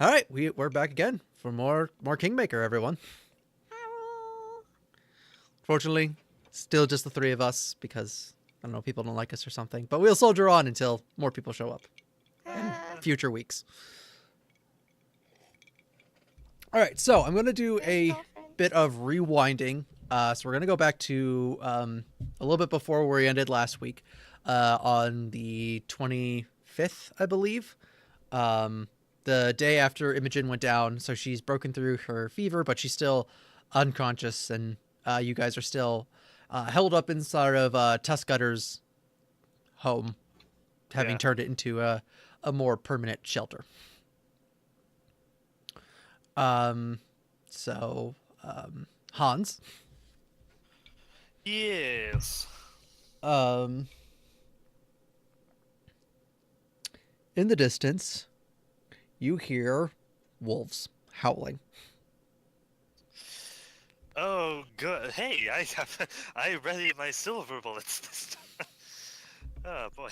All right, we're back again for more Kingmaker, everyone. Fortunately, still just the three of us because I don't know, people don't like us or something. But we'll soldier on until more people show up in future weeks. All right, so I'm gonna do a bit of rewinding. So we're gonna go back to a little bit before where we ended last week, on the 25th, I believe. The day after Imogen went down, so she's broken through her fever, but she's still unconscious, and you guys are still held up inside of Tuskgutter's home, having turned it into a more permanent shelter. So, Hans. Yes. In the distance, you hear wolves howling. Oh, good. Hey, I ready my silver bullets this time. Oh boy.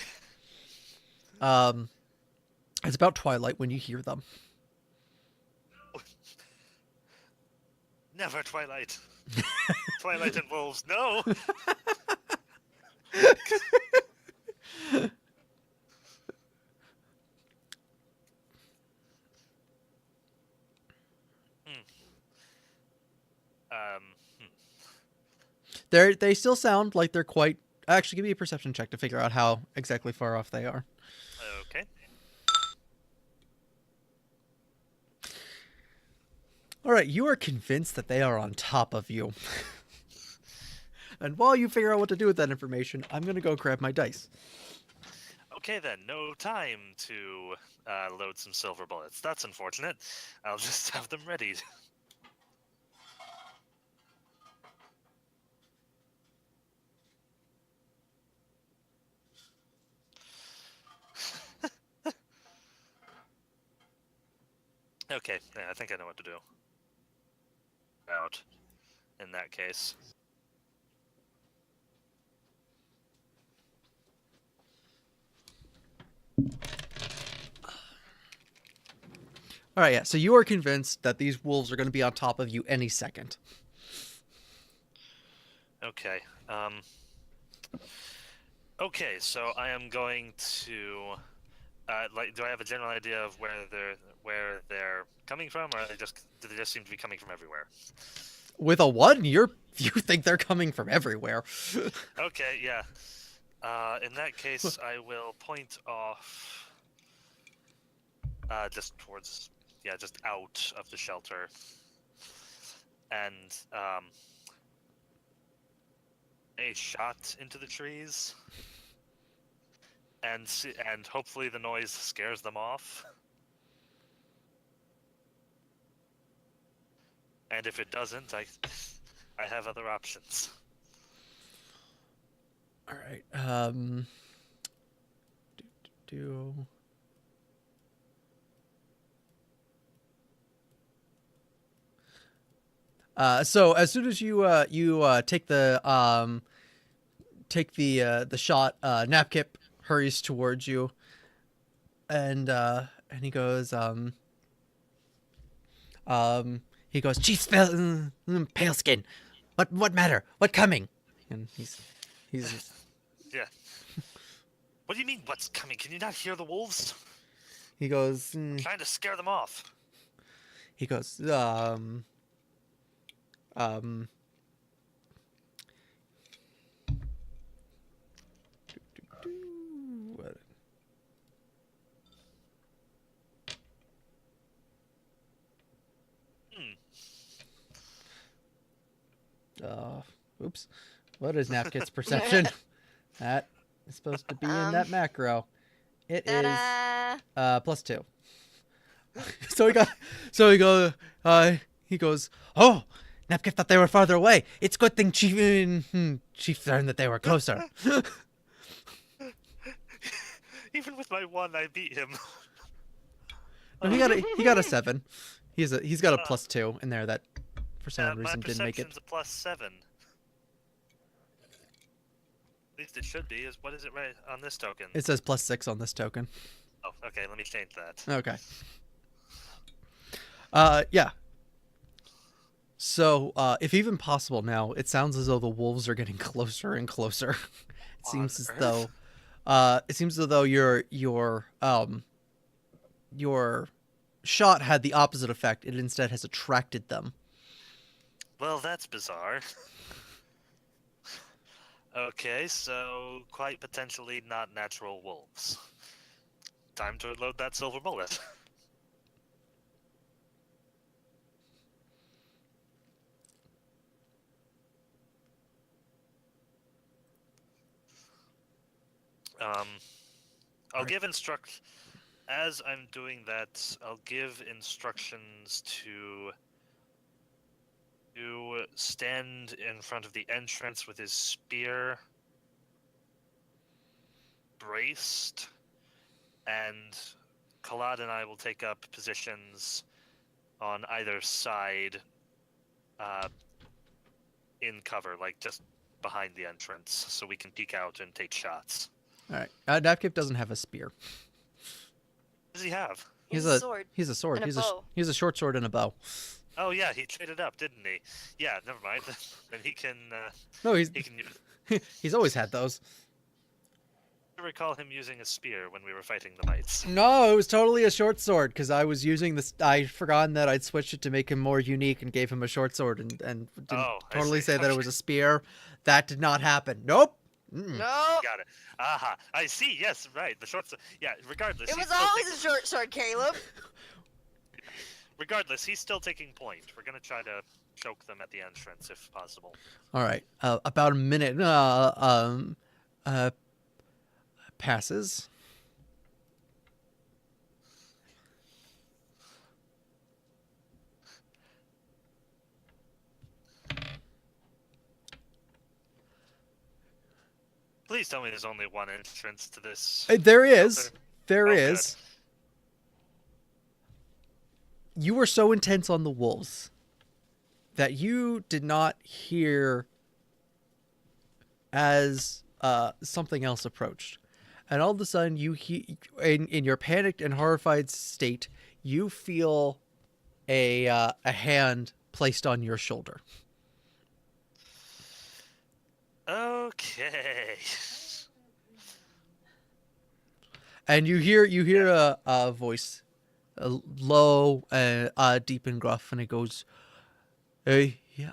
It's about twilight when you hear them. Never Twilight. Twilight and wolves. No. They still sound like they're quite. Actually, give me a perception check to figure out how exactly far off they are. Okay. All right, you are convinced that they are on top of you. And while you figure out what to do with that information, I'm gonna go grab my dice. Okay then, no time to load some silver bullets. That's unfortunate. I'll just have them ready. Okay, yeah, I think I know what to do. Out. In that case. All right, yeah. So you are convinced that these wolves are going to be on top of you any second. Okay. Okay, so I am going to. Do I have a general idea of where they're coming from, or do they just seem to be coming from everywhere? With a 1, you think they're coming from everywhere. Okay, yeah. In that case, I will point off. Just towards, just out of the shelter, and a shot into the trees, and hopefully the noise scares them off. And if it doesn't, I have other options. All right. So as soon as you take the shot, Napkip hurries towards you, and he goes Chief Paleskin, what matter? What coming? And he's yeah. What do you mean? What's coming? Can you not hear the wolves? He goes. Trying to scare them off. He goes. Oops. What is Napkit's perception? That is supposed to be in that macro. It is +2. He goes, oh, Napkit thought they were farther away. It's good thing Chief learned that they were closer. Even with my 1, I beat him. No, he got a 7. He's got a +2 in there that for some reason didn't make it. My perception's a +7. At least it should be. What is it right on this token? It says +6 on this token. Oh, okay. Let me change that. Okay. Yeah. So, if even possible now, it sounds as though the wolves are getting closer and closer. It On seems as Earth? though, your shot had the opposite effect. It instead has attracted them. Well, that's bizarre. Okay, so quite potentially not natural wolves. Time to load that silver bullet. Um, I'll Right. give instruct as I'm doing that. I'll give instructions to stand in front of the entrance with his spear braced, and Kalad and I will take up positions on either side, uh, in cover, like just behind the entrance, so we can peek out and take shots. All right. Napkip doesn't have a spear. What does he have? He's a a sword he's a sword. and a He's bow. he's a short sword and a bow. Oh yeah, he traded up, didn't he? Yeah, never mind. Then he can No, he can use. he's always had those. I recall him using a spear when we were fighting the knights. No, it was totally a short sword because I was using this. I forgotten that I'd switched it to make him more unique and gave him a short sword and didn't Oh, I totally see. say that it Okay. was a spear. That did not happen. Nope. Mm-mm. No, Got it. Aha. I see. Yes, right. The short. Yeah. Regardless, it he's was still always taking- a short sword, Caleb. Regardless, he's still taking point. We're gonna try to choke them at the entrance if possible. All right. About a minute. Passes. Please tell me there's only one entrance to this. There is. shelter. There Oh, is. You were so intense on the wolves that you did not hear as something else approached. And all of a sudden, in your panicked and horrified state, you feel a hand placed on your shoulder. Okay. And you hear a voice, low and deep and gruff, and it goes, "Hey, it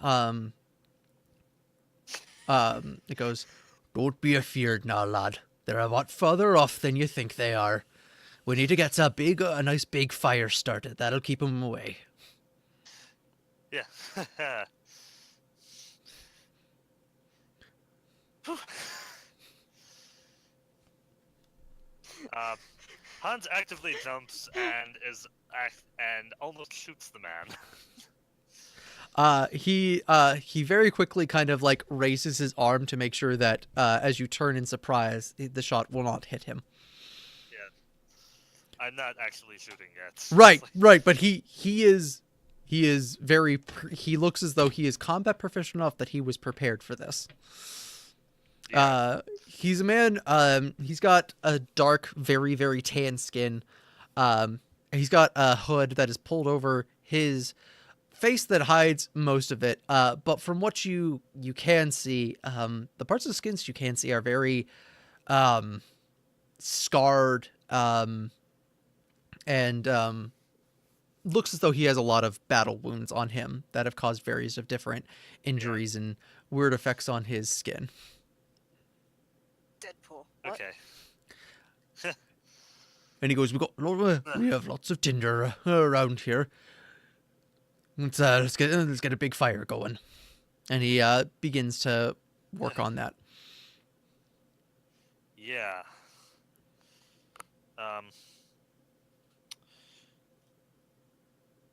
goes, don't be afeard now, lad. They're a lot further off than you think they are. We need to get a nice big fire started. That'll keep them away." Yeah. Whew. Hans actively jumps and almost shoots the man. He very quickly kind of like raises his arm to make sure that as you turn in surprise, the shot will not hit him. I'm not actually shooting yet. Right, right, but he is he looks as though he is combat proficient enough that he was prepared for this. Yeah. He's a man, he's got a dark, very, very tan skin. He's got a hood that is pulled over his face that hides most of it. But from what you can see, the parts of the skins you can see are very scarred, and looks as though he has a lot of battle wounds on him that have caused various of different injuries and weird effects on his skin. Deadpool. What? Okay. And he goes, we have lots of tinder around here. Let's get a big fire going. And he begins to work on that. Yeah.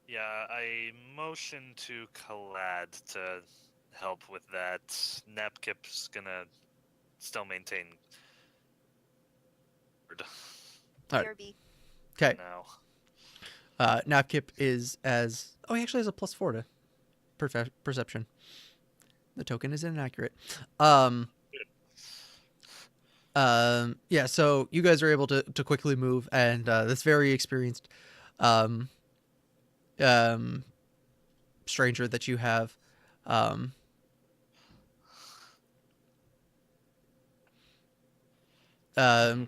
Yeah, I motion to Kalad to help with that. Napkip's gonna still maintain. All right. BRB. Okay. Now. Napkip is as... Oh, he actually has a +4 to perception. The token is inaccurate. Yeah, so you guys are able to quickly move, and this very experienced stranger that you have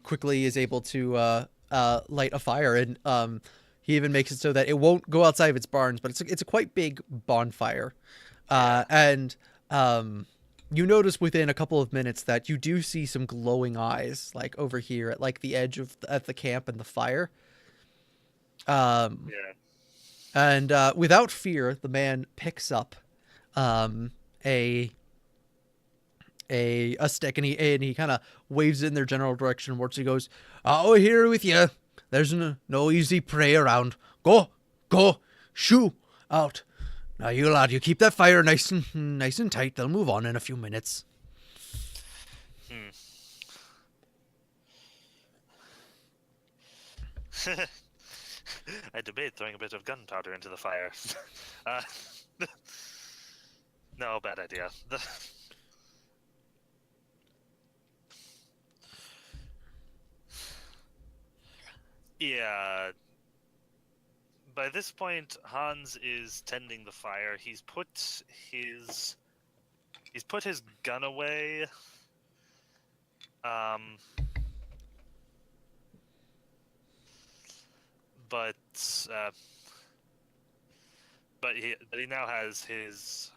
quickly is able to light a fire, and he even makes it so that it won't go outside of its barns, but it's a quite big bonfire. And you notice within a couple of minutes that you do see some glowing eyes, like over here at like the edge of at the camp and the fire. Yeah. And without fear, the man picks up um, a a stick, and he kind of waves it in their general direction. Where he goes, "Oh, here with you. There's no easy prey around. Go, shoo out. Now, you lad, you keep that fire nice and tight. They'll move on in a few minutes." Hmm. I debate throwing a bit of gunpowder into the fire. uh, no, bad idea. Yeah. By this point, Hans is tending the fire. He's put his gun away. But he now has his.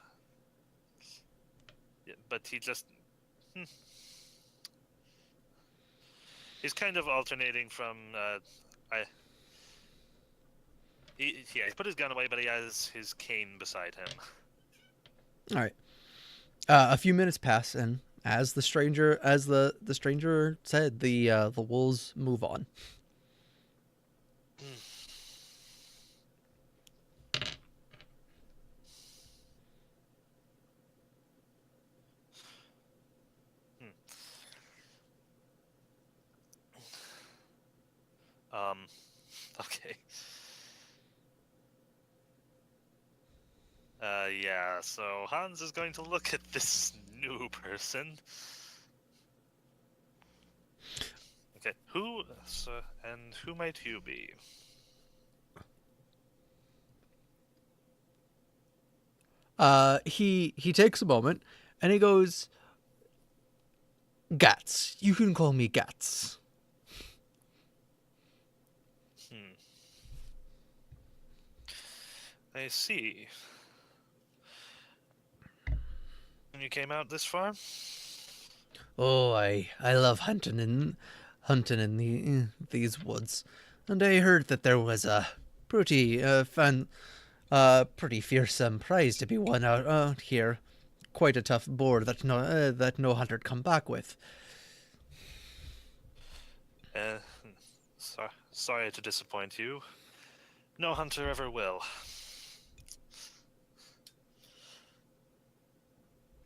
But he just. He's kind of alternating from. He's put his gun away, but he has his cane beside him. All right. A few minutes pass, and as the stranger said, the wolves move on. Okay. Yeah, so Hans is going to look at this new person. Okay, who might you be? He takes a moment, and he goes, "Gats. You can call me Gats." I see. And you came out this far? Oh, I love hunting in these woods, and I heard that there was a pretty pretty fearsome prize to be won out here. Quite a tough boar that no hunter'd come back with. Sorry to disappoint you. No hunter ever will.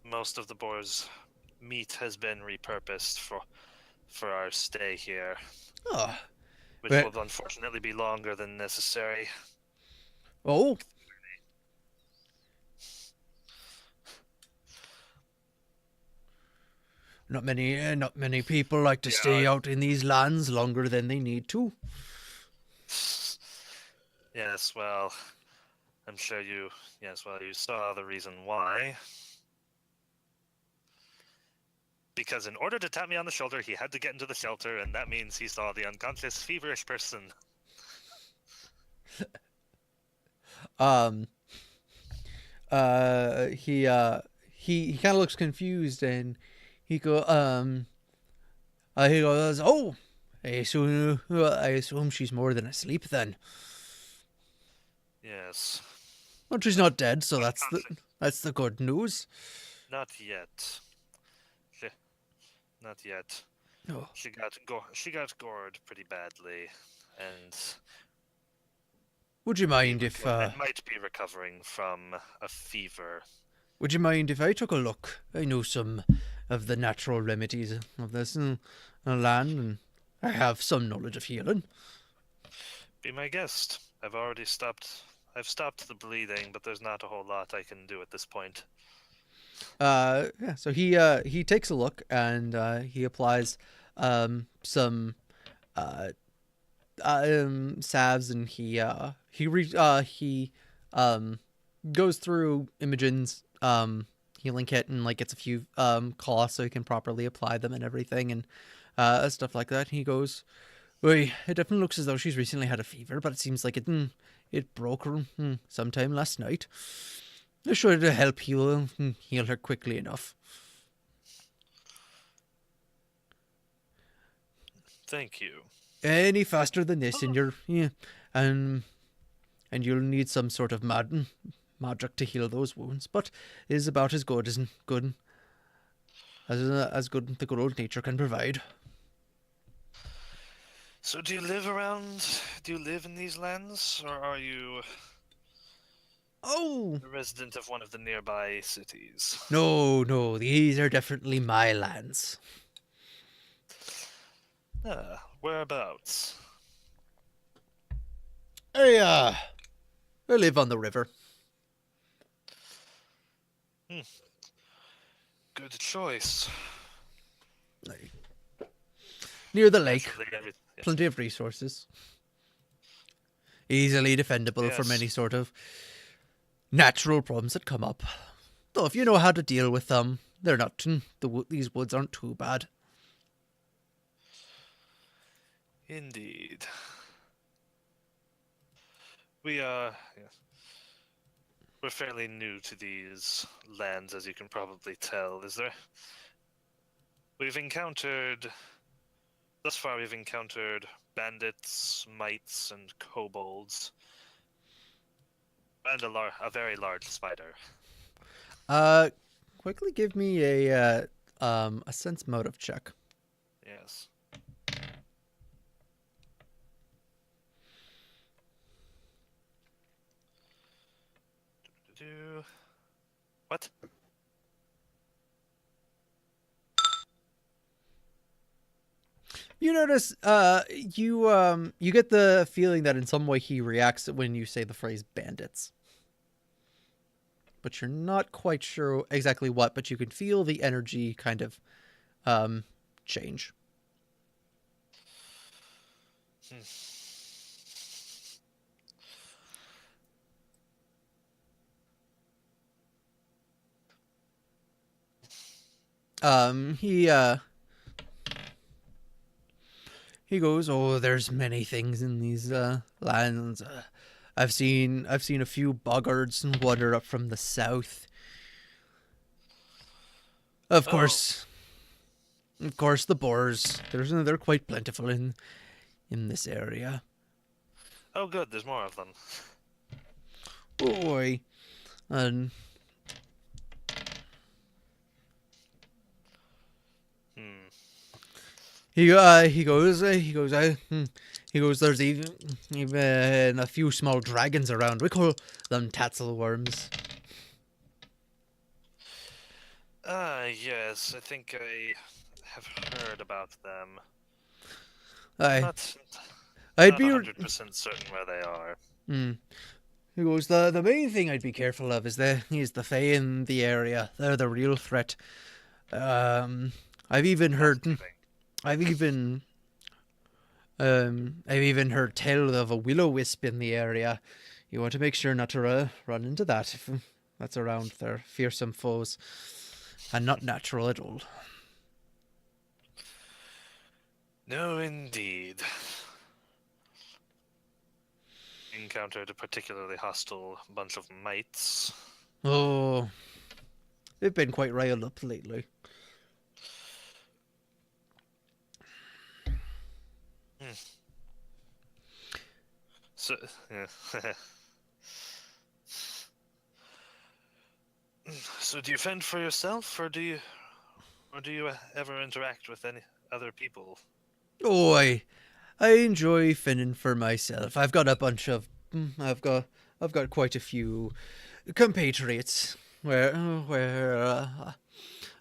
Most of the boar's meat has been repurposed for our stay here. Oh, which will unfortunately be longer than necessary. Oh. Not many people like to stay out in these lands longer than they need to. Yes, well, I'm sure you saw the reason why. Because in order to tap me on the shoulder, he had to get into the shelter, and that means he saw the unconscious, feverish person. He kind of looks confused, and he goes, "Oh, I assume she's more than asleep then." Yes. Well, she's not dead, so that's the good news. Not yet. Not yet. Oh. She got gored pretty badly, and would you mind if might be recovering from a fever? Would you mind if I took a look? I know some of the natural remedies of this land, and I have some knowledge of healing. Be my guest. I've stopped the bleeding, but there's not a whole lot I can do at this point. Yeah, so he takes a look, and he applies some salves, and he goes through Imogen's healing kit and like gets a few cloths so he can properly apply them and everything, and stuff like that. He goes, "Well, it definitely looks as though she's recently had a fever, but it seems like it broke her sometime last night. It should help heal her quickly enough." Thank you. Any faster than this, and Oh, you're yeah, and and you'll need some sort of magic to heal those wounds. But it is about as good as good the good old nature can provide. so do you live around? Do you live in these lands, or are you Oh a resident of one of the nearby cities? no, these are definitely my lands. Whereabouts? I I live on the river. Hmm, good choice. Like, near the lake, Naturally, yeah. plenty of resources, easily defendable from Yes, any sort of natural problems that come up. Though if you know how to deal with them, they're not. These woods aren't too bad. indeed. We are. Yes, we're fairly new to these lands, as you can probably tell. Is there? We've encountered Thus far, we've encountered bandits, mites, and kobolds, and a very large spider. Uh, quickly give me a sense motive check. Yes. What? You notice, you get the feeling that in some way he reacts when you say the phrase bandits. But you're not quite sure exactly what, but you can feel the energy kind of change. Hmm. He he goes, "Oh, there's many things in these lands. I've seen a few boggards wander up from the south. Of Oh, course, of course, the boars. They're quite plentiful in this area. oh, good. There's more of them. Boy, and Hmm. he goes. There's even a few small dragons around. We call them tatzelworms. Ah, yes. I think I have heard about them. I Not, I'd not be. 100% certain where they are. Hmm. He goes, the main thing I'd be careful of is the Fae in the area. They're the real threat. Um, I've even Not heard, giving. I've even, I've even heard tell of a will-o-wisp in the area. You want to make sure not to run into that if that's around. They're fearsome foes and not natural at all. No, indeed. Encountered a particularly hostile bunch of mites. Oh, they've been quite riled up lately. Hmm. So, yeah. So, do you fend for yourself, or do you ever interact with any other people? Oh, I enjoy fending for myself. I've got a bunch of, I've got quite a few compatriots where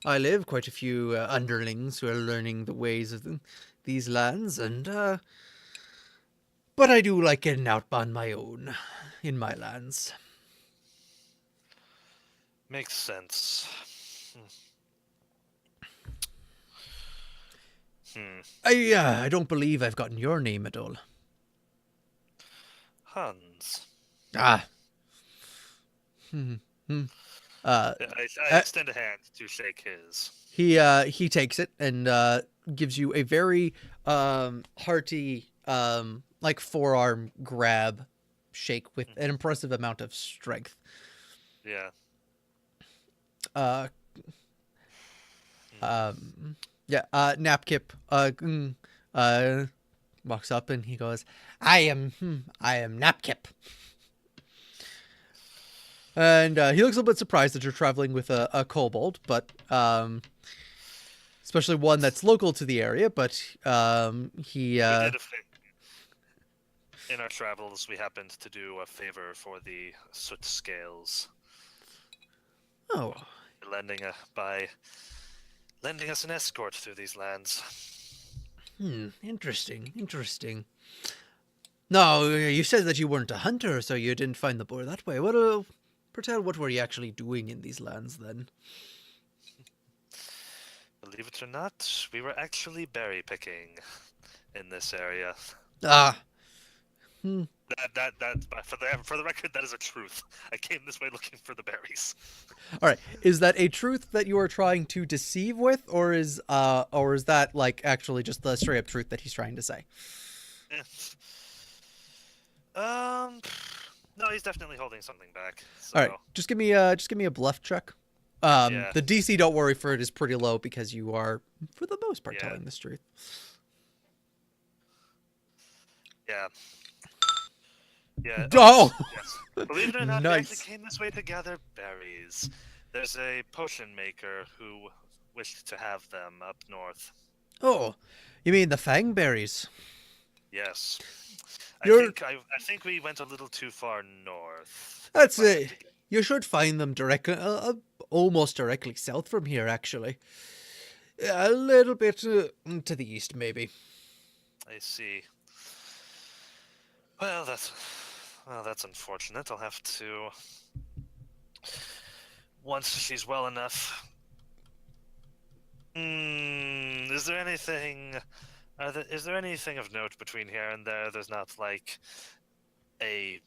I live. Quite a few underlings who are learning the ways of these lands, and but I do like getting out on my own in my lands. Makes sense. Hmm. I don't believe I've gotten your name at all. Hans. Ah. Hmm. Hmm. Uh, I uh, extend a hand to shake his. he takes it and gives you a very hearty like forearm grab shake with an impressive amount of strength. Yeah. Uh, Mm. yeah. Napkip walks up and he goes, I am Napkip. And he looks a little bit surprised that you're traveling with a kobold, but especially one that's local to the area. But he We did in our travels. We happened to do a favor for the soot scales, oh, by lending us an escort through these lands. interesting. No, you said that you weren't a hunter, so you didn't find the boar that way. What were you actually doing in these lands then? Believe it or not, we were actually berry picking in this area. Ah, hmm. That for the record, that is a truth. I came this way looking for the berries. All right. Is that a truth that you are trying to deceive with, or is that like actually just the straight up truth that he's trying to say? Um, no, he's definitely holding something back. So, All right. Just give me a bluff check. yeah, The DC, don't worry for it, is pretty low because you are, for the most part, yeah, telling this truth. yeah, yeah. Oh, Yes. Believe it or not, we nice. actually came this way to gather berries. There's a potion maker who wished to have them up north. Oh, you mean the fangberries? Yes. You're I think we went a little too far north. That's if I had it. to guess. You should find them almost directly south from here, actually. A little bit to the east, maybe. I see. Well, that's unfortunate. I'll have to once she's well enough. Is there anything? Is there anything of note between here and there? There's not like a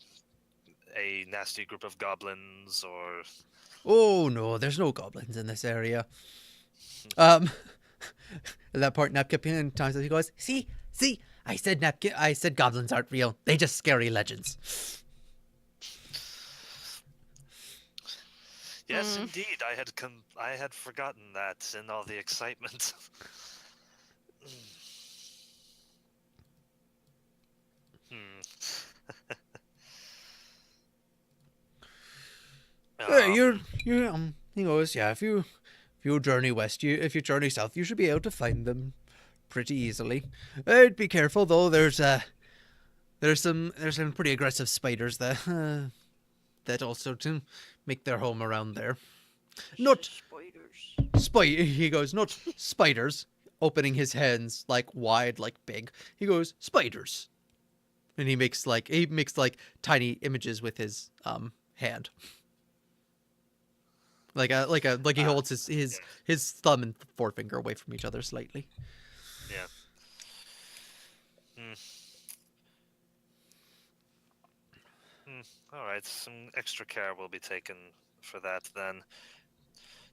nasty group of goblins or. Oh no, there's no goblins in this area. At that point, Napkip times he goes, "See, I said I said goblins aren't real. They just scary legends." Yes, indeed. I had forgotten that in all the excitement. Hmm. He goes, yeah. If you journey west, if you journey south, you should be able to find them pretty easily. Be careful though. There's some pretty aggressive spiders that that also to make their home around there. Not Spiders. He goes, not spiders. Opening his hands like wide, like big. He goes, spiders, and he makes like tiny images with his hand. Like he holds Yeah. his thumb and forefinger away from each other slightly. Yeah. Hmm. All right. Some extra care will be taken for that then.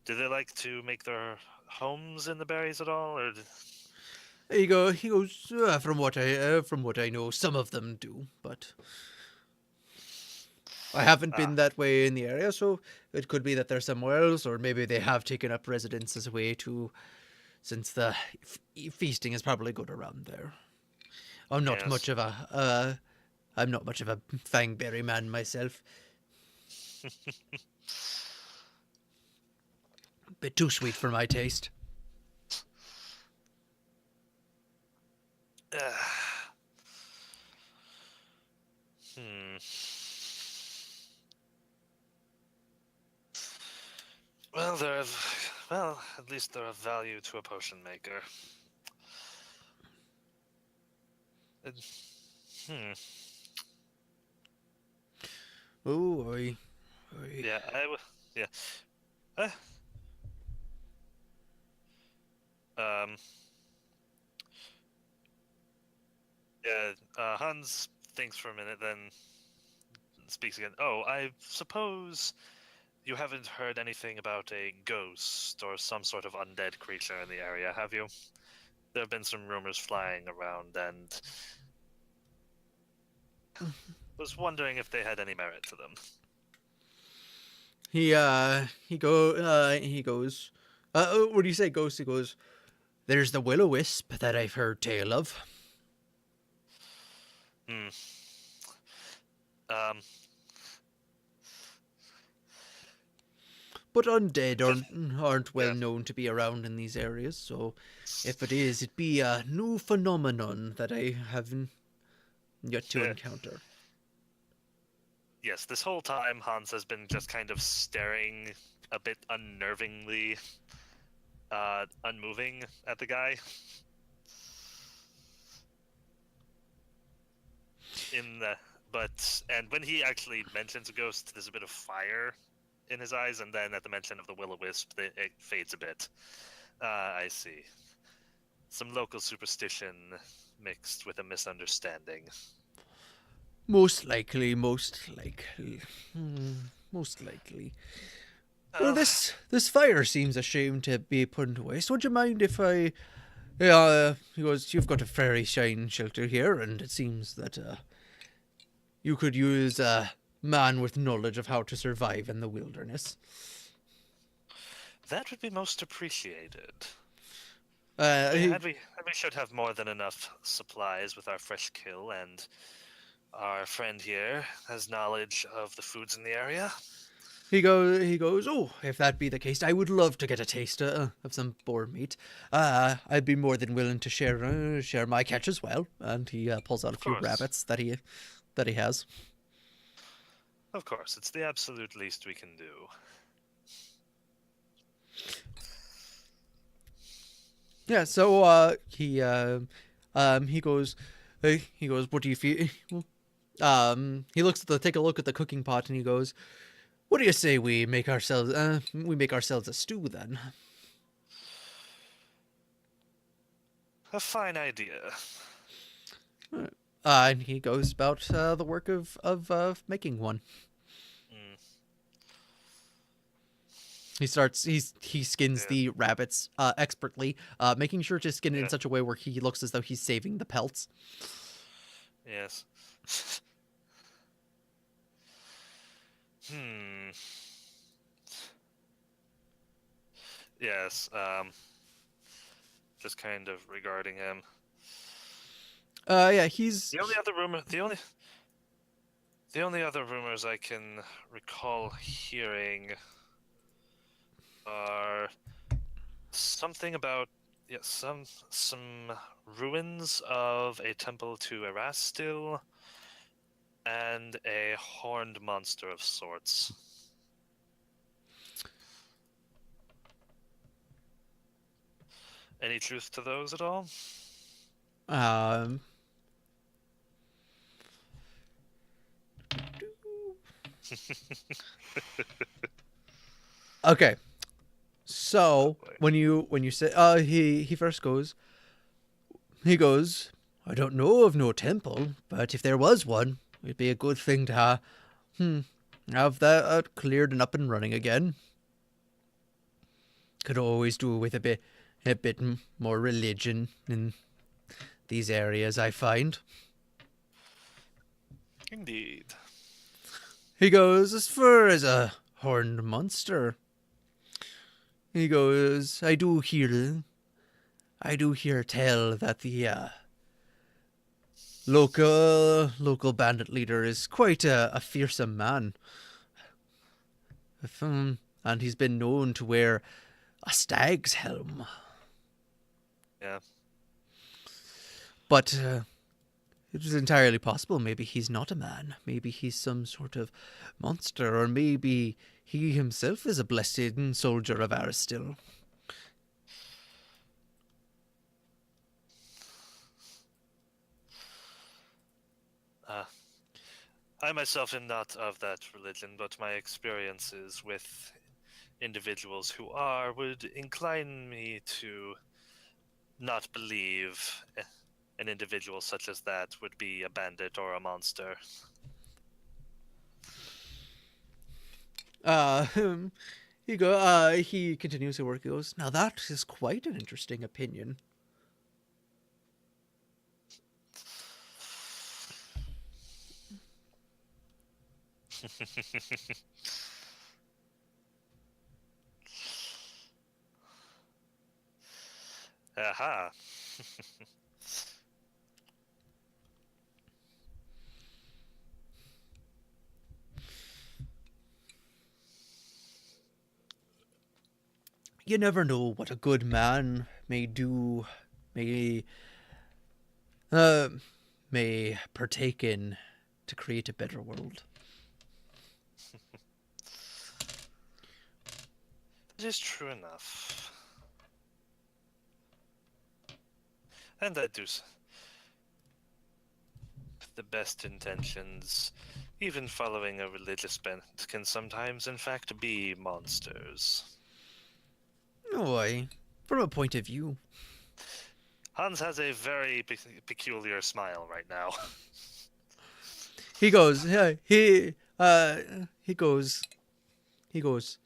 Do they like to make their homes in the berries at all, or? He goes. From what I know, some of them do, but I haven't Ah, been that way in the area, so it could be that they're somewhere else, or maybe they have taken up residence as a way to, since the feasting is probably good around there. I'm not yes. much of a fangberry man myself. Bit too sweet for my taste. Hmm. Well, at least they're of value to a potion maker. Hmm. Oh, Yeah, yeah. Uh, um. Yeah. Hans thinks for a minute, then speaks again. Oh, I suppose you haven't heard anything about a ghost or some sort of undead creature in the area, have you? There have been some rumors flying around, and was wondering if they had any merit to them. He goes, what do you say, ghost? He goes, there's the will-o-wisp that I've heard tale of. Hmm. Um. But undead aren't well Yeah. known to be around in these areas, so if it is, it'd be a new phenomenon that I haven't yet to encounter. Yes, this whole time Hans has been just kind of staring a bit unnervingly, unmoving at the guy. And when he actually mentions a ghost, there's a bit of fire in his eyes, and then at the mention of the will-o-wisp, it fades a bit. I see. Some local superstition mixed with a misunderstanding. Most likely. Well, this fire seems a shame to be put to waste. Would you mind if I... he goes, you've got a very fine shelter here, and it seems that you could use a man with knowledge of how to survive in the wilderness. That would be most appreciated. He We should have more than enough supplies with our fresh kill, and our friend here has knowledge of the foods in the area. He goes, oh, if that be the case, I would love to get a taste of some boar meat. I'd be more than willing to share my catch as well. And he pulls out a few rabbits that he has. Of course, it's the absolute least we can do. Yeah, so he goes, what do you feel? He take a look at the cooking pot, and he goes, what do you say we make ourselves a stew then? A fine idea. And he goes about the work of making one. Mm. He skins the rabbits expertly, making sure to skin it in such a way where he looks as though he's saving the pelts. Yes. Yes, just kind of regarding him. Yeah, he's... The only other rumors I can recall hearing are something about some ruins of a temple to Erastil and a horned monster of sorts. Any truth to those at all? Okay. So when you say he first goes, I don't know of no temple, but if there was one, it'd be a good thing to have that cleared and up and running again. Could always do with a bit more religion in these areas, I find. Indeed. He goes, as far as a horned monster, he goes, I do hear tell that the local bandit leader is quite a fearsome man. And he's been known to wear a stag's helm. Yeah. But it is entirely possible maybe he's not a man. Maybe he's some sort of monster, or maybe he himself is a blessed soldier of Aristil. I myself am not of that religion, but my experiences with individuals who are would incline me to not believe an individual such as that would be a bandit or a monster. Uh, he continues to work. He goes, now that is quite an interesting opinion. Aha. You never know what a good man may do, may, uh, may partake in to create a better world. It is true enough. And I do. The best intentions, even following a religious bent, can sometimes, in fact, be monsters. Oh, from a point of view. Hans has a very peculiar smile right now. He goes, he goes,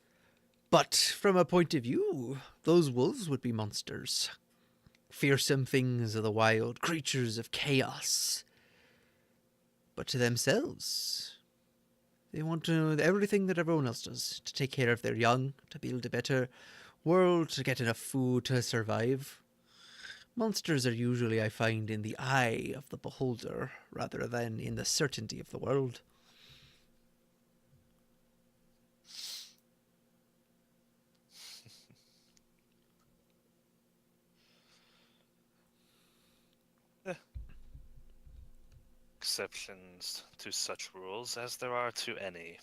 but from a point of view, those wolves would be monsters. Fearsome things of the wild, creatures of chaos. But to themselves, they want to do everything that everyone else does, to take care of their young, to build a better world, to get enough food to survive. Monsters are usually, I find, in the eye of the beholder, rather than in the certainty of the world. Exceptions to such rules as there are to any.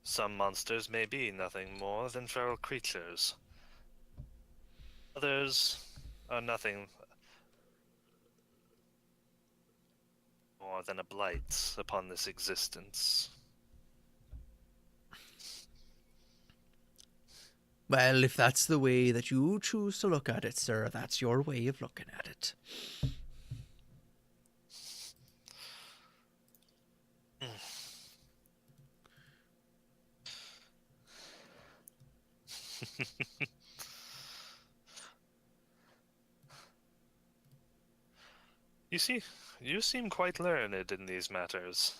Some monsters may be nothing more than feral creatures. Others are nothing more than a blight upon this existence. Well, if that's the way that you choose to look at it, sir, that's your way of looking at it. You see, you seem quite learned in these matters.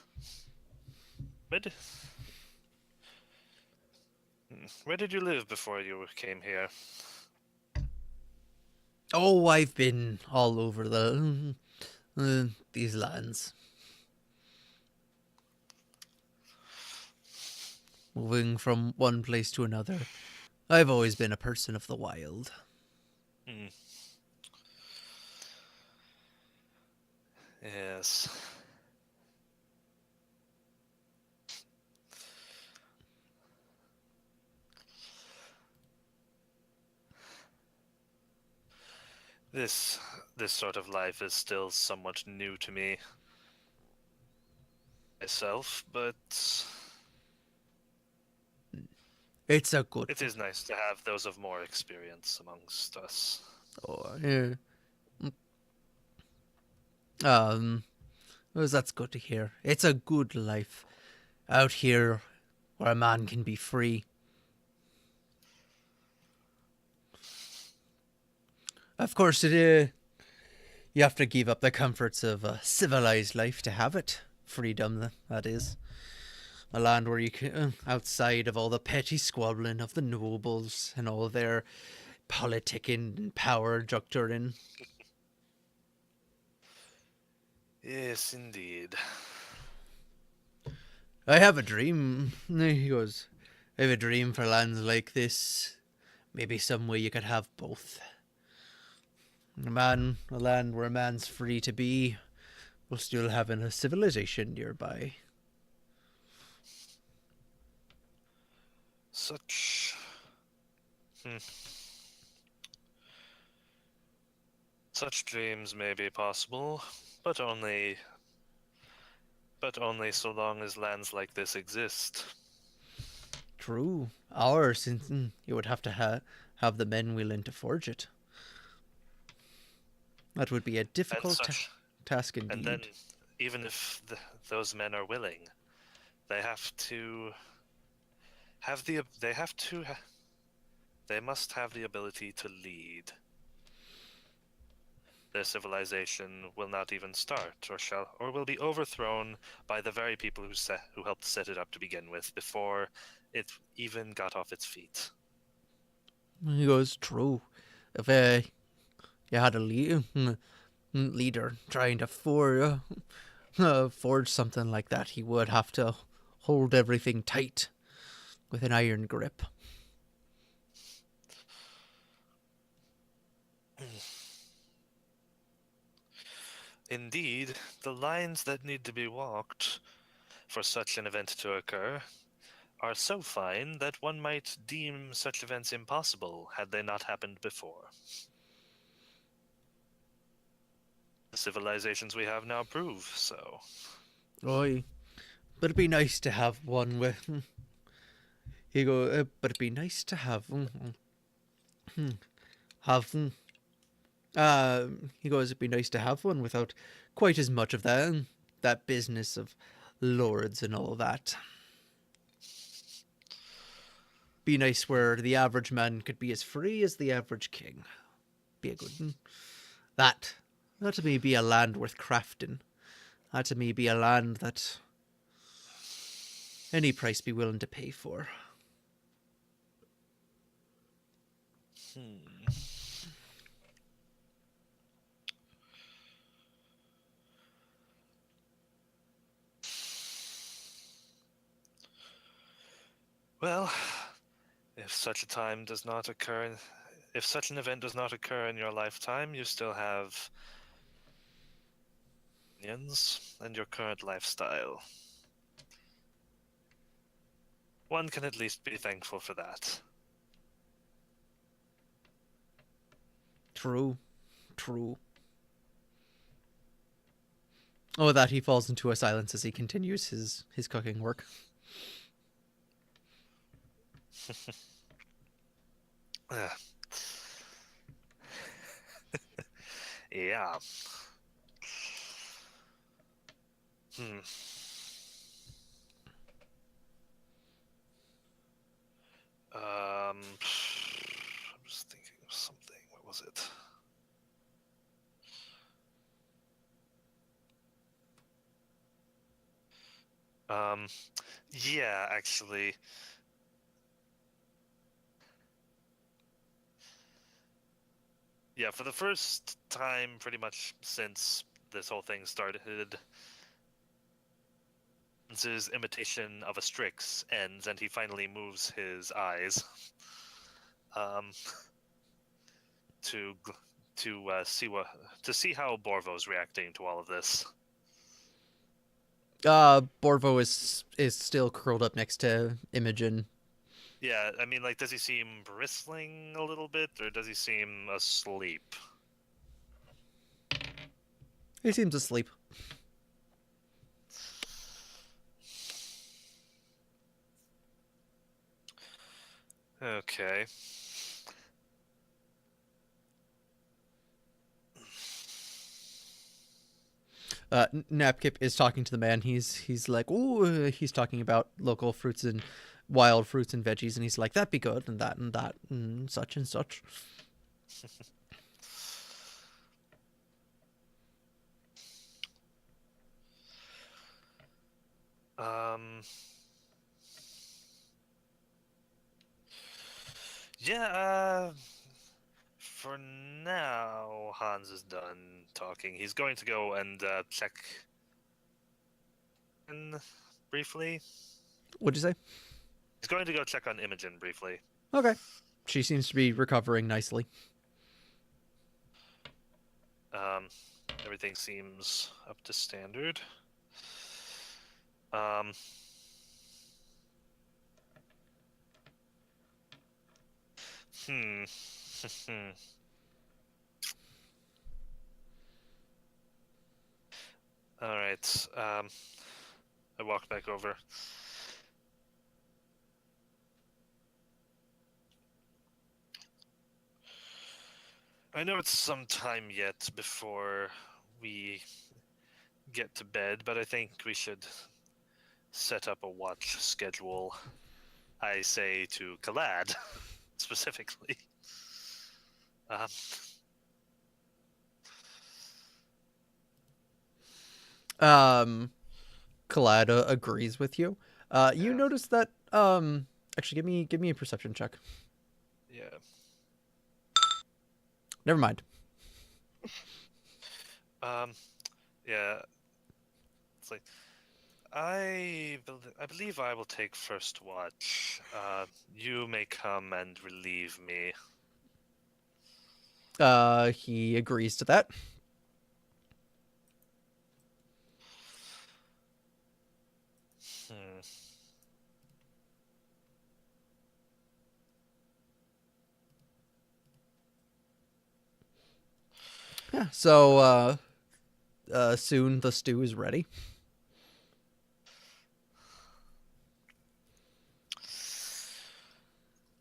Where did you live before you came here? Oh, I've been all over these lands. Moving from one place to another. I've always been a person of the wild. Hmm. Yes. This sort of life is still somewhat new to me myself, but It's a good it is nice to have those of more experience amongst us. Oh, yeah. Um, well, that's good to hear. It's a good life out here where a man can be free. Of course, you have to give up the comforts of a civilized life to have it. Freedom, that is. A land where you can, outside of all the petty squabbling of the nobles and all their politicking and power juncturing. Yes, indeed. I have a dream. He goes, I have a dream for lands like this. Maybe some way you could have both. A land where a man's free to be, while still having a civilization nearby. Such... Such dreams may be possible, but only so long as lands like this exist. True. Or since you would have to have the men willing to forge it. That would be a and difficult such. task And then, indeed. even if those men are willing, they have to have the they have to they must have the ability to lead. Their civilization will not even start, or will be overthrown by the very people who helped set it up to begin with, before it even got off its feet. He goes, true. If you had a leader trying to forge something like that, he would have to hold everything tight with an iron grip. Indeed, the lines that need to be walked for such an event to occur are so fine that one might deem such events impossible had they not happened before. The civilizations we have now prove so. Oi, but it'd be nice to have one with. He go, but it'd be nice to have. He goes, it'd be nice to have one without quite as much of that business of lords and all that. Be nice where the average man could be as free as the average king. Be a good one. That to me be a land worth crafting. That to me be a land that any price be willing to pay for. Well, if such a time does not occur, if such an event does not occur in your lifetime, you still have minions and your current lifestyle. One can at least be thankful for that. True. Oh, that he falls into a silence as he continues his cooking work. Yeah. I'm just thinking of something. What was it? Yeah, actually. Yeah, for the first time pretty much since this whole thing started, his imitation of a Strix ends and he finally moves his eyes to see how Borvo's reacting to all of this. Borvo is still curled up next to Imogen. Yeah, I mean, like, does he seem bristling a little bit, or does he seem asleep? He seems asleep. Okay. Napkip is talking to the man. He's like, oh, he's talking about local fruits and wild fruits and veggies, and he's like, that'd be good, and that and that and such and such. Yeah, for now, Hans is done talking. He's going to go and check in briefly. What'd you say? He's going to go check on Imogen briefly. Okay. She seems to be recovering nicely. Everything seems up to standard. All right. I walk back over. I know it's some time yet before we get to bed, but I think we should set up a watch schedule. I say to Kalad, specifically. Um, Kalada agrees with you. You Yeah. notice that actually give me a perception check. yeah. Never mind. Yeah. It's like I believe I will take first watch. You may come and relieve me. He agrees to that. Hmm. Yeah. So soon the stew is ready.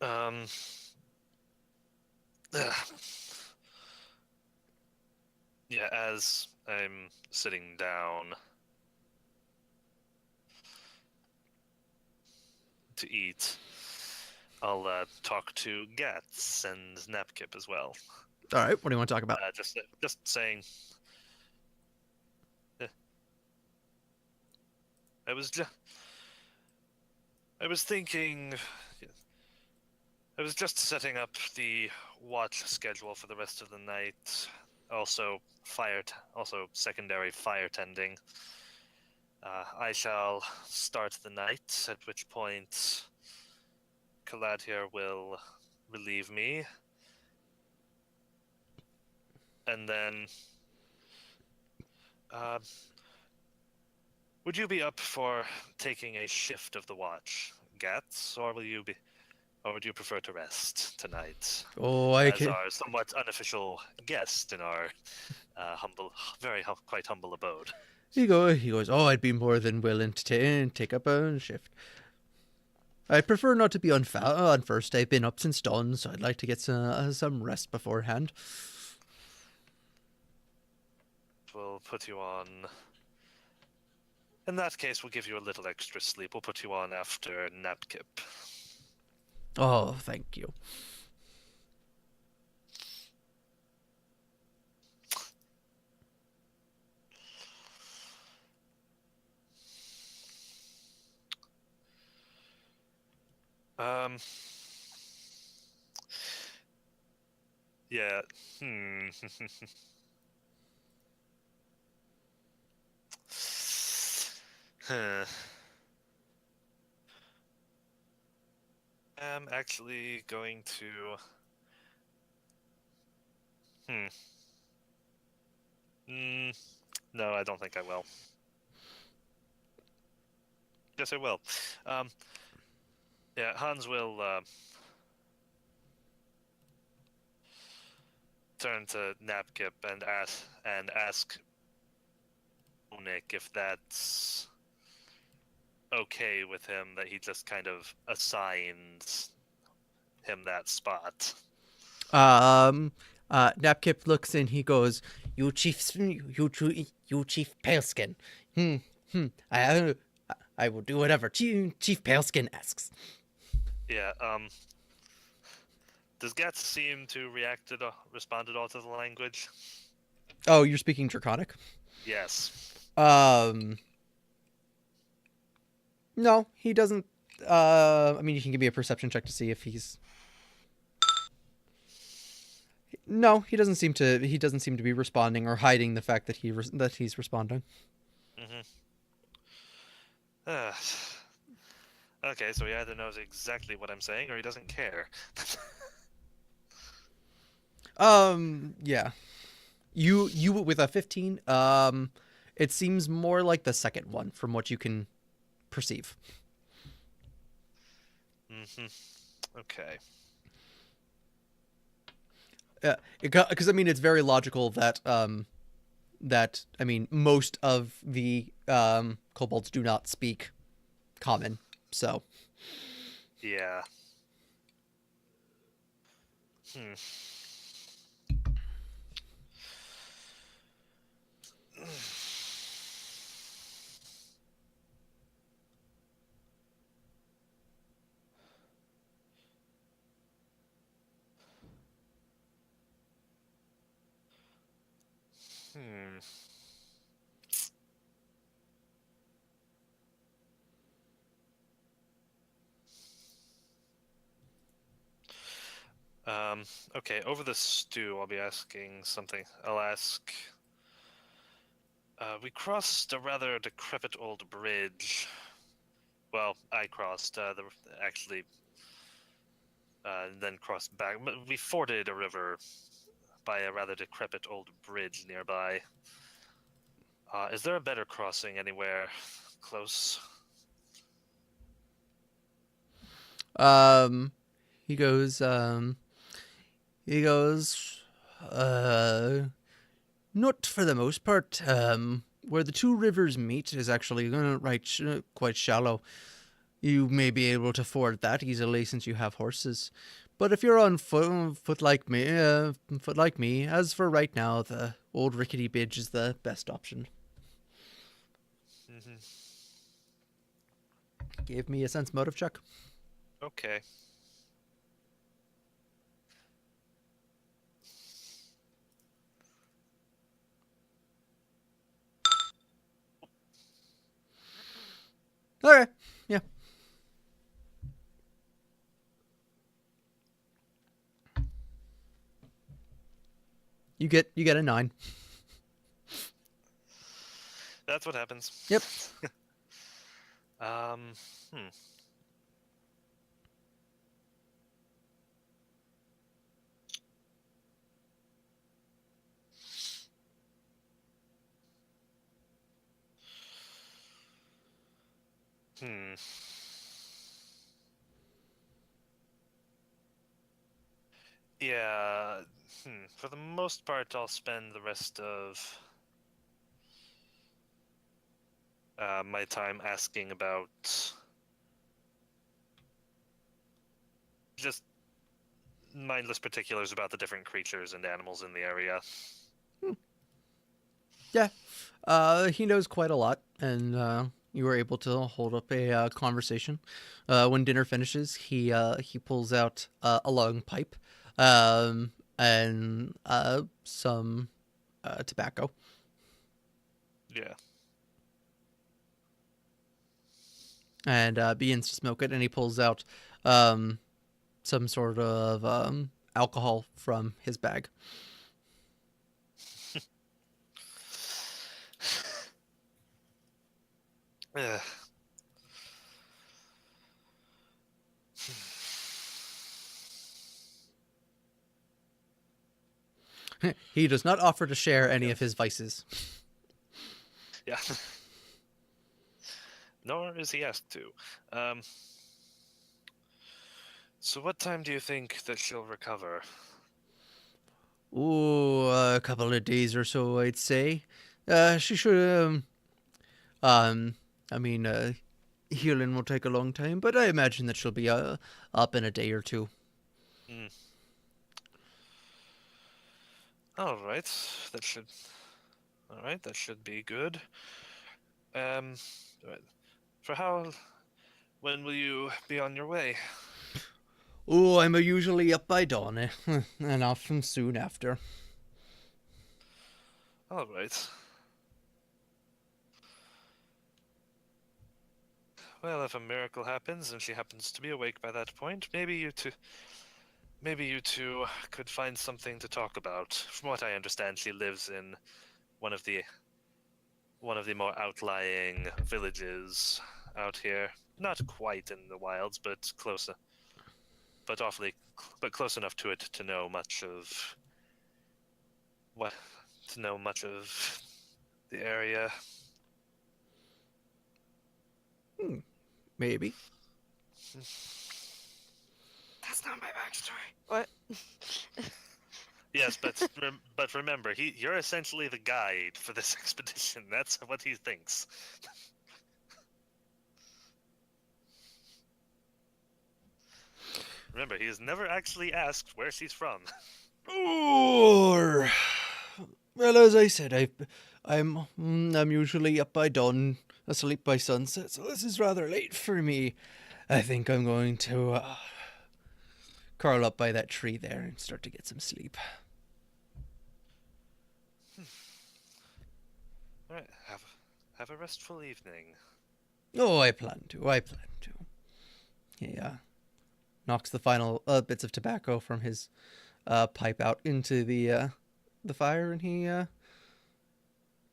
Um. Yeah. As I'm sitting down to eat, I'll talk to Gats and Napkip as well. All right. What do you want to talk about? Just saying. eh, I was just. I was thinking. I was just setting up the watch schedule for the rest of the night. Also, also secondary fire tending. I shall start the night, at which point Kalad here will relieve me. And then, uh, would you be up for taking a shift of the watch, Gats, or would you prefer to rest tonight? Oh, I As can. our somewhat unofficial guest in our quite humble abode. He goes. Oh, I'd be more than willing to take up a shift. I prefer not to be on first. I've been up since dawn, so I'd like to get some rest beforehand. We'll put you on. In that case, we'll give you a little extra sleep. We'll put you on after Napkip. Oh, thank you. Um. Yeah. Hmm. Huh. I'm actually going to. Hmm. No, I don't think I will. Yes, I will. Um. Yeah, Hans will turn to Napkip and ask Onik if that's okay with him that he just kind of assigns him that spot. Napkip looks in. He goes, "You Chief Paleskin. Hmm, hmm. I will do whatever Chief Paleskin asks." Yeah. Does Gats seem to respond at all to the language? Oh, you're speaking Draconic. Yes. No, he doesn't. I mean, you can give me a perception check to see if he's. No, he doesn't seem to. He doesn't seem to be responding or hiding the fact that he's responding. Mm-hmm. Okay, so he either knows exactly what I'm saying or he doesn't care. Yeah. You with a 15. It seems more like the second one from what you can perceive. Mm-hmm. Okay. Because I mean, it's very logical that I mean, most of the kobolds do not speak common, so. Yeah. Hmm. Hmm. Okay, over the stew, I'll be asking something. I'll ask. We crossed a rather decrepit old bridge. Well, I crossed, then crossed back. But we forded a river by a rather decrepit old bridge nearby. Is there a better crossing anywhere close? Um, he goes, um, he goes, uh, not for the most part. Where the two rivers meet is actually quite shallow. You may be able to ford that easily since you have horses. But if you're on foot like me, as for right now, the old rickety bridge is the best option. Mm-hmm. Give me a sense motive check. Okay. Okay, yeah. You get a 9. That's what happens. Yep. um, hmm. Hmm. Yeah. For the most part, I'll spend the rest of my time asking about just mindless particulars about the different creatures and animals in the area. Yeah. He knows quite a lot, and you were able to hold up a conversation. When dinner finishes, he pulls out a long pipe, and some tobacco. Yeah. And begins to smoke it, and he pulls out some sort of alcohol from his bag. Ugh. He does not offer to share any Yeah. of his vices. Yeah. Nor is he asked to. So what time do you think that she'll recover? Ooh, a couple of days or so, I'd say. She should. I mean, healing will take a long time, but I imagine that she'll be up in a day or two. Hmm. All right, that should. All right, that should be good. Um, right. For how? When will you be on your way? Oh, I'm usually up by dawn, and often soon after. All right. Well, if a miracle happens and she happens to be awake by that point, maybe you two could find something to talk about. From what I understand, she lives in one of the more outlying villages out here. Not quite in the wilds, but close, but close enough to it to know much of what to know much of the area. Maybe. That's not my backstory. What? Yes, but remember, you're essentially the guide for this expedition. That's what he thinks. Remember, he has never actually asked where she's from. Or, well, as I said, I'm usually up by dawn, asleep by sunset, so this is rather late for me. I think I'm going to curl up by that tree there and start to get some sleep. All right, have a restful evening. Oh, I plan to. He knocks the final bits of tobacco from his pipe out into the fire, and he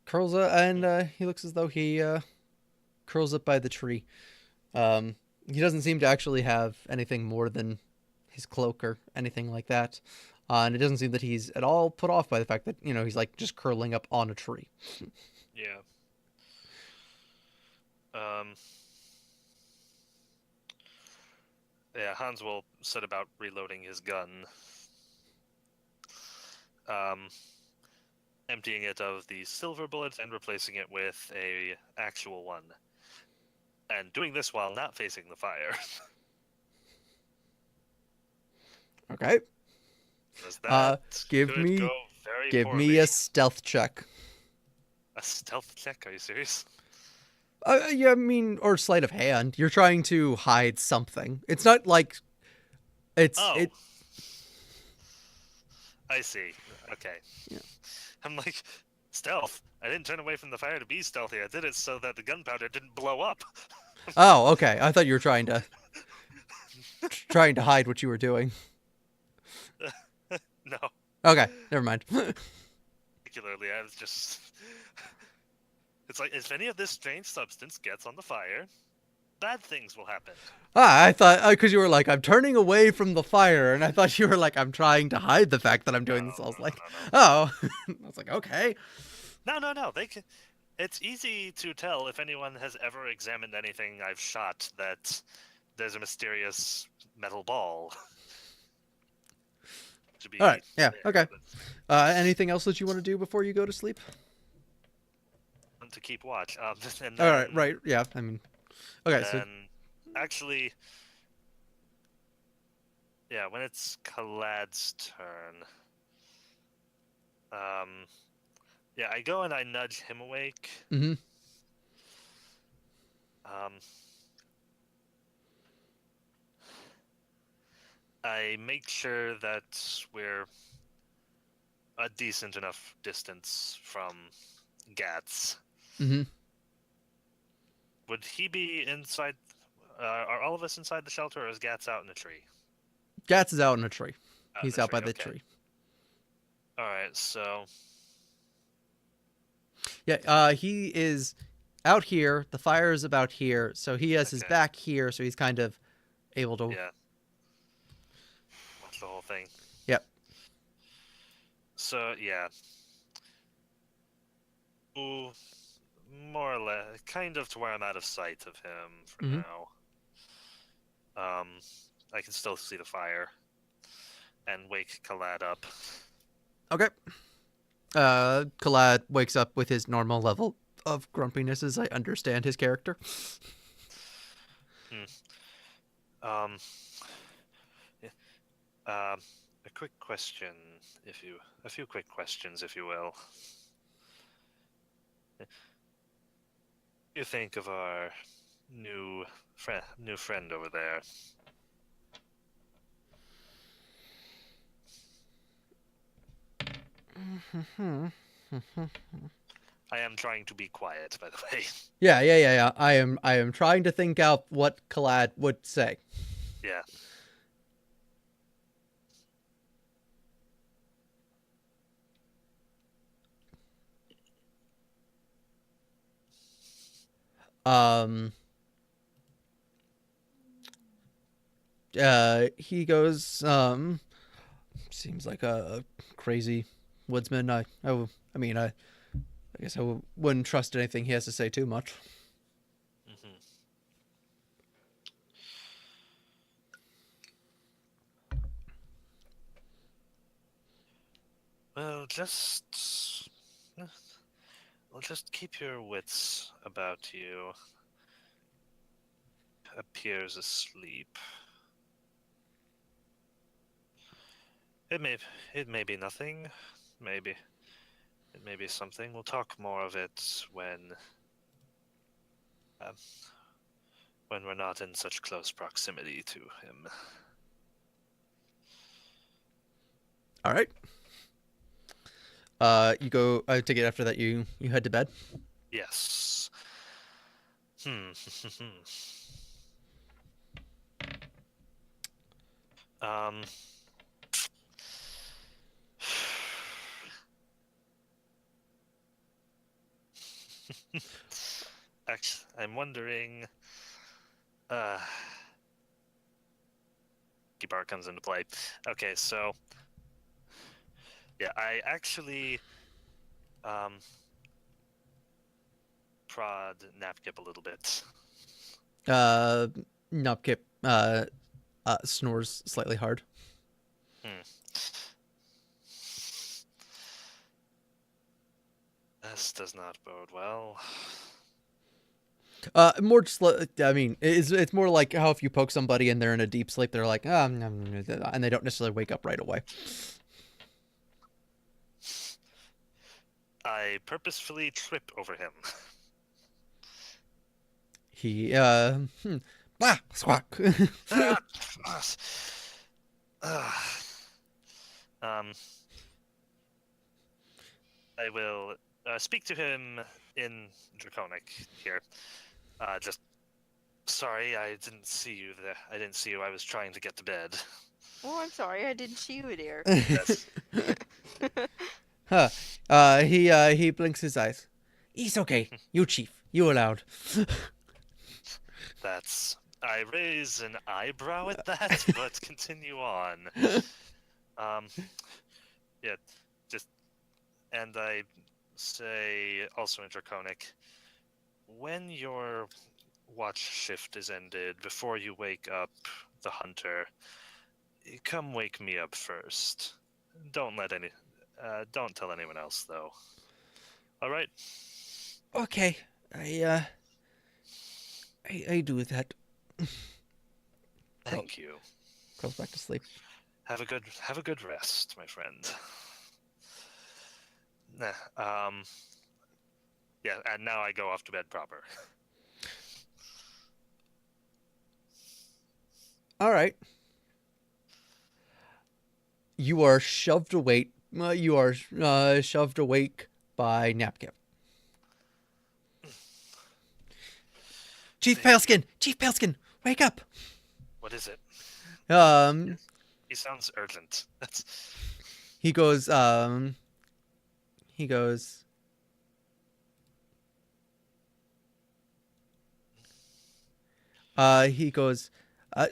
curls up, and he looks as though he curls up by the tree. He doesn't seem to actually have anything more than his cloak or anything like that. And it doesn't seem that he's at all put off by the fact that, he's like just curling up on a tree. Yeah. Um. Yeah, Hans will set about reloading his gun. Emptying it of the silver bullet and replacing it with a actual one. And doing this while not facing the fire. Okay. Does that give could me go very give poorly. me a stealth check. A stealth check? Are you serious? Yeah, I mean, or sleight of hand. You're trying to hide something. It's not like it's Oh. it. I see. Okay. Yeah. I'm like, stealth. I didn't turn away from the fire to be stealthy. I did it so that the gunpowder didn't blow up. Oh, okay. I thought you were trying to hide what you were doing. No. Okay, never mind. Particularly, I was just... It's like, if any of this strange substance gets on the fire, bad things will happen. I thought because you were like, I'm turning away from the fire, and I thought you were like, I'm trying to hide the fact that I'm doing this. I was like, oh, I was like, okay. No. They can... It's easy to tell if anyone has ever examined anything I've shot that there's a mysterious metal ball. All right, yeah, okay. Anything else that you want to do before you go to sleep? To keep watch. And then, all right, right, yeah. I mean, okay, so actually, yeah, when it's Kalad's turn, yeah, I go and I nudge him awake. mm-hmm. I make sure that we're a decent enough distance from Gats. Mm-hmm. Would he be inside? Are all of us inside the shelter, or is Gats out in the tree? Gats is out in a tree. He's the out by tree, the okay. tree. All right, so Yeah, he is out here. The fire is about here, so he has his Okay. back here, so he's kind of able to. yeah, watch the whole thing. Yep. So yeah, ooh, more or less, kind of to where I'm out of sight of him for Mhm. now. I can still see the fire, and wake Kalad up. Okay. Kalad wakes up with his normal level of grumpiness, as I understand his character. A quick question, a few quick questions, if you will. What do you think of our new friend over there? I am trying to be quiet, by the way. Yeah. I am trying to think out what Kalad would say. Yeah. He goes, seems like a crazy woodsman. I guess I wouldn't trust anything he has to say too much. Mm-hmm. Well, just keep your wits about you. Appears asleep. It may be nothing. Maybe it may be something. We'll talk more of it when we're not in such close proximity to him. All right. You go. I take it after that. You head to bed. Yes. Um. Actually, I'm wondering. Bar comes into play. Okay, so yeah, I actually prod Napkip a little bit. Nopkip snores slightly hard. This does not bode well. More just. I mean, it's more like how if you poke somebody and they're in a deep sleep, they're like, and they don't necessarily wake up right away. I purposefully trip over him. He blah squawk. I will speak to him in Draconic here. Just sorry, I didn't see you there. I didn't see you. I was trying to get to bed. Oh, I'm sorry, I didn't see you there. Yes. He blinks his eyes. It's okay. You chief. You allowed. That's. I raise an eyebrow at that, but continue on. Yeah, just. And I say, also in Draconic, when your watch shift is ended, before you wake up the hunter, come wake me up first. Don't tell anyone else, though. All right. Okay. I do that. Thank you. Goes back to sleep. Have a good rest, my friend. Yeah, and now I go off to bed proper. All right. You are shoved awake. You are shoved awake by Napkip. Chief Paleskin! Chief Paleskin! Wake up! What is it? He sounds urgent. He goes,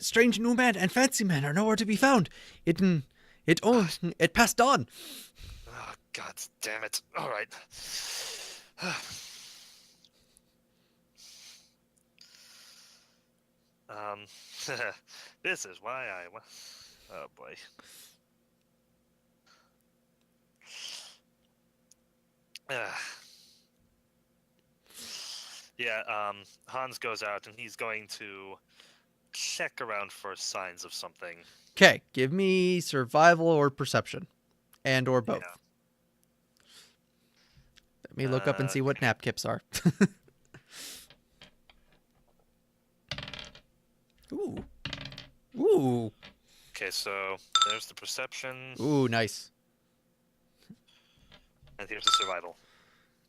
strange new man and fancy man are nowhere to be found. It passed on. Oh, God damn it. All right. This is why oh boy. Yeah, Hans goes out and he's going to check around for signs of something. Okay, give me survival or perception, and or both. Yeah. Let me look up and see what Napkips are. Ooh. Okay, so there's the perception. Ooh, nice. And here's the survival.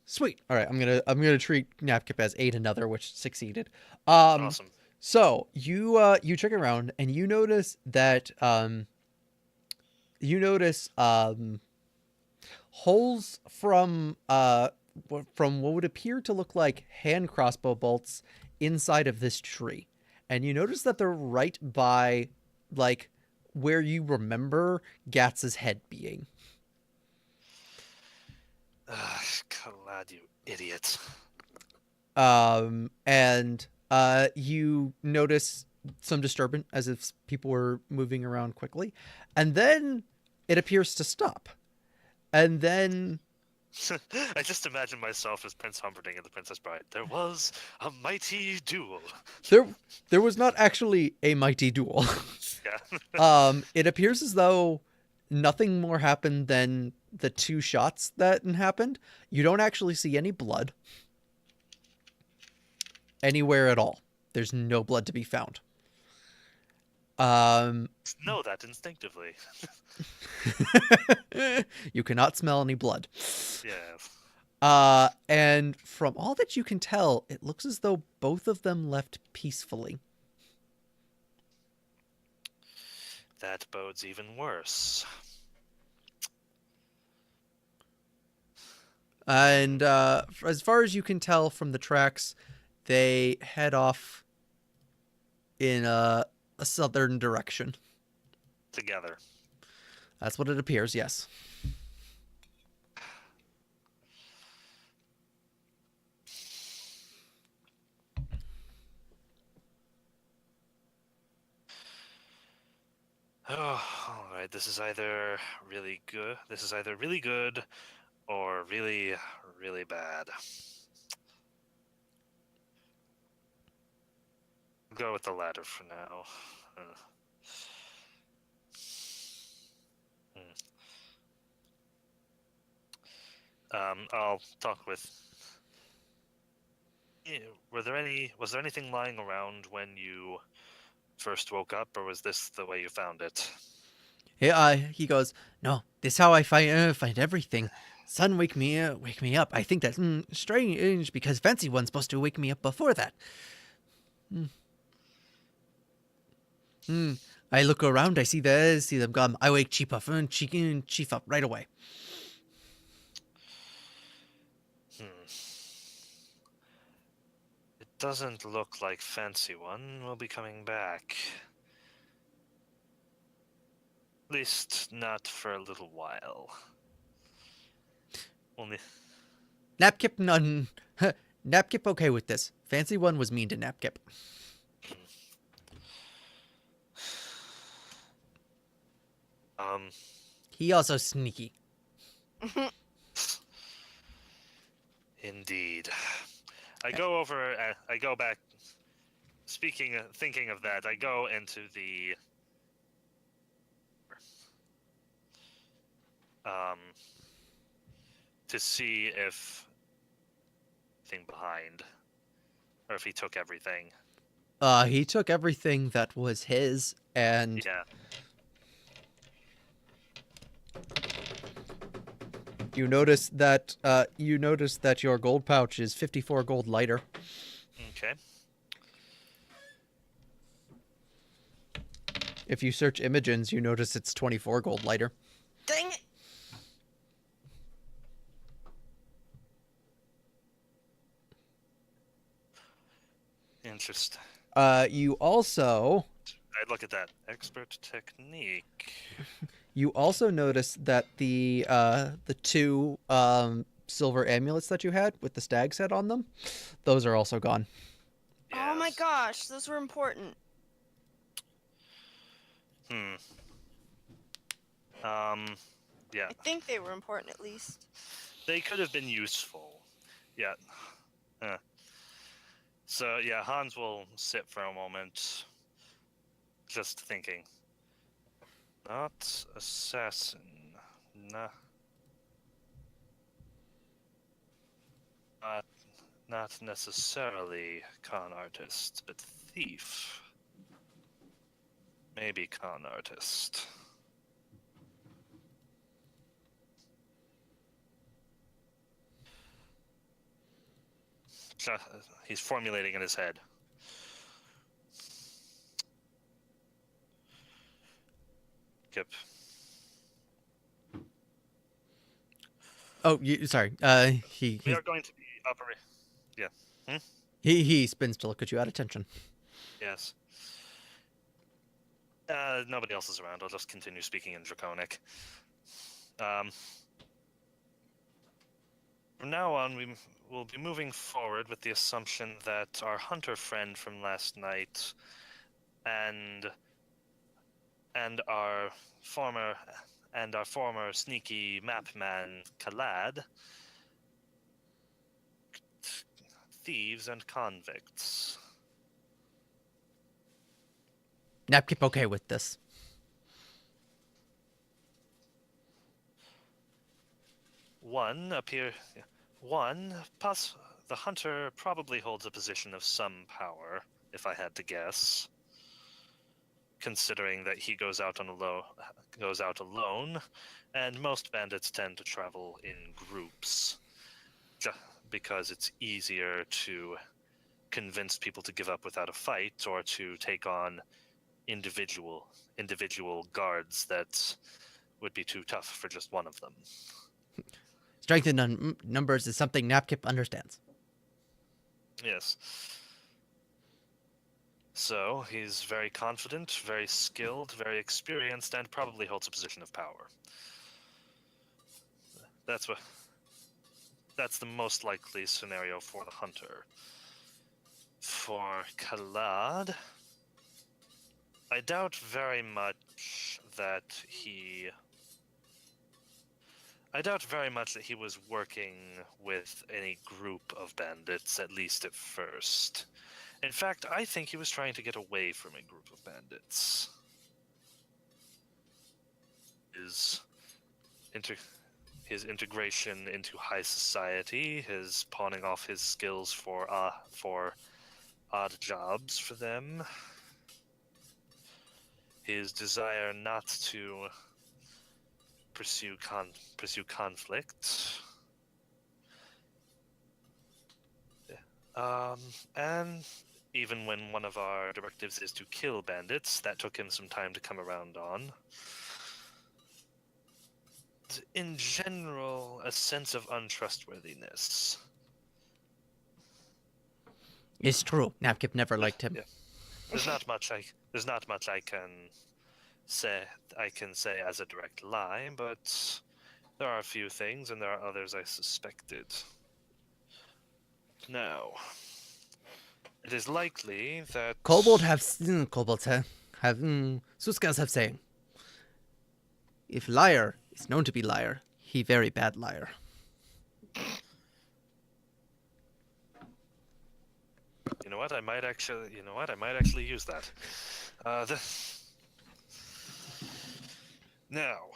Sweet. All right, I'm gonna treat Napkip as 8 another, which succeeded. Awesome. So you check around and you notice that holes from what would appear to look like hand crossbow bolts inside of this tree, and you notice that they're right by like where you remember Gatz's head being. Collad, you idiot. And you notice some disturbance as if people were moving around quickly, and then it appears to stop, and then I just imagine myself as Prince Humperdinck and the Princess Bride. There was a mighty duel. There was not actually a mighty duel. Yeah. It appears as though nothing more happened than the 2 shots that happened. You don't actually see any blood anywhere at all. There's no blood to be found. Know that instinctively. You cannot smell any blood. Yes. And from all that you can tell, it looks as though both of them left peacefully. That bodes even worse. And as far as you can tell from the tracks, they head off in a southern direction. Together. That's what it appears, yes. Oh, all right. This is either really good. This is either really good or really, really bad. I'll go with the latter for now. I'll talk with. Was there anything lying around when you first woke up, or was this the way you found it? He goes, no, this how I find everything. Sun wake me up. I think that's strange because Fancy One's supposed to wake me up before that. I look around, I see them gone. I wake Chief up right away. It doesn't look like Fancy One will be coming back. At least not for a little while. Only. Napkip none. Napkip okay with this. Fancy One was mean to Napkip. He also sneaky. Indeed. I go back. Thinking of that, I go into the to see if anything behind, or if he took everything. He took everything that was his, and Yeah. you notice that your gold pouch is 54 gold lighter. Okay. If you search Imogen's, you notice it's 24 gold lighter. Dang it! Interesting. You also I'd look at that expert technique. You also notice that the two silver amulets that you had with the stag's head on them, those are also gone. Oh my Yes. gosh, those were important. Yeah. I think they were important at least. They could have been useful. Yeah. So, yeah, Hans will sit for a moment, just thinking. Not assassin. Nah. Not necessarily con artist, but thief. Maybe con artist. He's formulating in his head. Yep. Oh, sorry. We are going to be operating. Yeah. He spins to look at you at attention. Yes. Nobody else is around. I'll just continue speaking in Draconic. From now on, we will be moving forward with the assumption that our hunter friend from last night and our former sneaky map man Khalad, thieves and convicts. Napkip okay with this. The hunter probably holds a position of some power, if I had to guess. considering that he goes out alone, and most bandits tend to travel in groups, because it's easier to convince people to give up without a fight, or to take on individual guards that would be too tough for just one of them. Strength in numbers is something Napkip understands. Yes. So he's very confident, very skilled, very experienced, and probably holds a position of power. That's the most likely scenario for the hunter. For Khalad, I doubt very much that he was working with any group of bandits, at least at first. In fact, I think he was trying to get away from a group of bandits. His integration into high society, his pawning off his skills for odd jobs for them, his desire not to pursue conflict, and even when one of our directives is to kill bandits, that took him some time to come around on. In general, a sense of untrustworthiness. It's true. Napkip never liked him. Yeah. There's not much I can say as a direct lie, but there are a few things, and there are others I suspected. Now, it is likely that Kobolds have Suskas have saying, if liar is known to be liar, he very bad liar. You know what? I might actually use that. Now,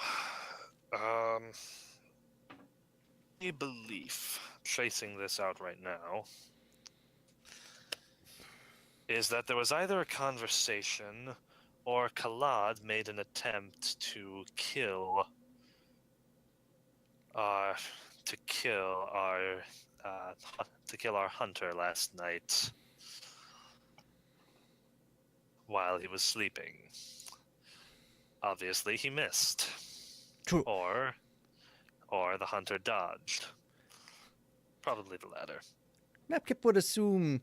a belief, tracing this out right now, is that there was either a conversation or Khalad made an attempt to kill our hunter last night while he was sleeping. Obviously, he missed. True. Or the hunter dodged. Probably the latter. Napkip would assume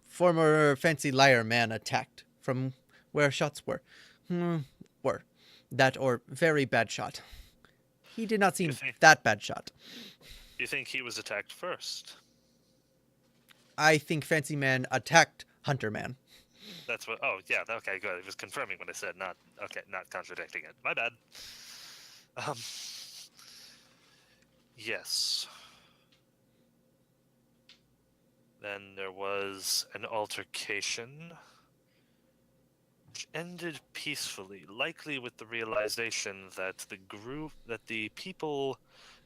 former fancy liar man attacked from where shots were. That or very bad shot. He did not seem that bad shot. You think he was attacked first? I think fancy man attacked hunter man. That's what. Oh, yeah. Okay, good. It was confirming what I said, not contradicting it. My bad. Yes. Then there was an altercation, which ended peacefully, likely with the realization that the people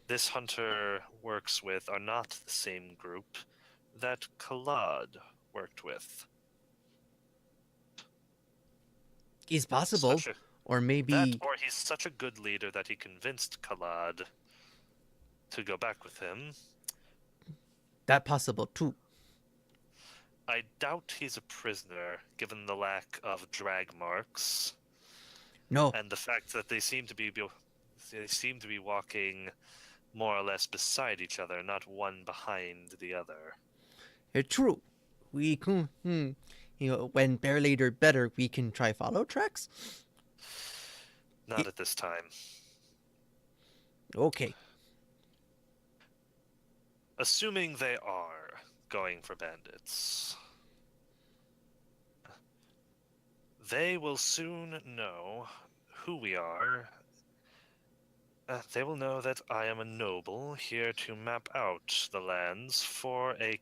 this hunter works with are not the same group that Khalad worked with. Is possible, or maybe or he's such a good leader that he convinced Khalad to go back with him. That possible too. I doubt he's a prisoner, given the lack of drag marks. No. And the fact that they seem to be walking more or less beside each other, not one behind the other. It's true. We can, when bear leader better, we can try follow tracks. Not at this time. Okay. Assuming they are going for bandits, they will soon know who we are. They will know that I am a noble here to map out the lands for a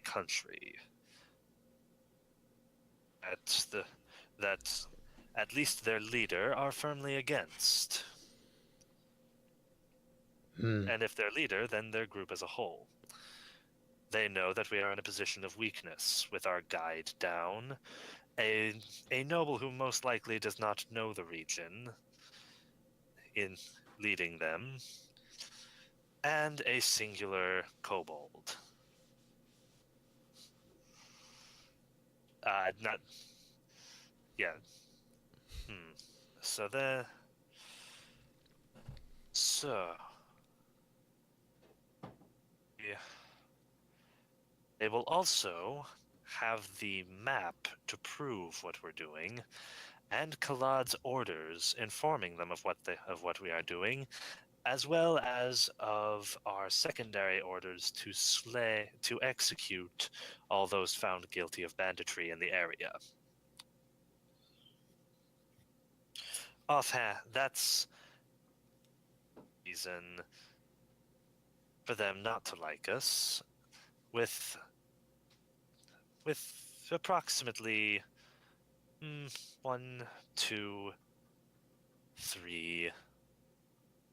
country that at least their leader are firmly against. And if their leader, then their group as a whole. They know that we are in a position of weakness with our guide down. A noble who most likely does not know the region in leading them, and a singular kobold. Not, yeah. So so, yeah. They will also have the map to prove what we're doing, and Kalad's orders informing them of what we are doing, as well as of our secondary orders to execute all those found guilty of banditry in the area. Offhand, that's reason for them not to like us, with approximately 1, 2, 3.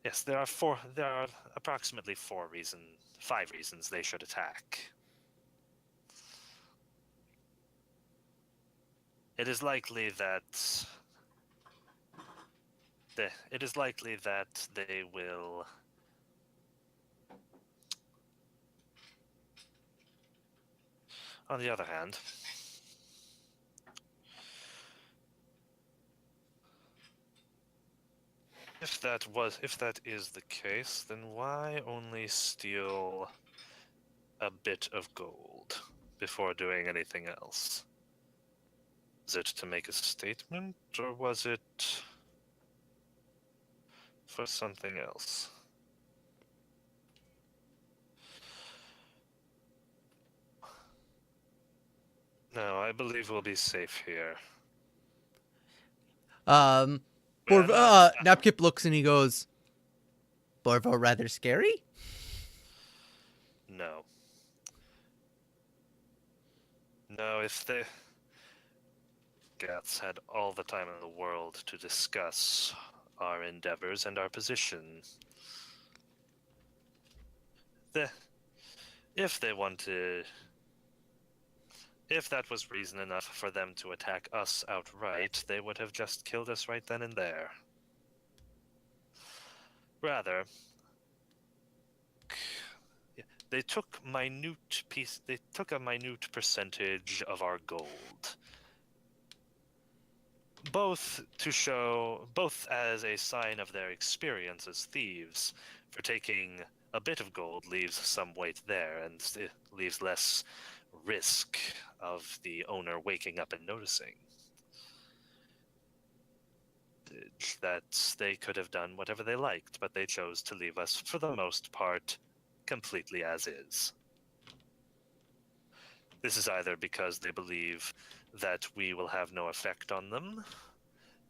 Yes, there are 4. There are approximately 5 reasons they should attack. It is likely that they will. On the other hand, if that is the case, then why only steal a bit of gold before doing anything else? Was it to make a statement, or was it for something else? No, I believe we'll be safe here. Napkip looks and he goes, Borvo rather scary? No. No, if the Gats had all the time in the world to discuss our endeavors and our position. If they wanted, if that was reason enough for them to attack us outright, they would have just killed us right then and there. Rather, they took a minute percentage of our gold. Both as a sign of their experience as thieves, for taking a bit of gold leaves some weight there, and it leaves less risk of the owner waking up and noticing. That they could have done whatever they liked, but they chose to leave us, for the most part, completely as is. This is either because they believe that we will have no effect on them,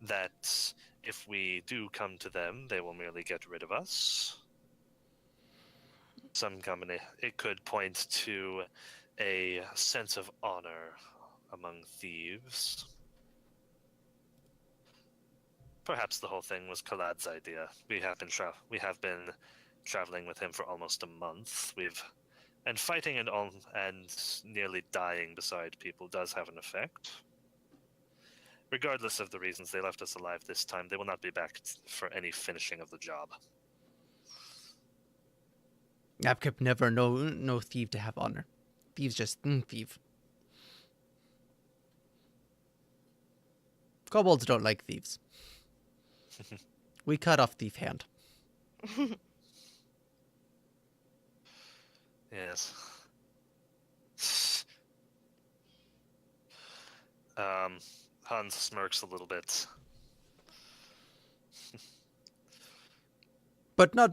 that if we do come to them, they will merely get rid of us. It could point to a sense of honor among thieves. Perhaps the whole thing was Kalad's idea. We have been traveling with him for almost a month. And fighting and nearly dying beside people does have an effect. Regardless of the reasons they left us alive this time, they will not be back for any finishing of the job. Napkip never no thief to have honor. Thieves just thieve. Kobolds don't like thieves. We cut off thief hand. Yes. Hans smirks a little bit. But not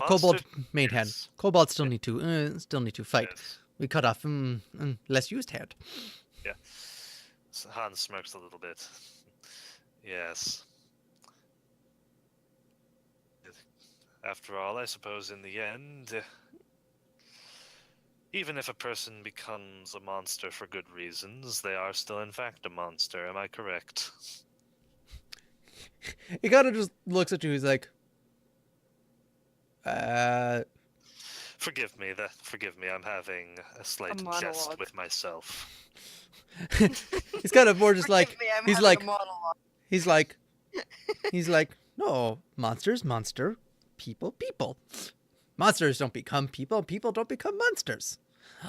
kobold main yes. hand. Kobolds still need to fight. Yes. We cut off less used hand. Yeah. So Hans smirks a little bit. Yes. After all, I suppose in the end, even if a person becomes a monster for good reasons, they are still in fact a monster. Am I correct? He kind of just looks at you. He's like, Forgive me. I'm having a slight jest monologue. with myself. He's kind of more just Forgive like me, I'm he's having like a monologue. he's like no, monsters, monster, people, people. Monsters don't become people, people don't become monsters.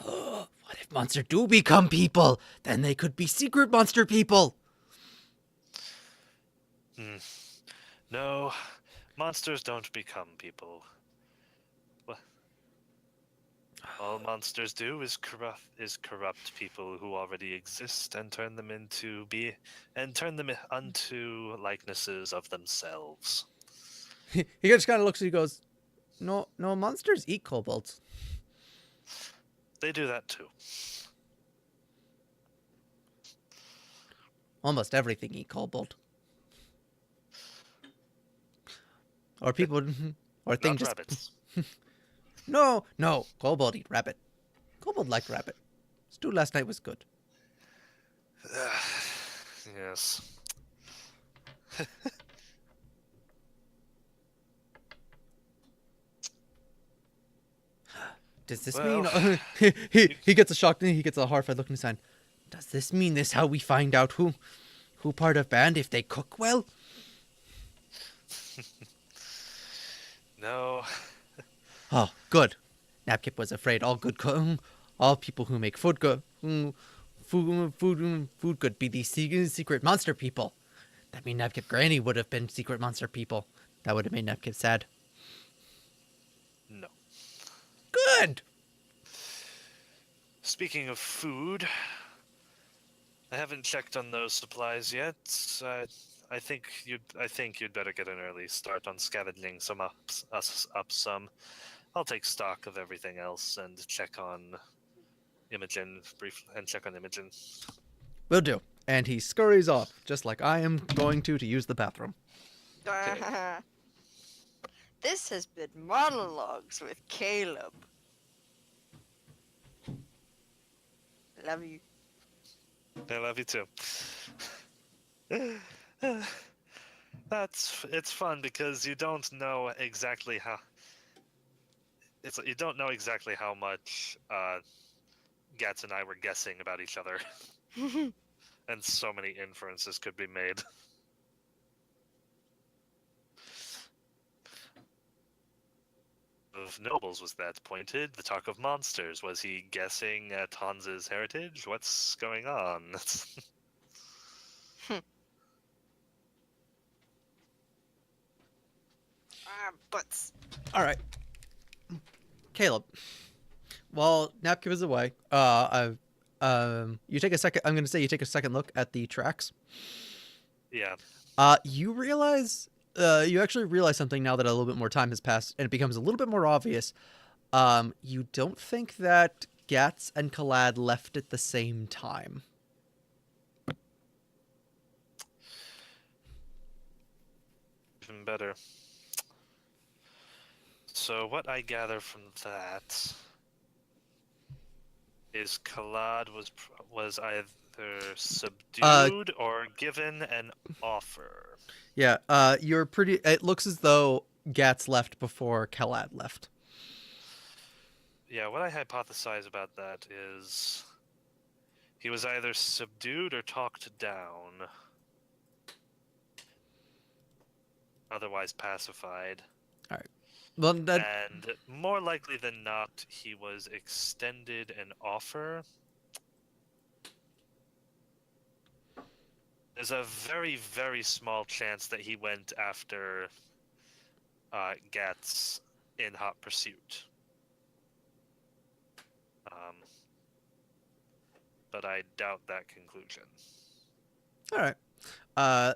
What if monsters do become people? Then they could be secret monster people. No, monsters don't become people. All monsters do is corrupt people who already exist and turn them unto likenesses of themselves. He just kind of looks and he goes, no, monsters eat kobolds. They do that too. Almost everything eat kobold. Or people, or things Not just... rabbits. No, kobold eat rabbit. Kobold like rabbit. Stew last night was good. Yes. Does this Well, mean... he gets a shocked, he gets a horrified look in his hand. Does this mean this how we find out who part of band if they cook well? No. Oh, good. Napkip was afraid all people who make food good, food good be these secret monster people. That mean Napkip Granny would have been secret monster people. That would have made Napkip sad. No. Good. Speaking of food, I haven't checked on those supplies yet. I think you'd better get an early start on scavenging some up some. I'll take stock of everything else and check on Imogen Imogen. Will do. And he scurries off, just like I am going to use the bathroom. This has been Monologues with Caleb. Love you. I love you too. It's fun because you don't know exactly how much Gats and I were guessing about each other, and so many inferences could be made. Of nobles was that pointed? The talk of monsters. Was he guessing at Hans's heritage? What's going on? Butts. All right. Caleb. While Napkip is away, you take a second. I'm going to say you take a second look at the tracks. Yeah. You realize, you actually realize something now that a little bit more time has passed, and it becomes a little bit more obvious. You don't think that Gats and Kalad left at the same time. Even better. So what I gather from that is Kalad was either subdued or given an offer. Yeah. You're pretty. It looks as though Gats left before Kalad left. Yeah, what I hypothesize about that is he was either subdued or talked down. Otherwise pacified. All right. Well, And more likely than not, he was extended an offer. There's a very, very small chance that he went after Gats in hot pursuit. But I doubt that conclusion. all right.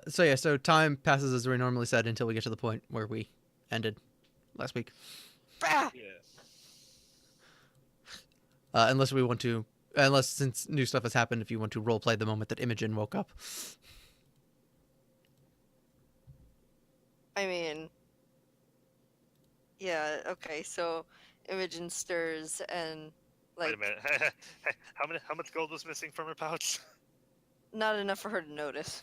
So time passes as we normally said until we get to the point where we ended last week. Bah! Yeah. Unless since new stuff has happened, if you want to roleplay the moment that Imogen woke up. I mean, yeah, okay, so Imogen stirs and, like, Wait a minute. How much gold was missing from her pouch? not enough for her to notice.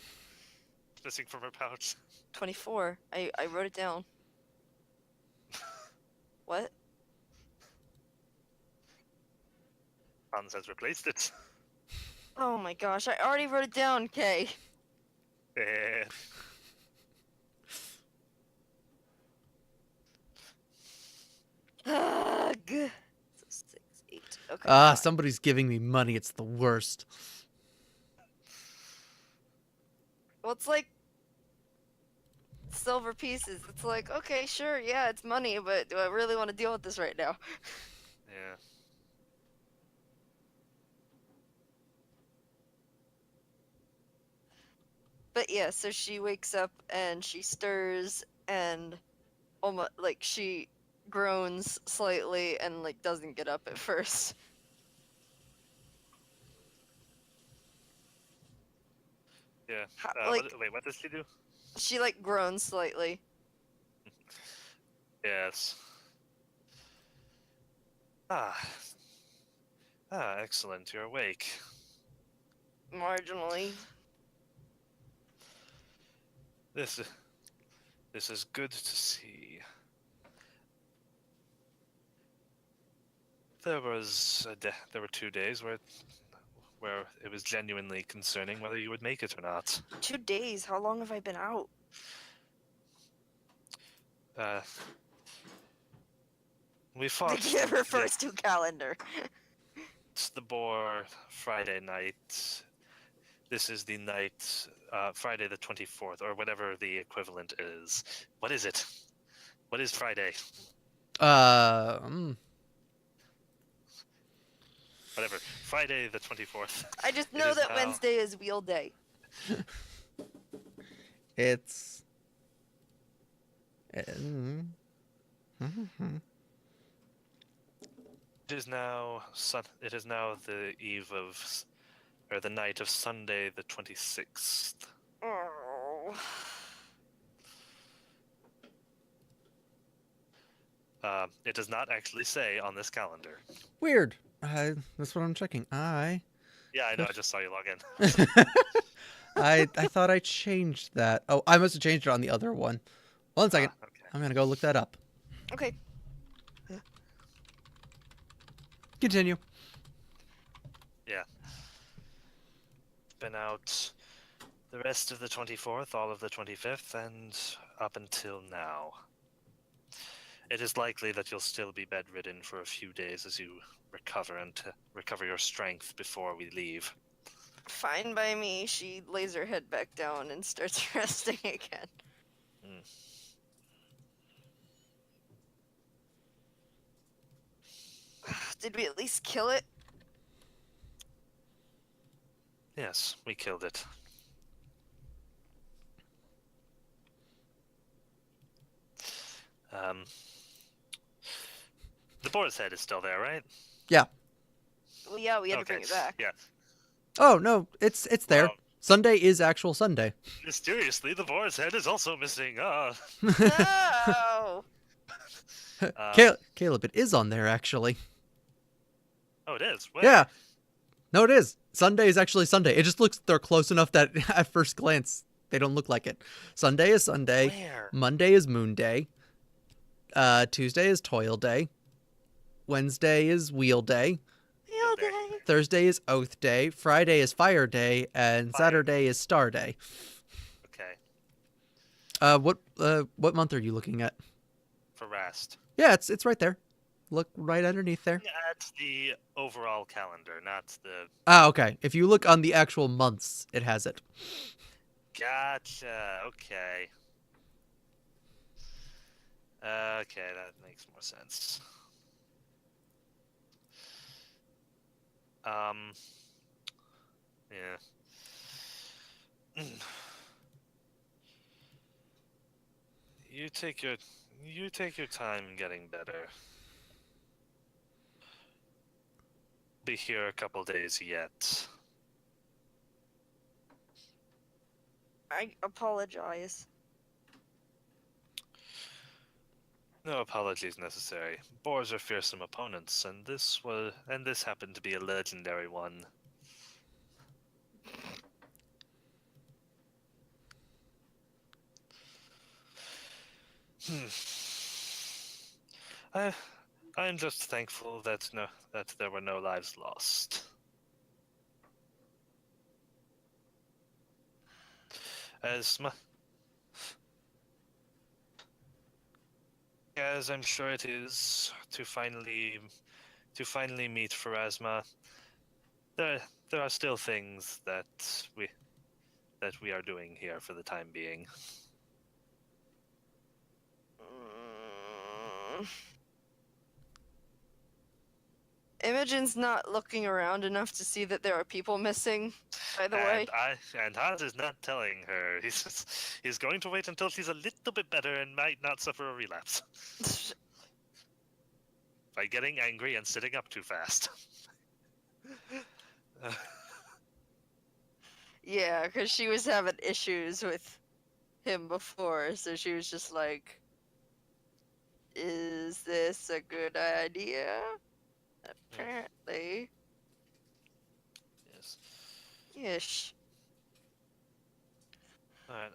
Missing from her pouch. 24. I wrote it down. What? Hans has replaced it. Oh my gosh, I already wrote it down, Kay. Eh, Ugh. So 6, 8. Okay. Ah, fine. somebody's giving me money. It's the worst. Well, it's like silver pieces. It's like, okay, sure, yeah, it's money, but do I really want to deal with this right now? yeah. But yeah, so she wakes up and she stirs and almost like she groans slightly and like doesn't get up at first. Yeah. Like Wait, what does she do? she like groans slightly. Yes. Ah. Excellent. You're awake. Marginally. This is good to see. There were 2 days where it was genuinely concerning whether you would make it or not. 2 days. How long have I been out? We fought It refers to calendar. the boar Friday night. This is the night, Friday the 24th, or whatever the equivalent is. What is it? What is Friday? Whatever. Friday the 24th. I just It know is that now- Wednesday is wheel day. It's. It is now the eve of, or the night of Sunday the 26th. Oh. It does not actually say on this calendar. Weird. That's what I'm checking. Yeah, I know. I just saw you log in. I thought I changed that. Oh, I must have changed it on the other one. 1 second. Okay. I'm gonna go look that up. Okay. Continue. Yeah. Been out the rest of the 24th, all of the 25th, and up until now. It is likely that you'll still be bedridden for a few days as you recover and to recover your strength before we leave. Fine by me. She lays her head back down and starts resting again. Did we at least kill it? Yes, we killed it. The boar's head is still there, right? Yeah. Well, yeah, we had to bring it back. Yeah. Oh no, it's there. Well, Sunday is actual Sunday. mysteriously, the boar's head is also missing. No! Caleb, it is on there actually. Oh, it is. Where? Yeah. No, it is. Sunday is actually Sunday. It just looks they're close enough that at first glance they don't look like it. Sunday is Sunday. Where? Monday is Moon Day. Tuesday is Toil Day. Wednesday is Wheel Day. Wheel day. Thursday is Oath Day. Friday is Fire Day, and Fire. Saturday is Star Day. Okay. What month are you looking at? For rest. Yeah, it's right there. Look right underneath there. At the overall calendar, not the. Ah, okay. If you look on the actual months, it has it. Gotcha. Okay. Okay, that makes more sense. Yeah. You take your time getting better. Be here a couple days yet. I apologize. No apologies necessary. Boars are fearsome opponents, and this happened to be a legendary one. I'm just thankful that there were no lives lost. As I'm sure it is to finally meet Pharasma, there are still things that we are doing here for the time being. Mm. Imogen's not looking around enough to see that there are people missing, by the way. And Hans is not telling her. He's going to wait until she's a little bit better and might not suffer a relapse by getting angry and sitting up too fast. Yeah, because she was having issues with him before, so she was just like, is this a good idea? Apparently. Yes. Ish. All right,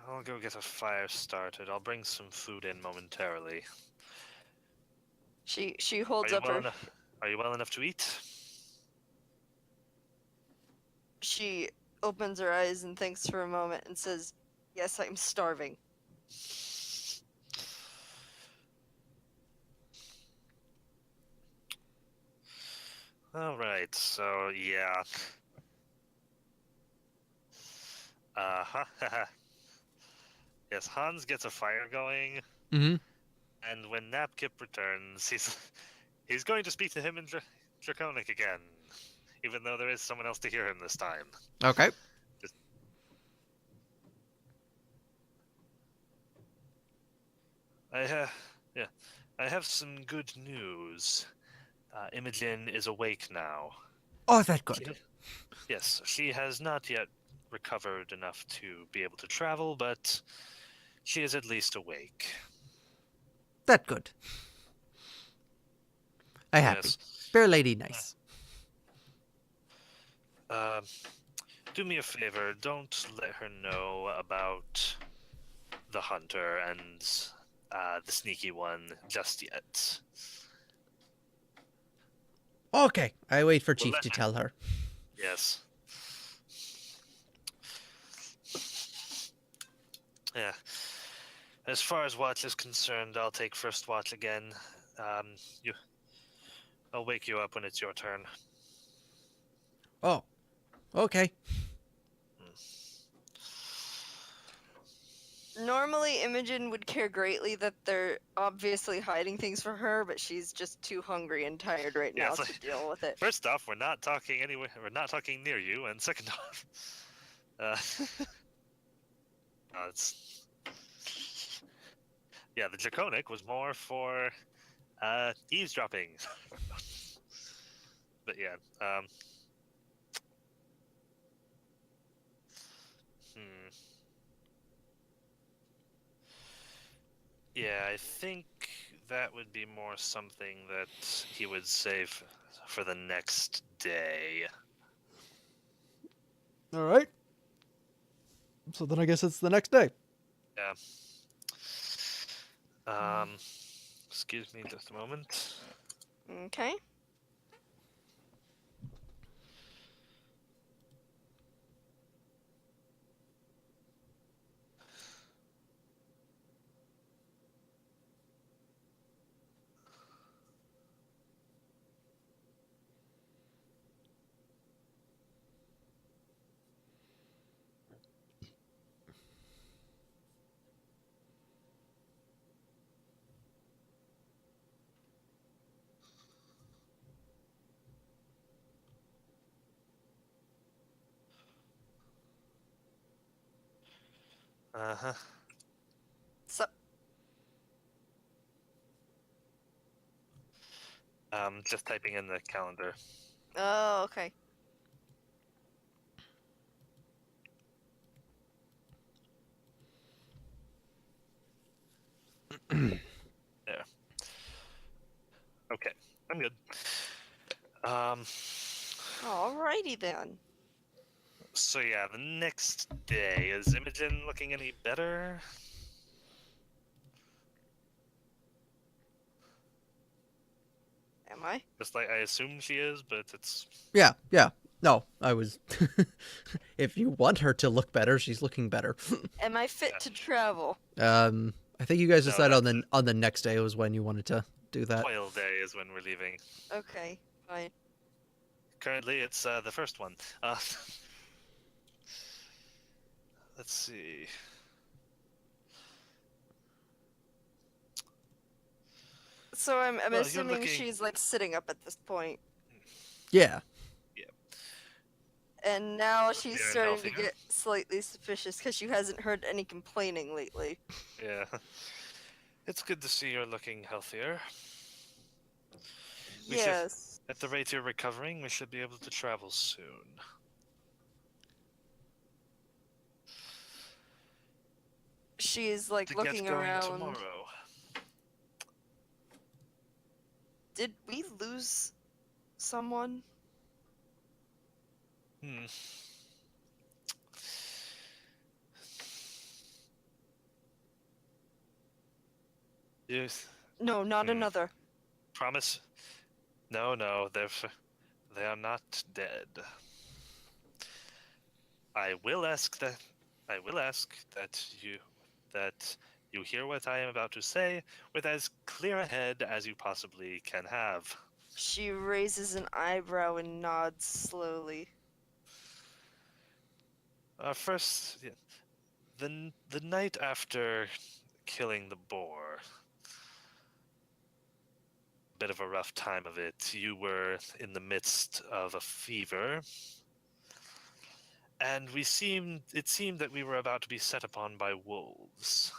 I'll go get a fire started. I'll bring some food in momentarily. She holds up her. Are you well enough to eat? She opens her eyes and thinks for a moment and says, "Yes, I'm starving." All right, so yeah. Yes, Hans gets a fire going, Mm-hmm. and when Napkip returns, he's going to speak to him in Draconic again, even though there is someone else to hear him this time. Okay. I have some good news. Imogen is awake now. Oh, that good. Yes, she has not yet recovered enough to be able to travel, but she is at least awake. That good. I happy. Yes. Fair lady nice. Do me a favor, don't let her know about the hunter and the sneaky one just yet. Okay. I wait for We'll Chief let to her- tell her. Yes. Yeah. As far as watch is concerned, I'll take first watch again. I'll wake you up when it's your turn. Oh. Okay. Normally, Imogen would care greatly that they're obviously hiding things from her, but she's just too hungry and tired right Yeah, now it's to like- deal with it. First off, we're not talking anywhere. We're not talking near you, and second off, it's yeah. The Draconic was more for eavesdropping, but yeah. Yeah, I think that would be more something that he would save for the next day. All right. So then I guess it's the next day. Yeah. Excuse me just a moment. Okay. Uh-huh. So, Just typing in the calendar. oh, okay. There. Okay, I'm good. Alrighty then. So yeah, the next day, is Imogen looking any better? Am I? Just like I assume she is, but it's Yeah, yeah. No, I was. If you want her to look better, she's looking better. Am I fit Yeah. to travel? I think you guys No, decided that's on the next day was when you wanted to do that. Toil Day is when we're leaving. Okay, fine. Currently, it's the first one. Let's see. So I'm Well, you're assuming looking- she's like sitting up at this point, Yeah. and now she's Fair and starting to healthier. get slightly suspicious because she hasn't heard any complaining lately. Yeah. It's good to see you're looking healthier. We should- Yes. At the rate you're recovering, we should be able to travel soon. She's like To looking get going around. tomorrow. Did we lose someone? Hmm. Yes. No, not Hmm. another. Promise? No, they are not dead. I will ask that you hear what I am about to say with as clear a head as you possibly can have. She raises an eyebrow and nods slowly. First, yeah, the night after killing the boar, bit of a rough time of it. You were in the midst of a fever, and it seemed that we were about to be set upon by wolves.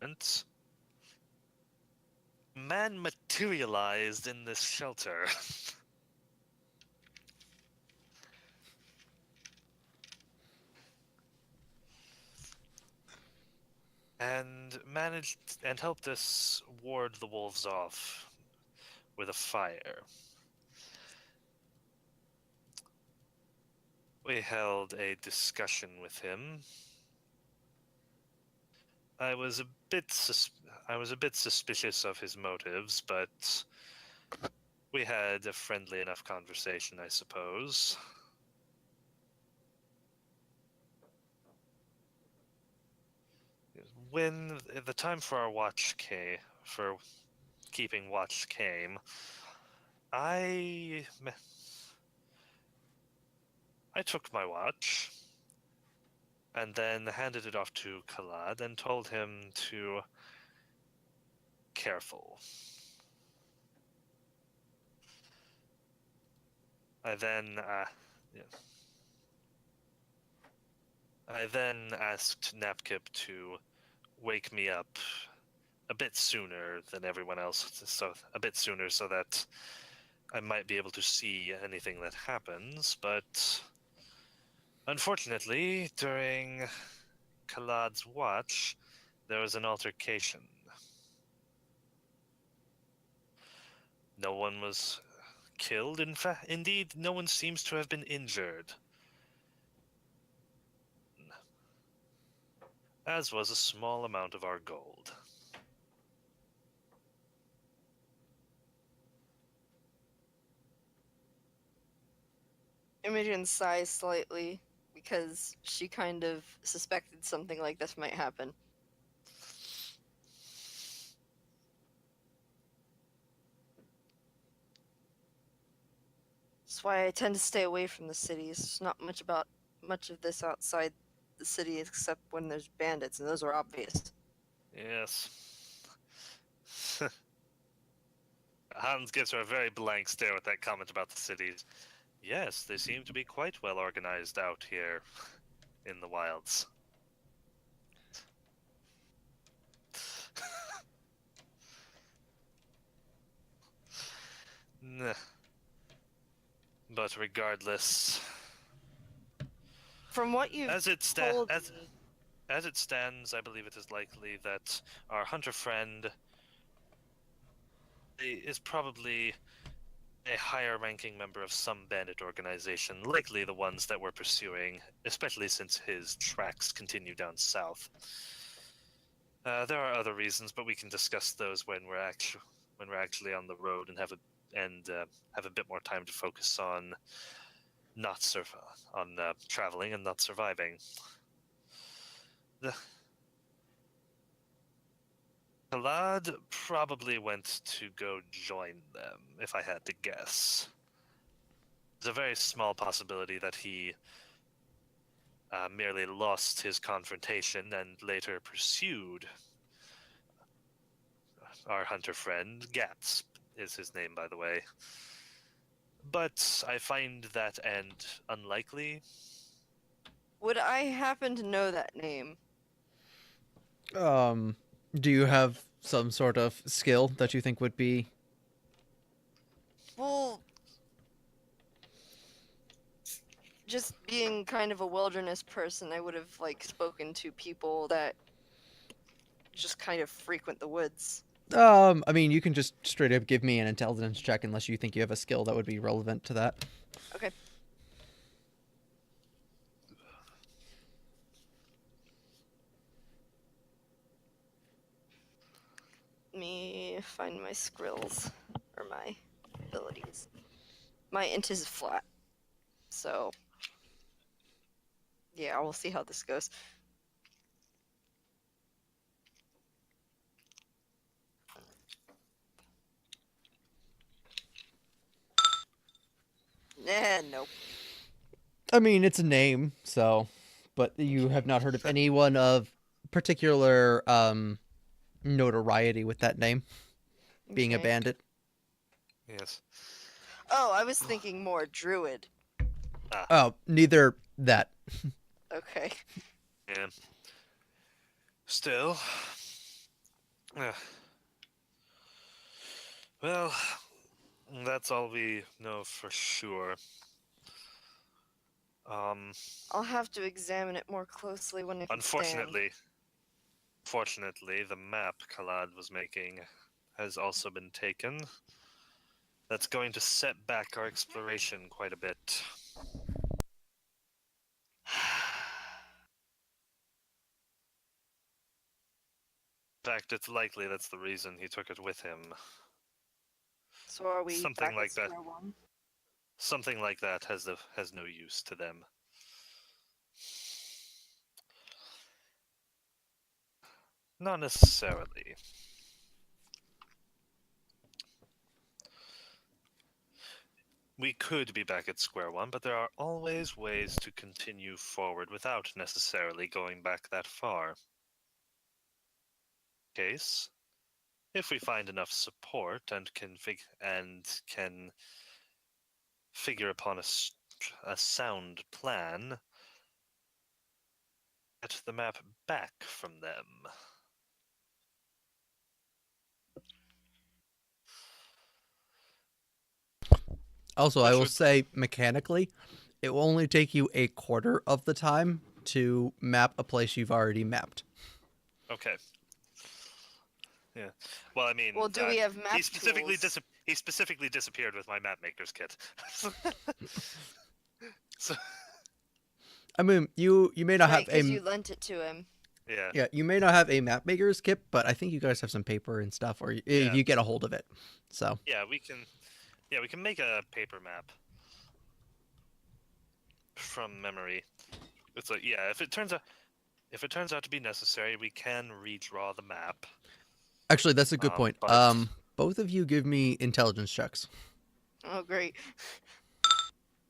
And man materialized in this shelter. And managed and helped us ward the wolves off with a fire. We held a discussion with him. I was a bit suspicious of his motives, but we had a friendly enough conversation, I suppose. When the time for for keeping watch came, I took my watch and then handed it off to Khalad and told him to careful. I then asked Napkip to wake me up a bit sooner than everyone else, so that I might be able to see anything that happens, but unfortunately, during Khalad's watch, there was an altercation. No one was killed, indeed, no one seems to have been injured. As was a small amount of our gold. Imogen sighs slightly because she kind of suspected something like this might happen. That's why I tend to stay away from the cities. There's not much of this outside the city except when there's bandits, and those are obvious. Yes. Hans gives her a very blank stare with that comment about the cities. Yes, they seem to be quite well organized out here in the wilds. Nah. But regardless, From what you've as it told me, as it stands, I believe it is likely that our hunter friend is probably a higher-ranking member of some bandit organization, likely the ones that we're pursuing, especially since his tracks continue down south. There are other reasons, but we can discuss those when we're actually on the road and have a bit more time to focus on traveling and not surviving. The Kalad probably went to go join them, if I had to guess. There's a very small possibility that he merely lost his confrontation and later pursued our hunter friend. Gatsp is his name, by the way. But I find that end unlikely. Would I happen to know that name? Do you have some sort of skill that you think would be? Well, just being kind of a wilderness person, I would have like spoken to people that just kind of frequent the woods. I mean, you can just straight up give me an intelligence check unless you think you have a skill that would be relevant to that. Okay. Let me find my skills or my abilities. My int is flat, so yeah, we'll see how this goes. Nope. I mean, it's a name, so, but you have not heard of anyone of particular notoriety with that name being a Okay. bandit. Yes. Oh, I was thinking more druid. Oh, neither that. Okay. Yeah. Still. Well, that's all we know for sure. I'll have to examine it more closely when I can stand. Fortunately, the map Khalad was making has also been taken. That's going to set back our exploration quite a bit. In fact, it's likely that's the reason he took it with him. So are we Something back like at that. square one? Something like that has no use to them. Not necessarily. We could be back at square one, but there are always ways to continue forward without necessarily going back that far. Case, if we find enough support and can figure upon a sound plan, get the map back from them. Also, I Which will would say mechanically, it will only take you a quarter of the time to map a place you've already mapped. okay. Yeah. Well, I mean, Well, do we have map tools? he specifically disappeared with my map maker's kit. So I mean, you may not Right, have because a you lent it to him. yeah. yeah, you may not have a map maker's kit, but I think you guys have some paper and stuff, or Yeah. you get a hold of it. So Yeah, we can make a paper map from memory. It's like, yeah, if it turns out to be necessary, we can redraw the map. actually, that's a good point. But Both of you give me intelligence checks. Oh, great.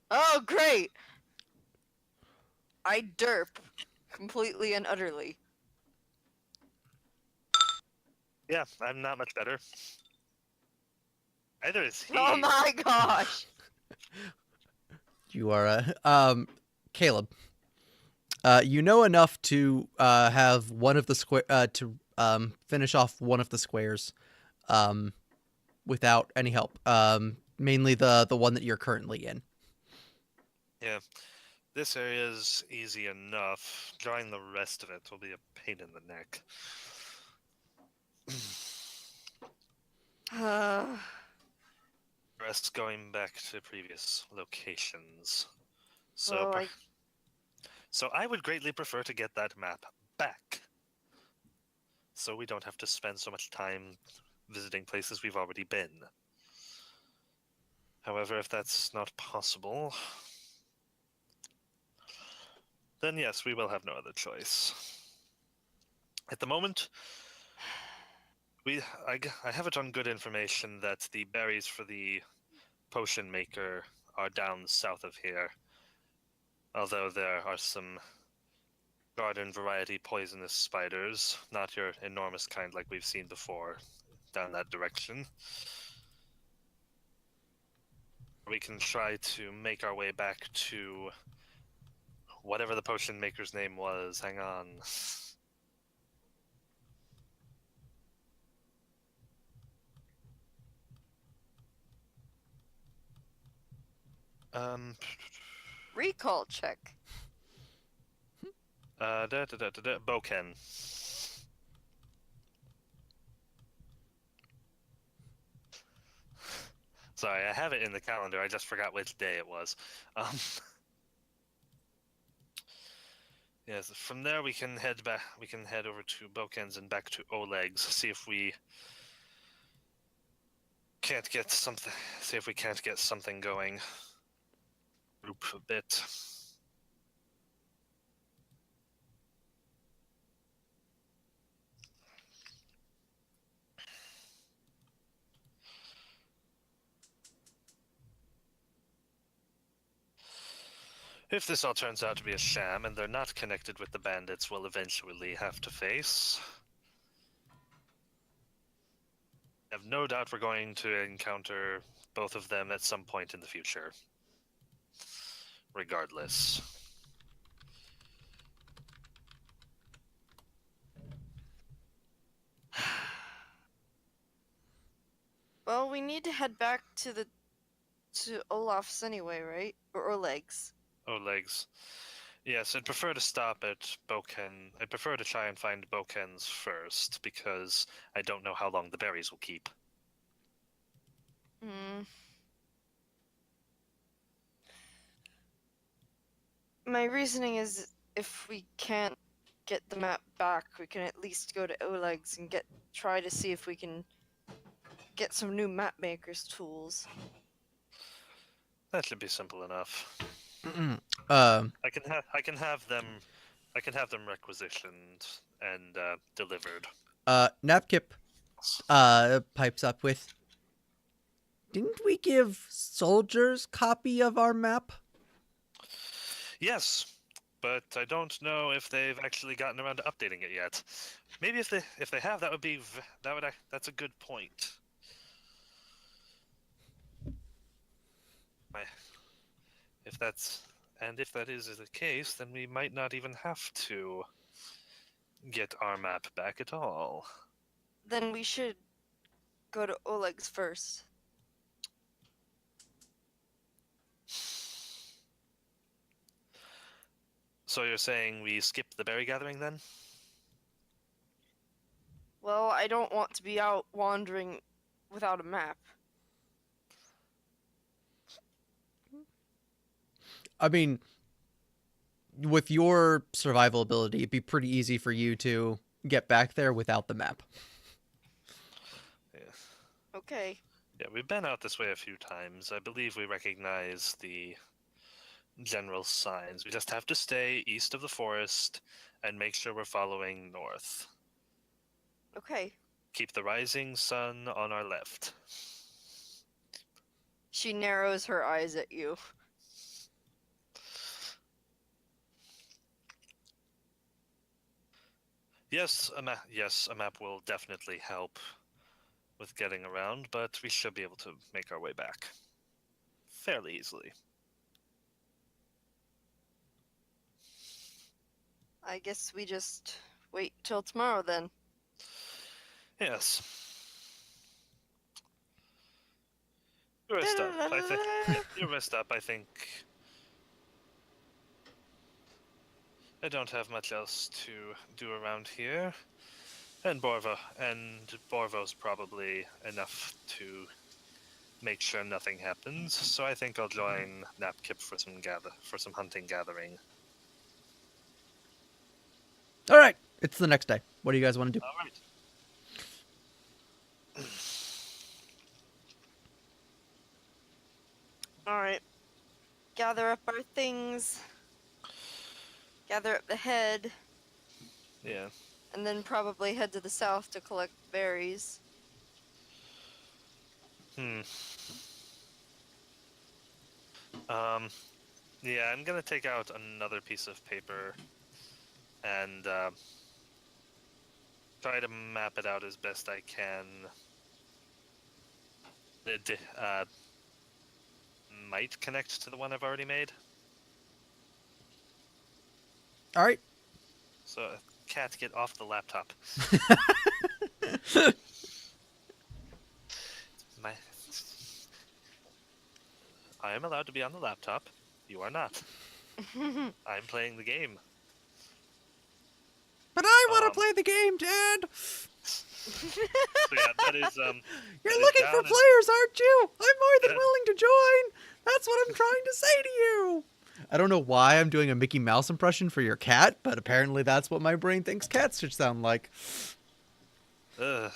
Oh, great! I derp. Completely and utterly. yeah, I'm not much better. Either is he. Oh my gosh! You are Caleb. You know enough to have one of the square to finish off one of the squares, without any help. Mainly the one that you're currently in. Yeah, this area is easy enough. Drawing the rest of it will be a pain in the neck. Rest going back to previous locations. So, Well, so I would greatly prefer to get that map back. so we don't have to spend so much time visiting places we've already been. However, if that's not possible, then yes, we will have no other choice. At the moment, I have it on good information that the berries for the potion maker are down south of here. Although there are some garden variety poisonous spiders, not your enormous kind like we've seen before, down that direction. We can try to make our way back to whatever the potion maker's name was. Hang on. Um, Recall check. Boken. Sorry, I have it in the calendar. I just forgot which day it was. Yes, from there we can head back. We can head over to Boken's and back to Oleg's. See if we can't get something. See if we can't get something going. Group a bit. If this all turns out to be a sham and they're not connected with the bandits we'll eventually have to face, I have no doubt we're going to encounter both of them at some point in the future. Regardless. Well, we need to head back to Olaf's anyway, right? Or Oleg's. Oleg's. Yes, I'd prefer to stop at Boken. I'd prefer to try and find Boken's first, because I don't know how long the berries will keep. Hmm. My reasoning is if we can't get the map back, we can at least go to Oleg's and try to see if we can get some new map maker's tools. That should be simple enough. I can have them requisitioned and delivered. Napkip pipes up with, didn't we give soldiers copy of our map? Yes, but I don't know if they've actually gotten around to updating it yet. Maybe if they have, that's a good point. If that is the case, then we might not even have to get our map back at all. Then we should go to Oleg's first. So you're saying we skip the berry gathering then? Well, I don't want to be out wandering without a map. I mean, with your survival ability, it'd be pretty easy for you to get back there without the map. Yeah. Okay. Yeah, we've been out this way a few times. I believe we recognize the general signs. We just have to stay east of the forest and make sure we're following north. Okay. Keep the rising sun on our left. She narrows her eyes at you. Yes, a map will definitely help with getting around, but we should be able to make our way back fairly easily. I guess we just wait till tomorrow then. Yes. You rest up. You rest up. I think I don't have much else to do around here, and Borvo's probably enough to make sure nothing happens. So I think I'll join Napkip for some hunting gathering. All right, it's the next day. What do you guys want to do? All right. Alright. Gather up our things. Gather up the head. Yeah. And then probably head to the south to collect berries. Hmm. Um. Yeah, I'm gonna take out another piece of paper and try to map it out as best I can. It might connect to the one I've already made. All right. So, cat, get off the laptop. My, I am allowed to be on the laptop. You are not. I'm playing the game. But I want to Um, play the game, Dad. So yeah, that is You're that is looking for down players, aren't you? I'm more than and willing to join. That's what I'm trying to say to you. I don't know why I'm doing a Mickey Mouse impression for your cat, but apparently that's what my brain thinks cats should sound like. ugh.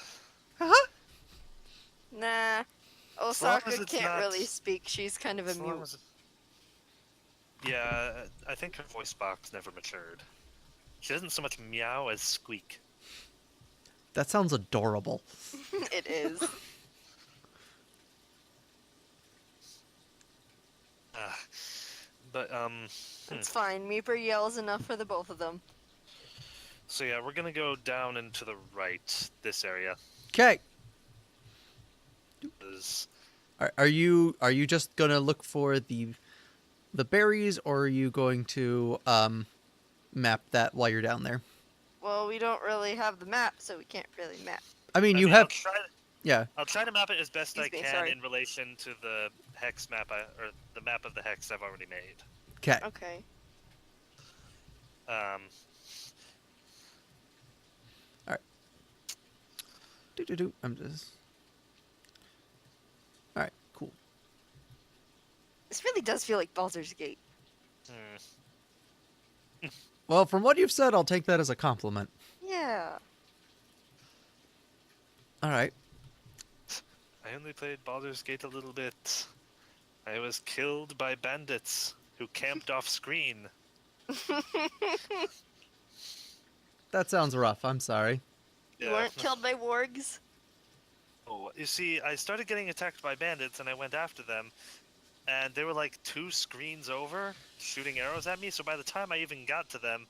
Huh? Nah. As long as Osaka it's can't not. really speak. She's kind of a As long mute. as. Yeah, I think her voice box never matured. She doesn't so much meow as squeak. That sounds adorable. It is. Uh, but It's fine. Meeper yells enough for the both of them. So yeah, we're gonna go down and to the right. This area Okay. is. Are you just gonna look for the berries, or are you going to map that while you're down there? Well, we don't really have the map, so we can't really map. I mean, I you mean, have. I'll Yeah. try to map it as best Excuse I me, can sorry. in relation to the hex map or the map of the hex I've already made. Okay. Okay. Um, Do. I'm just. All right. Cool. This really does feel like Baldur's Gate. Well, from what you've said, I'll take that as a compliment. Yeah. All right. I only played Baldur's Gate a little bit. I was killed by bandits who camped off screen. That sounds rough. I'm sorry. You weren't killed by wargs? Oh, you see, I started getting attacked by bandits and I went after them, and they were like 2 screens over, shooting arrows at me, so by the time I even got to them,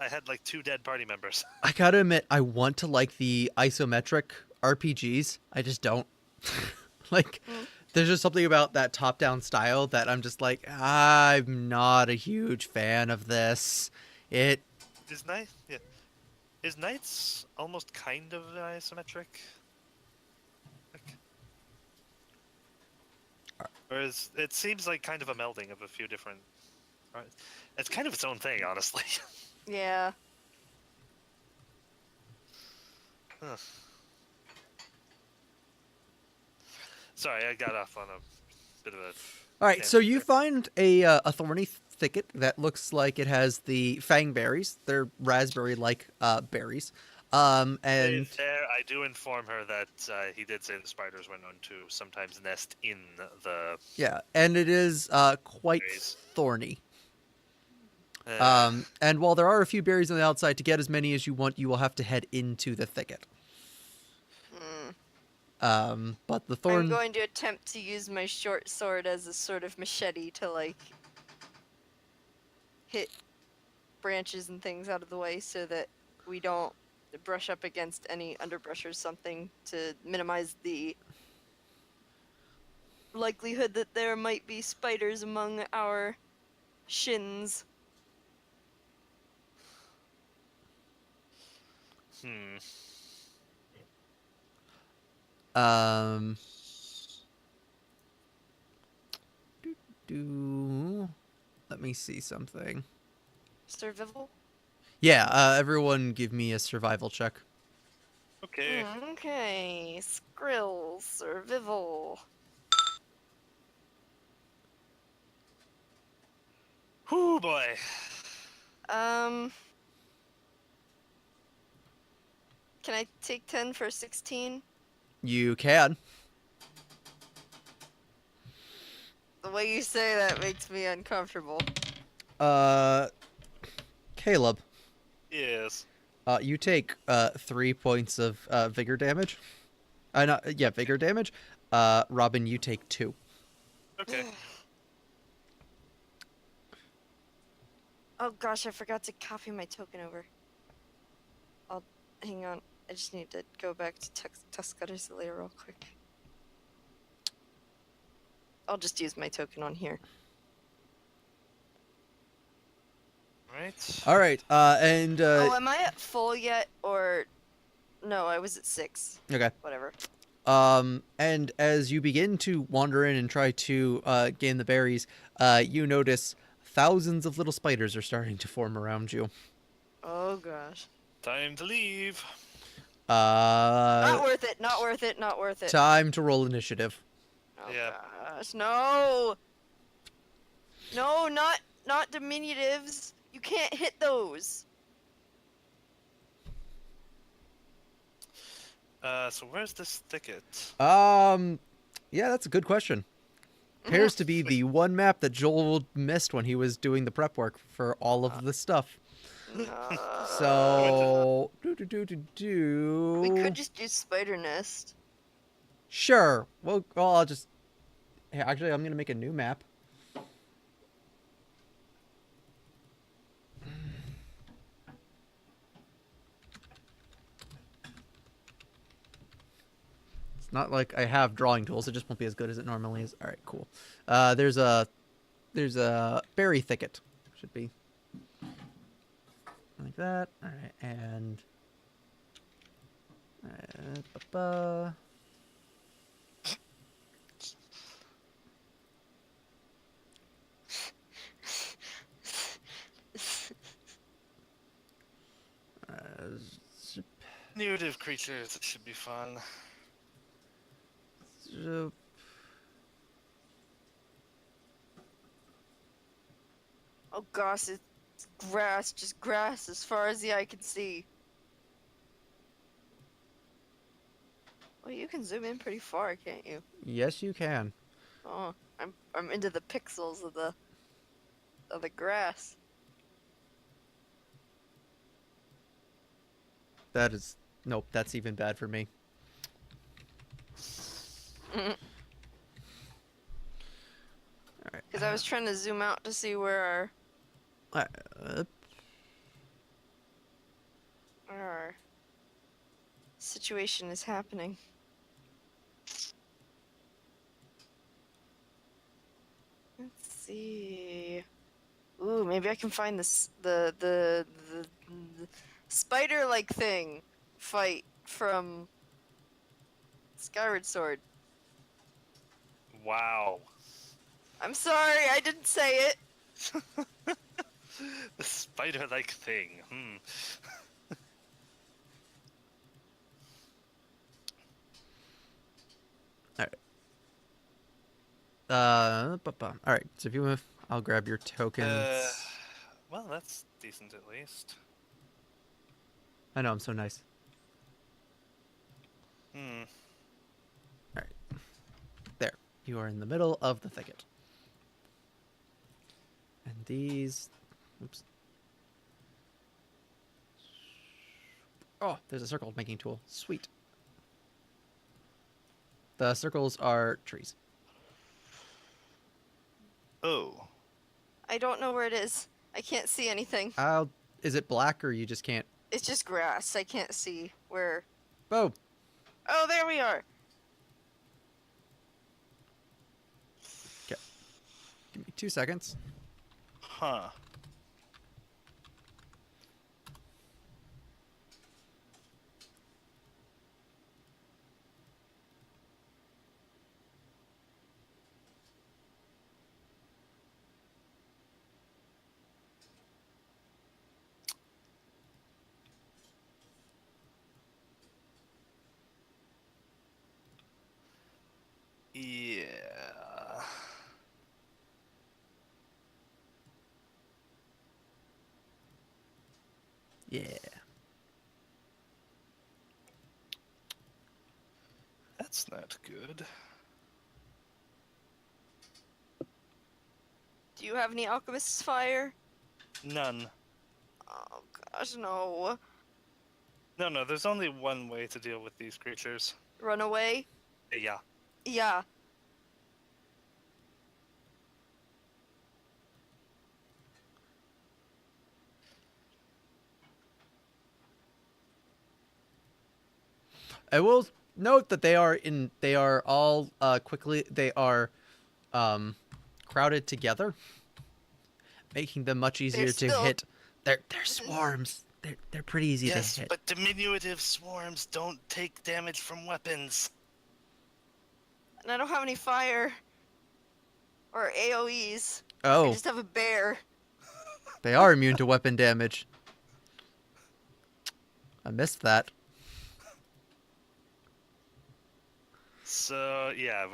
I had like 2 dead party members. I gotta admit, I want to like the isometric RPGs. I just don't. Like, there's just something about that top-down style that I'm just like, I'm not a huge fan of this. It. Is Knights almost kind of isometric? Or it seems like kind of a melding of a few different... It's kind of its own thing, honestly. Yeah. Huh. Sorry, I got off on a bit of a... All right, so you there. find a thorny thicket that looks like it has the fang berries. They're raspberry-like berries. And There, I do inform her that he did say the spiders were known to sometimes nest in the... yeah, and it is quite berries. thorny. And while there are a few berries on the outside, to get as many as you want, you will have to head into the thicket. But the thorn... I'm going to attempt to use my short sword as a sort of machete to, like, hit branches and things out of the way so that we don't brush up against any underbrush or something to minimize the likelihood that there might be spiders among our shins. Let me see something. Survival? Yeah, everyone give me a survival check. Okay. Okay, Skrill, survival. Whoo boy. Can I take 10 for 16? You can. The way you say that makes me uncomfortable. Caleb, Yes. you take 3 points of vigor damage. Vigor damage. Robin, you take 2. Okay. Oh gosh, I forgot to copy my token over. Hang on. I just need to go back to Tuskgutter's layer real quick. I'll just use my token on here. Right. All right. And Oh, am I at full yet, or no? I was at 6. okay. Whatever. And as you begin to wander in and try to gain the berries, you notice thousands of little spiders are starting to form around you. Oh gosh. Time to leave. Not worth it. Not worth it. Not worth it. Time to roll initiative. Oh Yeah. gosh, no! No, not diminutives. You can't hit those. So where's this thicket? Yeah, that's a good question. Appears to be the one map that Joel missed when he was doing the prep work for all of the stuff. So, we could just do spider nest. Sure. Well, I'll just. Hey, actually, I'm gonna make a new map. It's not like I have drawing tools. It just won't be as good as it normally is. All right, cool. There's a berry thicket. Should be like that. All right, and. Native creatures. It should be fun. Oh gosh, it's grass, just grass as far as the eye can see. Well, you can zoom in pretty far, can't you? Yes, you can. Oh, I'm into the pixels of the grass. That is nope. That's even bad for me. Because I was trying to zoom out to see where our situation is happening. Let's see. Ooh, maybe I can find this the spider-like thing fight from Skyward Sword. Wow. I'm sorry, I didn't say it. The spider-like thing. All right. So if you move, I'll grab your tokens. Well, that's decent at least. I know I'm so nice. All right. There. You are in the middle of the thicket. And these. Oops. Oh, there's a circle making tool. Sweet. The circles are trees. Oh. I don't know where it is. I can't see anything. Is it black or you just can't? It's just grass. I can't see where. Oh. Oh, there we are. Okay. Give me 2 seconds. Huh. Yeah. Yeah. That's not good. Do you have any alchemist's fire? None. Oh gosh, no. No, there's only one way to deal with these creatures. Run away? Yeah. Yeah. I will note that they are all crowded together, making them much easier to hit. They're swarms. They're pretty easy to hit. But diminutive swarms don't take damage from weapons. And I don't have any fire. Or AoEs. I Oh, just have a bear. they are immune to weapon damage. I missed that. So yeah,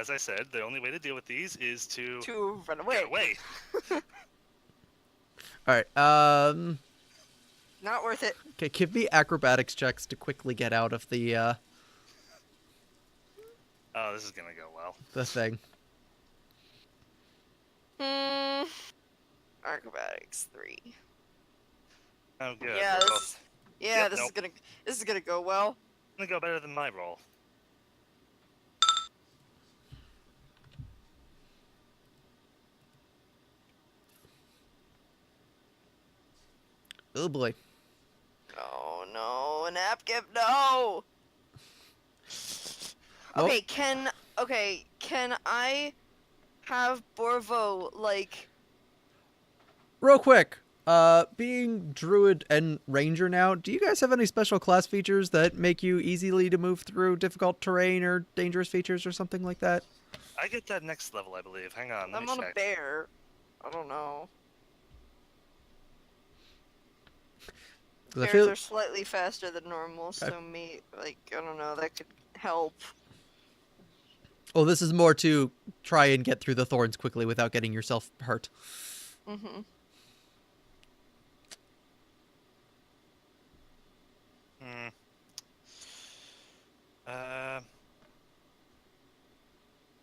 as I said, the only way to deal with these is to Run away. get away. All right. Not worth it. Okay, give me acrobatics checks to quickly get out of the Oh, this is gonna go well. the thing. Acrobatics 3. Oh, good. Yeah, we're both Yep, this nope. is gonna go well. gonna go better than my roll. Oh boy. Oh no, an napkin, no. Nope. Okay, can I have Borvo like Real quick. Being druid and ranger now, do you guys have any special class features that make you easily to move through difficult terrain or dangerous features or something like that? I get that next level, I believe. Hang on, let I'm me on check. a bear? I don't know. 'Cause I Bears feel are slightly faster than normal, so I don't know, that could help. well, this is more to try and get through the thorns quickly without getting yourself hurt. Mm-hmm.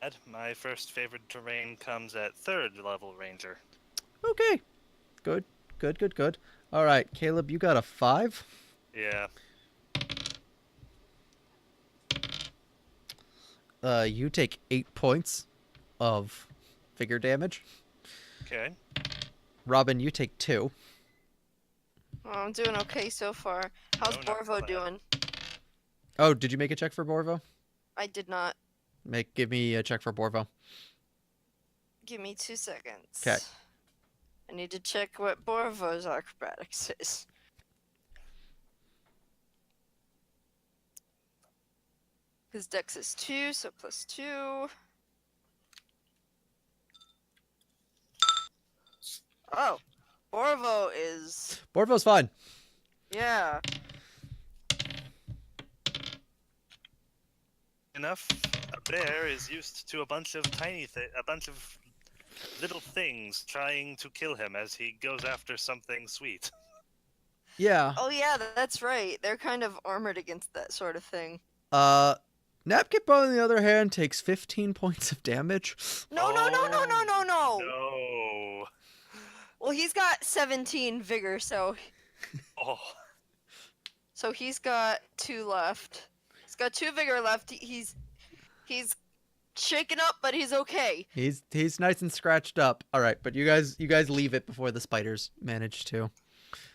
Ed, my first favorite terrain comes at 3rd level ranger. Okay. Good. All right, Caleb, you got a 5. Yeah. You take 8 points of figure damage. Okay. Robin, you take 2. Oh, I'm doing okay so far. How's No, not so Borvo bad. doing? Oh, did you make a check for Borvo? I did not. Give me a check for Borvo. Give me 2 seconds. 'Kay. I need to check what Borvo's acrobatics is. His dex is 2, so +2. Oh, Borvo is... Borvo's fine. Yeah. Enough. A bear is used to a bunch of little things trying to kill him as he goes after something sweet. Yeah. Oh yeah, that's right. They're kind of armored against that sort of thing. Napkip, on the other hand, takes 15 points of damage. No. No. Well, he's got 17 vigor, so Oh. he's got 2 left. He's got 2 vigor left. He's shaken up, but he's okay. He's nice and scratched up. All right, but you guys leave it before the spiders manage to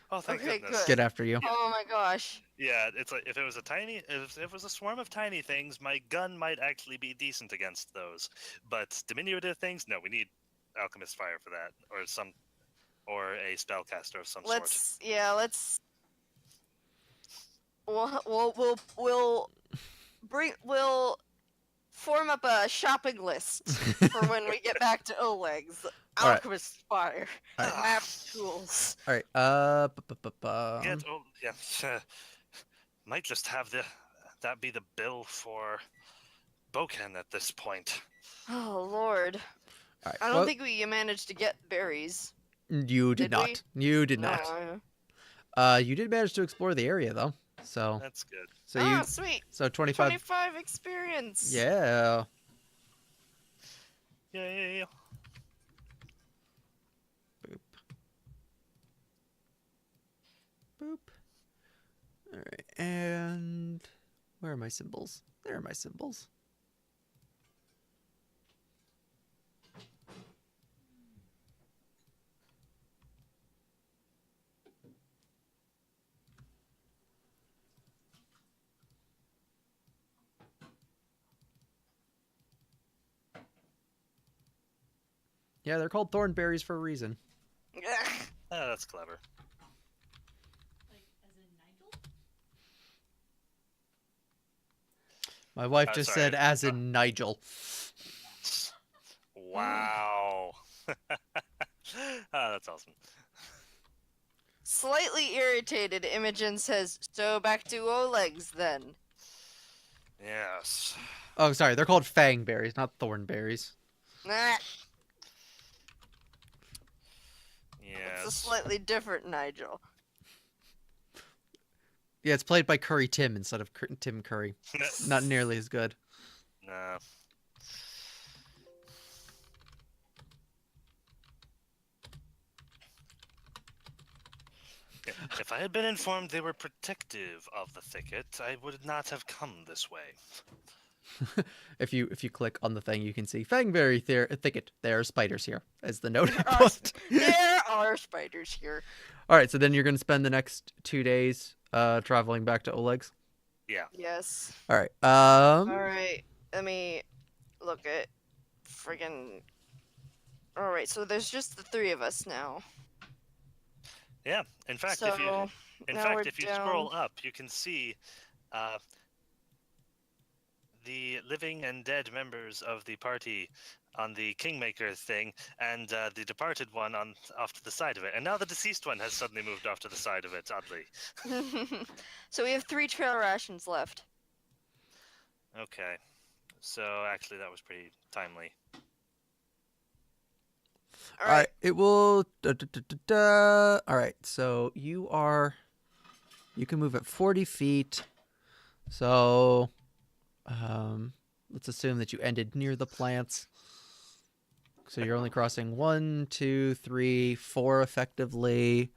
Oh, thank Okay, goodness. good. get after you. Oh my gosh. Yeah, it's like if it was a swarm of tiny things, my gun might actually be decent against those. But diminutive things, no, we need alchemist fire for that, or a spellcaster of some sort. We'll form up a shopping list for when we get back to Oleg's. All right. Alchemist fire, All right. map tools. All right. Might just have that be the bill for Boken at this point. Oh Lord. All right. I don't think we managed to get berries. You did Did not. You did not. No. You did manage to explore the area though. So That's good. Sweet. so 25. 25 experience. Yeah. Yeah. All right, and where are my symbols? There are my symbols. Yeah, they're called thorn berries for a reason. Ah, that's clever. My wife just sorry. said, as in Nigel. Wow. That's awesome. Slightly irritated, Imogen says, "So back to Oleg's then." Yes. Oh, sorry, they're called fang berries, not thorn berries. Nah, it's a Yes. slightly different Nigel. Yeah, it's played by Curry Tim instead of Tim Curry. Not nearly as good. No. If I had been informed they were protective of the thicket, I would not have come this way. If you click on the thing, you can see fangberry thicket. There are spiders here, as the note There are, put. there are spiders here. All right, so then you're going to spend the next 2 days traveling back to Oleg's. Yeah. Yes. All right. Alright, let me look at friggin'. Alright, so there's just the 3 of us now. Yeah. In fact, So, now we're if you down. scroll up, you can see the living and dead members of the party on the Kingmaker thing, and the departed one off to the side of it. And now the deceased one has suddenly moved off to the side of it, oddly. So we have 3 trail rations left. Okay. So actually, that was pretty timely. all right. It will. All right. So you can move at 40 feet. So, let's assume that you ended near the plants. So you're only crossing 1, 2, 3, 4 effectively.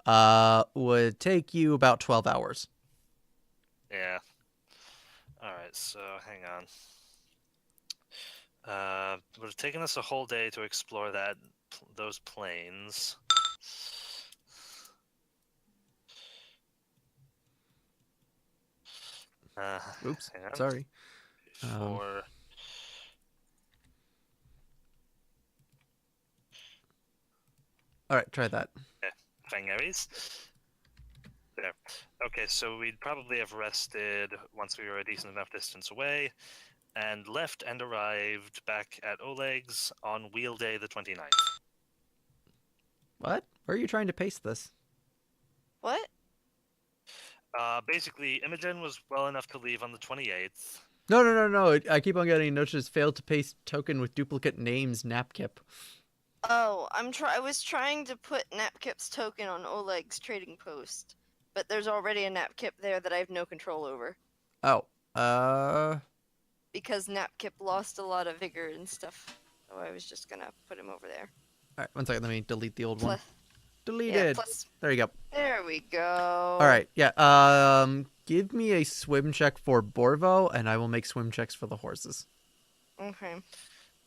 Would take you about 12 hours. Yeah. Alright, so hang on. Would have taken us a whole day to explore those plains. Oops, hang on. sorry. For All right, try that. Fangaries. There. Okay, so we'd probably have rested once we were a decent enough distance away, and left and arrived back at Oleg's on Wheel Day the 29th. What? Where are you trying to paste this? What? Basically, Imogen was well enough to leave on the 28th. No. I keep on getting notices failed to paste token with duplicate names Napkip. Oh, I was trying to put Napkip's token on Oleg's trading post, but there's already a Napkip there that I have no control over. Oh, Because Napkip lost a lot of vigor and stuff. So I was just gonna put him over there. all right, 1 second. Let me delete the old one. Plus, Deleted. plus, There you go. there we go. All right, yeah. Give me a swim check for Borvo, and I will make swim checks for the horses. Okay.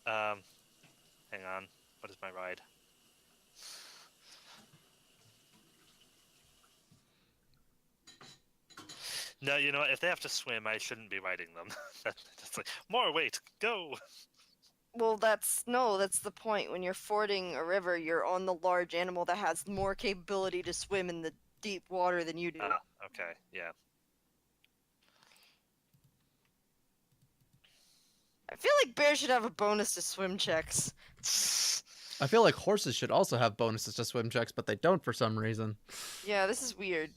Hang on. What is my ride? No, you know what? If they have to swim, I shouldn't be riding them. That's like, more weight, go! Well, that's the point. When you're fording a river, you're on the large animal that has more capability to swim in the deep water than you do. Ah, okay, yeah. I feel like bears should have a bonus to swim checks. I feel like horses should also have bonuses to swim checks, but they don't for some reason. Yeah, this is weird.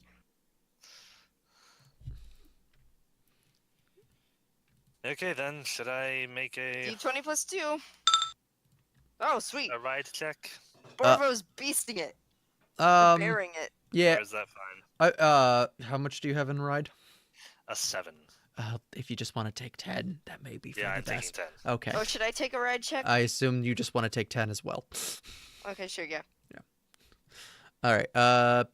Okay, then, should I make a D20 plus 2. Oh, sweet. ride check? Borvo's beasting it. Or bearing it. Yeah. Or is that fine? How much do you have in ride? A 7. If you just want to take 10, that may be for Yeah, the I'm taking best. 10. Okay. Oh, should I take a ride check? I assume you just want to take 10 as well. Okay, sure, yeah. All right. I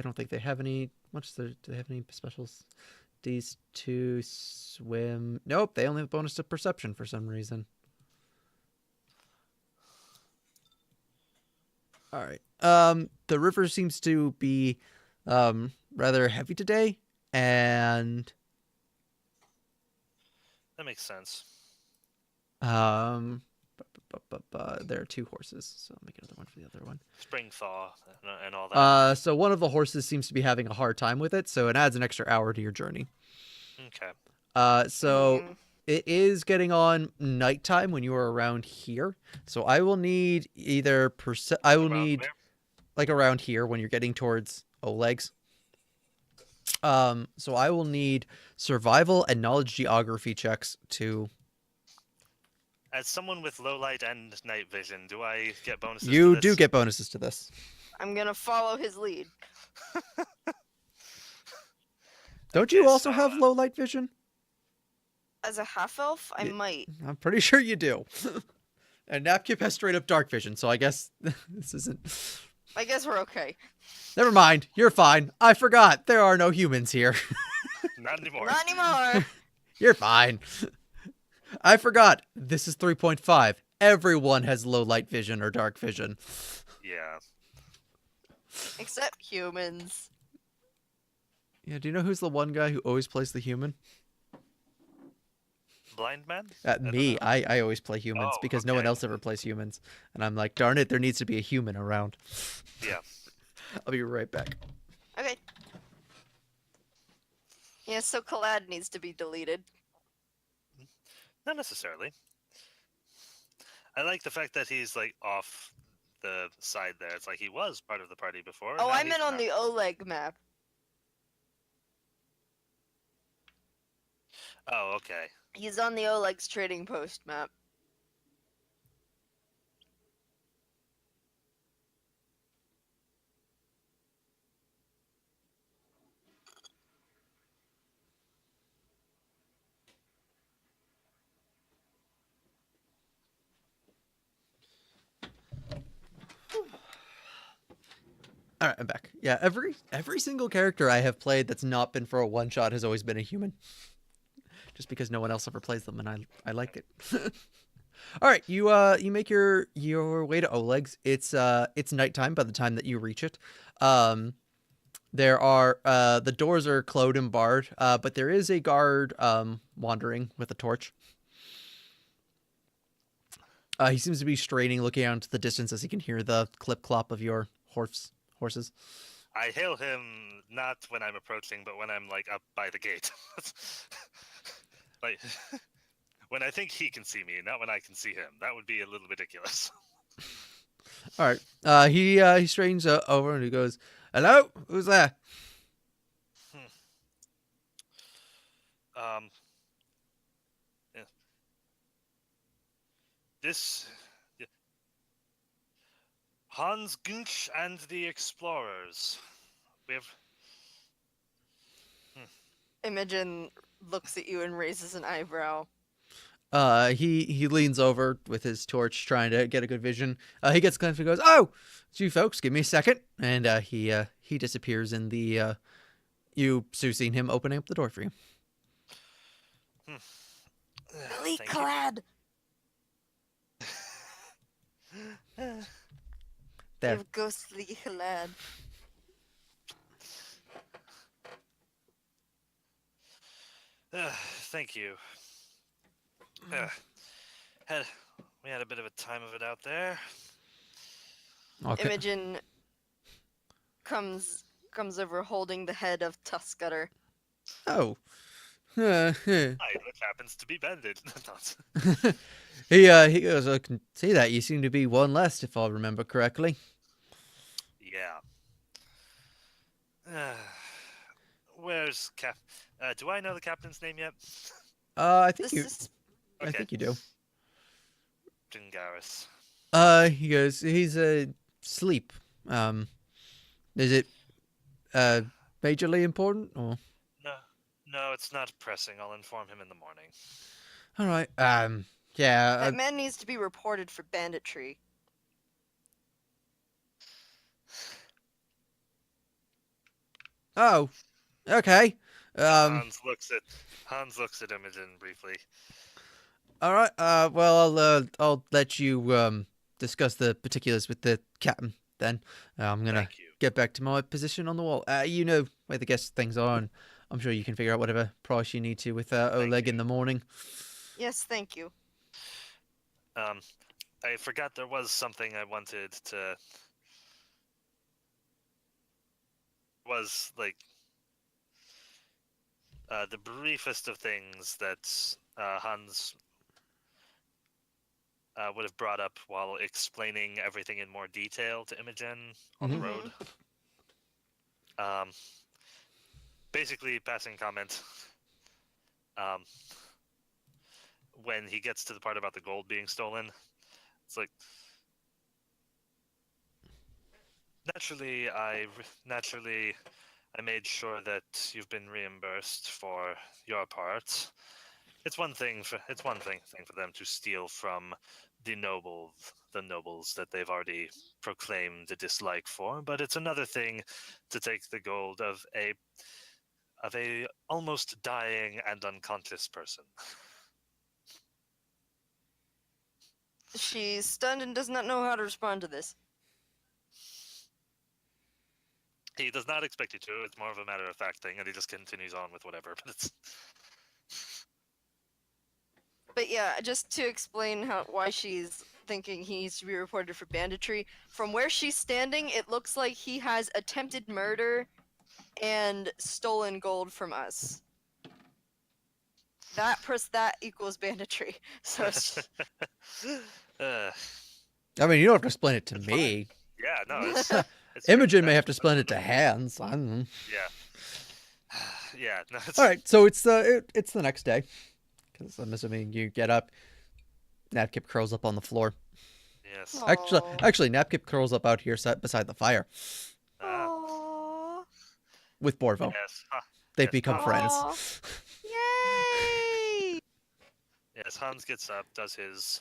don't think they have any. Do they have any specials? These two swim. Nope. They only have bonus to perception for some reason. All right. The river seems to be rather heavy today, and That makes sense. um there are two horses, so I'll make another one for the other one. Spring thaw and all that. So one of the horses seems to be having a hard time with it, so it adds an extra hour to your journey. Okay. So it is getting on nighttime when you are around here. So I will need either Around where? like around here when you're getting towards Oleg's. So I will need survival and knowledge geography checks to. As someone with low light and night vision, do I get bonuses to You this? do get bonuses to this. I'm gonna follow his lead. Don't you Okay, also so, have low light vision? As a half elf, I Yeah. might. I'm pretty sure you do. And Napkip has straight up dark vision, so I guess this isn't. I guess we're okay. Never mind. You're fine. I forgot. There are no humans here. Not anymore. Not anymore. You're fine. I forgot. This is 3.5. Everyone has low light vision or dark vision. Yeah. Except humans. Yeah, do you know who's the one guy who always plays the human? Blind man? I don't Me. know. I always play humans Oh, because no one okay. else ever plays humans. And I'm like, darn it, there needs to be a human around. Yeah. I'll be right back. Okay. Yeah, so Kalad needs to be deleted. Not necessarily. I like the fact that he's like off the side there. It's like he was part of the party before. Oh, now I he's meant on not. the Oleg map. Oh, okay. He's on the Oleg's trading post map. All right, I'm back. Yeah, every single character I have played that's not been for a one shot has always been a human. Just because no one else ever plays them, and I like it. All right, you make your way to Oleg's. It's nighttime by the time that you reach it. There are the doors are closed and barred, but there is a guard wandering with a torch. He seems to be straining, looking out into the distance as he can hear the clip clop of your horses. I hail him not when I'm approaching, but when I'm like up by the gate. Like when I think he can see me, not when I can see him. That would be a little ridiculous. All right. He strains over and he goes, "Hello, who's there?" Yeah. This yeah. Hans Gunch and the Explorers. We have. Imogen looks at you and raises an eyebrow. He leans over with his torch, trying to get a good vision. He gets close and goes, "Oh, it's you folks. Give me a second." And he disappears in the. You seen him opening up the door for you. Billy Thank you. Kalad! There. You have ghostly Kalad. Thank you. We had a bit of a time of it out there. Okay. Imogen comes over holding the head of Tuskgutter. Oh. Hi, which happens to be banded. He goes, "I can see that. You seem to be one less, if I remember correctly." Yeah. Where's Cap? Do I know the captain's name yet? I think This you. is I think you do. Jingaris. He goes, "He's asleep. Is it majorly important or?" No, it's not pressing. I'll inform him in the morning. All right. Yeah. that man needs to be reported for banditry. Oh, okay. Hans looks at Imogen briefly. All right. Well, I'll let you discuss the particulars with the captain then. I'm gonna Thank you. get back to my position on the wall. You know where the guest things are, and I'm sure you can figure out whatever price you need to with Oleg in the morning. Yes, thank you. I forgot there was something I wanted to. Was like the briefest of things that Hans would have brought up while explaining everything in more detail to Imogen on the road. Basically, passing comment. When he gets to the part about the gold being stolen, it's like, naturally, I made sure that you've been reimbursed for your part. It's one thing for them to steal from the nobles that they've already proclaimed a dislike for, but it's another thing to take the gold of a almost dying and unconscious person. She's stunned and does not know how to respond to this. He does not expect you to. It's more of a matter of fact thing, and he just continues on with whatever. But yeah, just to explain why she's thinking he needs to be reported for banditry, from where she's standing, it looks like he has attempted murder and stolen gold from us. That equals banditry. So I mean, you don't have to explain it to me. Yeah, no. Imogen may have to explain it to Hans. I don't know. Yeah. Yeah. No, all right, so it's the next day, because I'm assuming you get up. Napkip curls up on the floor. Yes. Actually, Napkip curls up out here beside the fire. With Borvo. Yes. They've become friends. Yay! Yes, Hans gets up, does his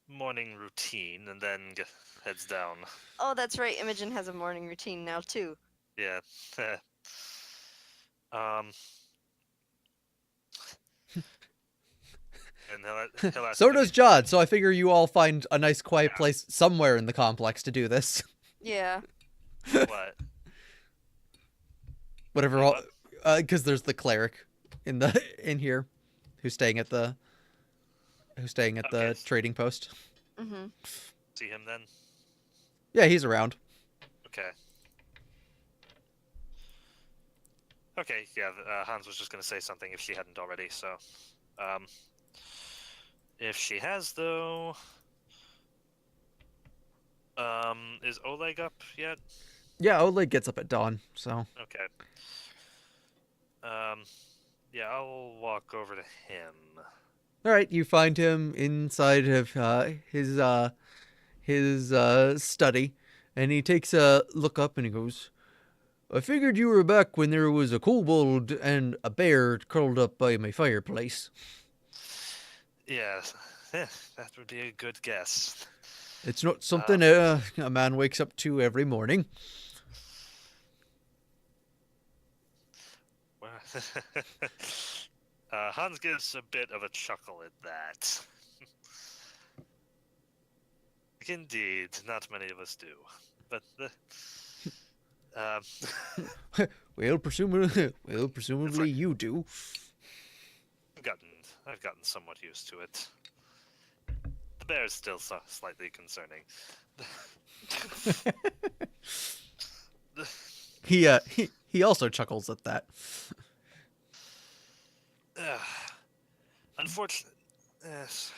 morning routine, and then heads down. Oh, that's right. Imogen has a morning routine now too. Yeah. And he'll ask So does John. So I figure you all find a nice quiet place somewhere in the complex to do this. Yeah. What? Whatever. Because there's the cleric in here, who's staying at the trading post. Mm-hmm. See him then? Yeah, he's around. Okay. Okay, yeah, Hans was just going to say something if she hadn't already, so... if she has, though... is Oleg up yet? Yeah, Oleg gets up at dawn, so... Okay. Yeah, I'll walk over to him. Alright, you find him inside of his study, and he takes a look up and he goes, I figured you were back when there was a kobold and a bear curled up by my fireplace. Yeah, that would be a good guess. It's not something a man wakes up to every morning. Hans gives a bit of a chuckle at that. Indeed, not many of us do. But well, presumably you do. I've gotten somewhat used to it. The bear is still slightly concerning. He also chuckles at that. Unfortunately, yes.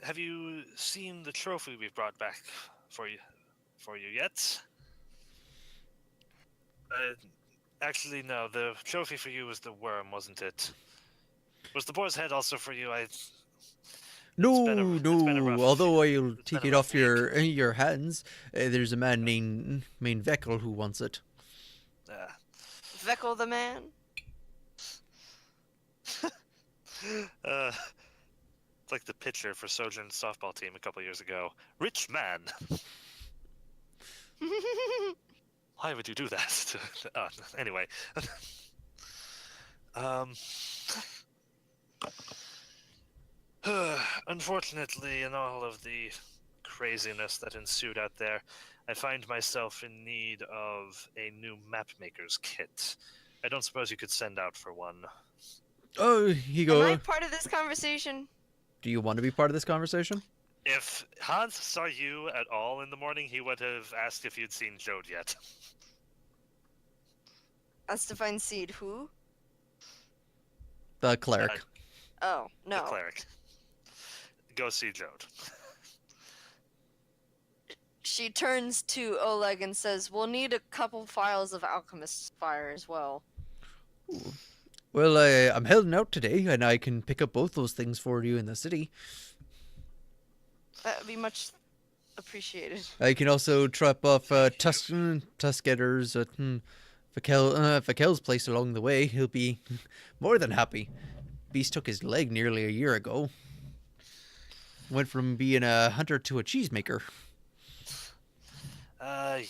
Have you seen the trophy we've brought back for you yet? Actually, no. The trophy for you was the worm, wasn't it? Was the boar's head also for you? No. Although I'll take it off your hands, there's a man named Veckel who wants it. Veckel the man? It's like the pitcher for Sojourn's softball team a couple years ago. Rich man. Why would you do that? Anyway. Unfortunately, in all of the craziness that ensued out there, I find myself in need of a new mapmaker's kit. I don't suppose you could send out for one. Oh, he Am I go. part of this conversation? Do you want to be part of this conversation? If Hans saw you at all in the morning, he would have asked if you'd seen Jode yet. As to find seed who? The cleric. Oh, no. The cleric. Go see Jode. She turns to Oleg and says, we'll need a couple files of Alchemist's Fire as well. Well, I'm heading out today, and I can pick up both those things for you in the city. That would be much appreciated. I can also trap off Tuskgutters at Vakel's place along the way. He'll be more than happy. Beast took his leg nearly a year ago. Went from being a hunter to a cheesemaker.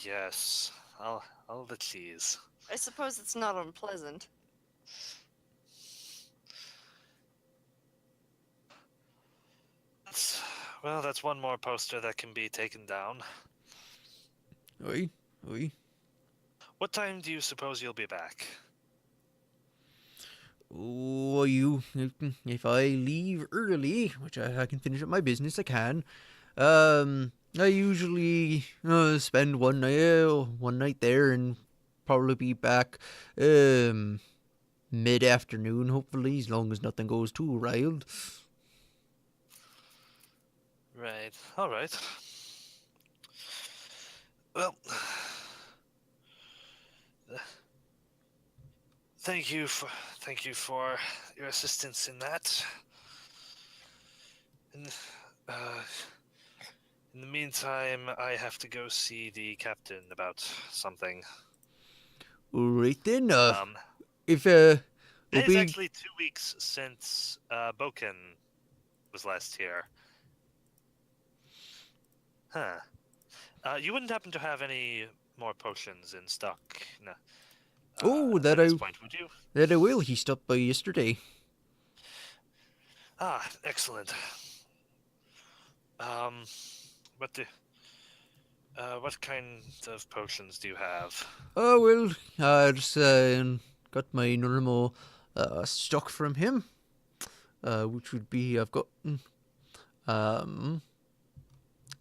Yes. All the cheese. I suppose it's not unpleasant. That's one more poster that can be taken down. Oi, oi. What time do you suppose you'll be back? Oh, if I leave early, which I can finish up my business, I can. I usually spend one night there and probably be back mid-afternoon, hopefully, as long as nothing goes too wild. Right. All right. Well, thank you for your assistance in that. In the meantime, I have to go see the captain about something. All right then. If It's be... actually 2 weeks since Boken was last here. Huh. You wouldn't happen to have any more potions in stock? No. that at this I point, would you? that I will. He stopped by yesterday. Ah, excellent. What kind of potions do you have? Oh well, I just got my normal stock from him, which would be I've got.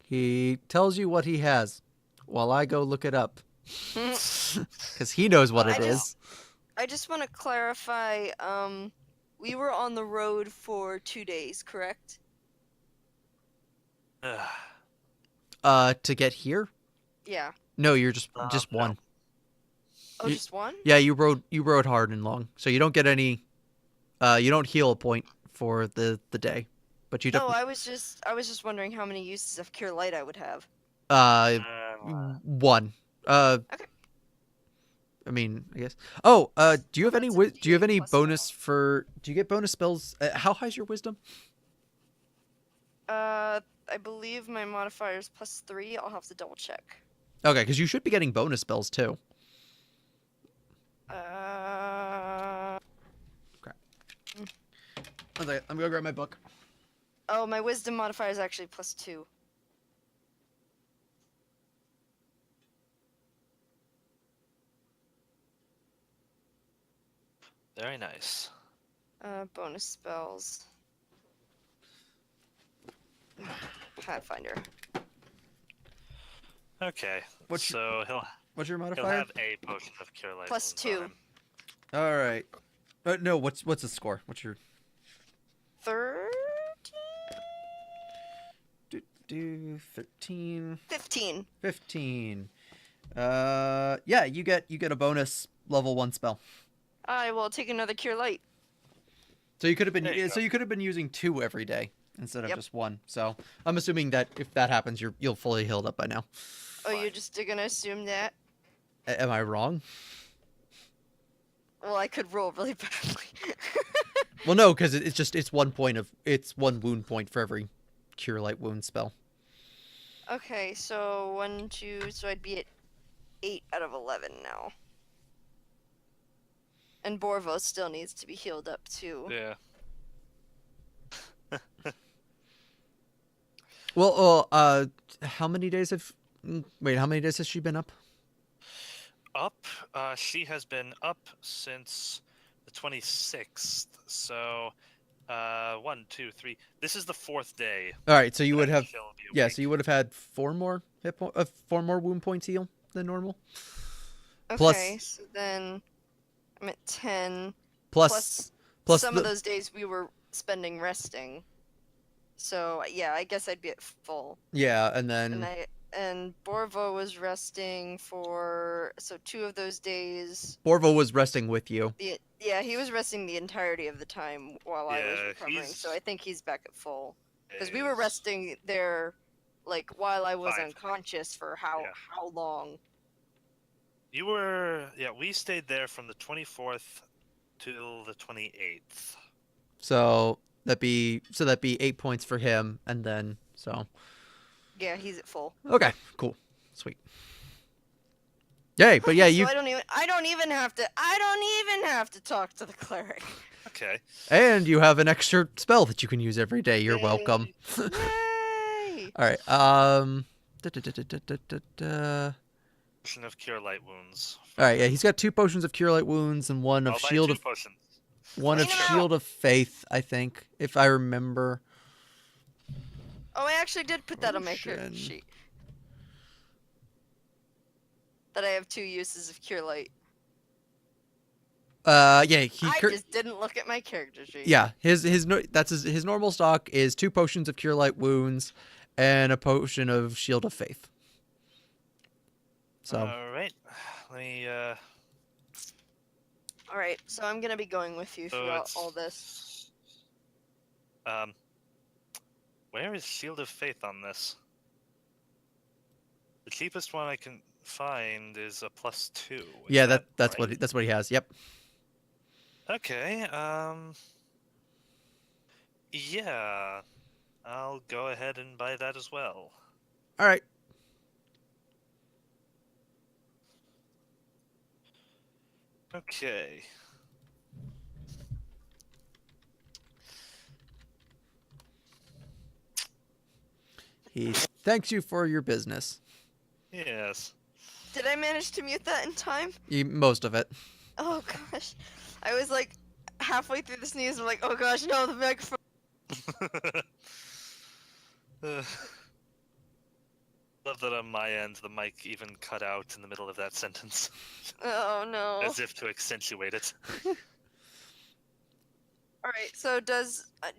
He tells you what he has, while I go look it up, because he knows what it is. I just want to clarify, we were on the road for 2 days, correct? To get here? Yeah. No, you're just No. one. Oh, You- just one? Yeah, you rode hard and long, so you don't get any. You don't heal a point for the day, but you No, don't. I was just wondering how many uses of Cure Light I would have. One. Okay. I mean, I guess. Oh, do you have any? That's a Do you have D8 any plus bonus for? Do you get bonus spells? How high is your wisdom? I believe my modifier is +3. I'll have to double check. Okay, because you should be getting bonus spells too. Okay, I'm gonna grab my book. Oh, my wisdom modifier is actually +2. Very nice. Bonus spells. Pathfinder. Okay. What's so What's your he'll modifier? have a potion of cure light. +2. time. All right. No, what's the score? What's your 13? 13, 15. 15. Yeah, you get a bonus level 1 spell. I will take another Cure Light. So you could have been There you go. you could have been using 2 every day instead of Yep. just 1. So I'm assuming that if that happens, you'll fully healed up by now. Oh, you're just gonna assume that? Am I wrong? Well, I could roll really badly. Well, no, because it's 1 wound point for every cure light wound spell. Okay, so 1, 2, so I'd be at 8 out of 11 now. And Borvo still needs to be healed up too. Yeah. Well, how many days have she been up? Up. She has been up since the 26th. So, 1, 2, 3. This is the 4th day. All right, so you would that have she'll be yeah, awake. so you would have had 4 more wound points heal than normal. Okay, so then I'm at 10. Plus Some of the those days we were spending resting. So yeah, I guess I'd be at full. yeah, and then And Borvo was resting for 2 of those days. Borvo was resting with you. Yeah, he was resting the entirety of the time while I was Yeah, recovering. So he's- I think he's back at full. Because we were resting there, like while I was 5. unconscious for how long? You were. Yeah, we stayed there from the 24th till the 28th. So that'd be 8 points for him, and then so Yeah, he's at full. okay, cool, sweet. Yay! But yeah, you So I don't even have to talk to the cleric. Okay. and you have an extra spell that you can use every day. You're welcome. Yay! All right. Potion of Cure Light Wounds. All right. Yeah, he's got 2 potions of Cure Light Wounds and one of I'll buy Shield 2 of potions. Shield of Faith. I think, if I remember. Oh, I actually did put that on my character Potion. sheet. That I have 2 uses of Cure Light. Yeah, I just didn't look at my character sheet. yeah, his normal stock is 2 potions of Cure Light Wounds and a potion of Shield of Faith. So All right. Let me. All right, so I'm gonna be going with you So throughout it's- all this. Where is Shield of Faith on this? The cheapest one I can find is a +2. Is yeah, that that's right? what he has. Yep. Okay. Yeah. I'll go ahead and buy that as well. All right. Okay. He thanks you for your business. Yes. Did I manage to mute that in time? Most of it. Oh gosh, I was like halfway through the sneeze. I'm like, oh gosh, no, the microphone. Love that on my end, the mic even cut out in the middle of that sentence, Oh no. as if to accentuate it. All right, so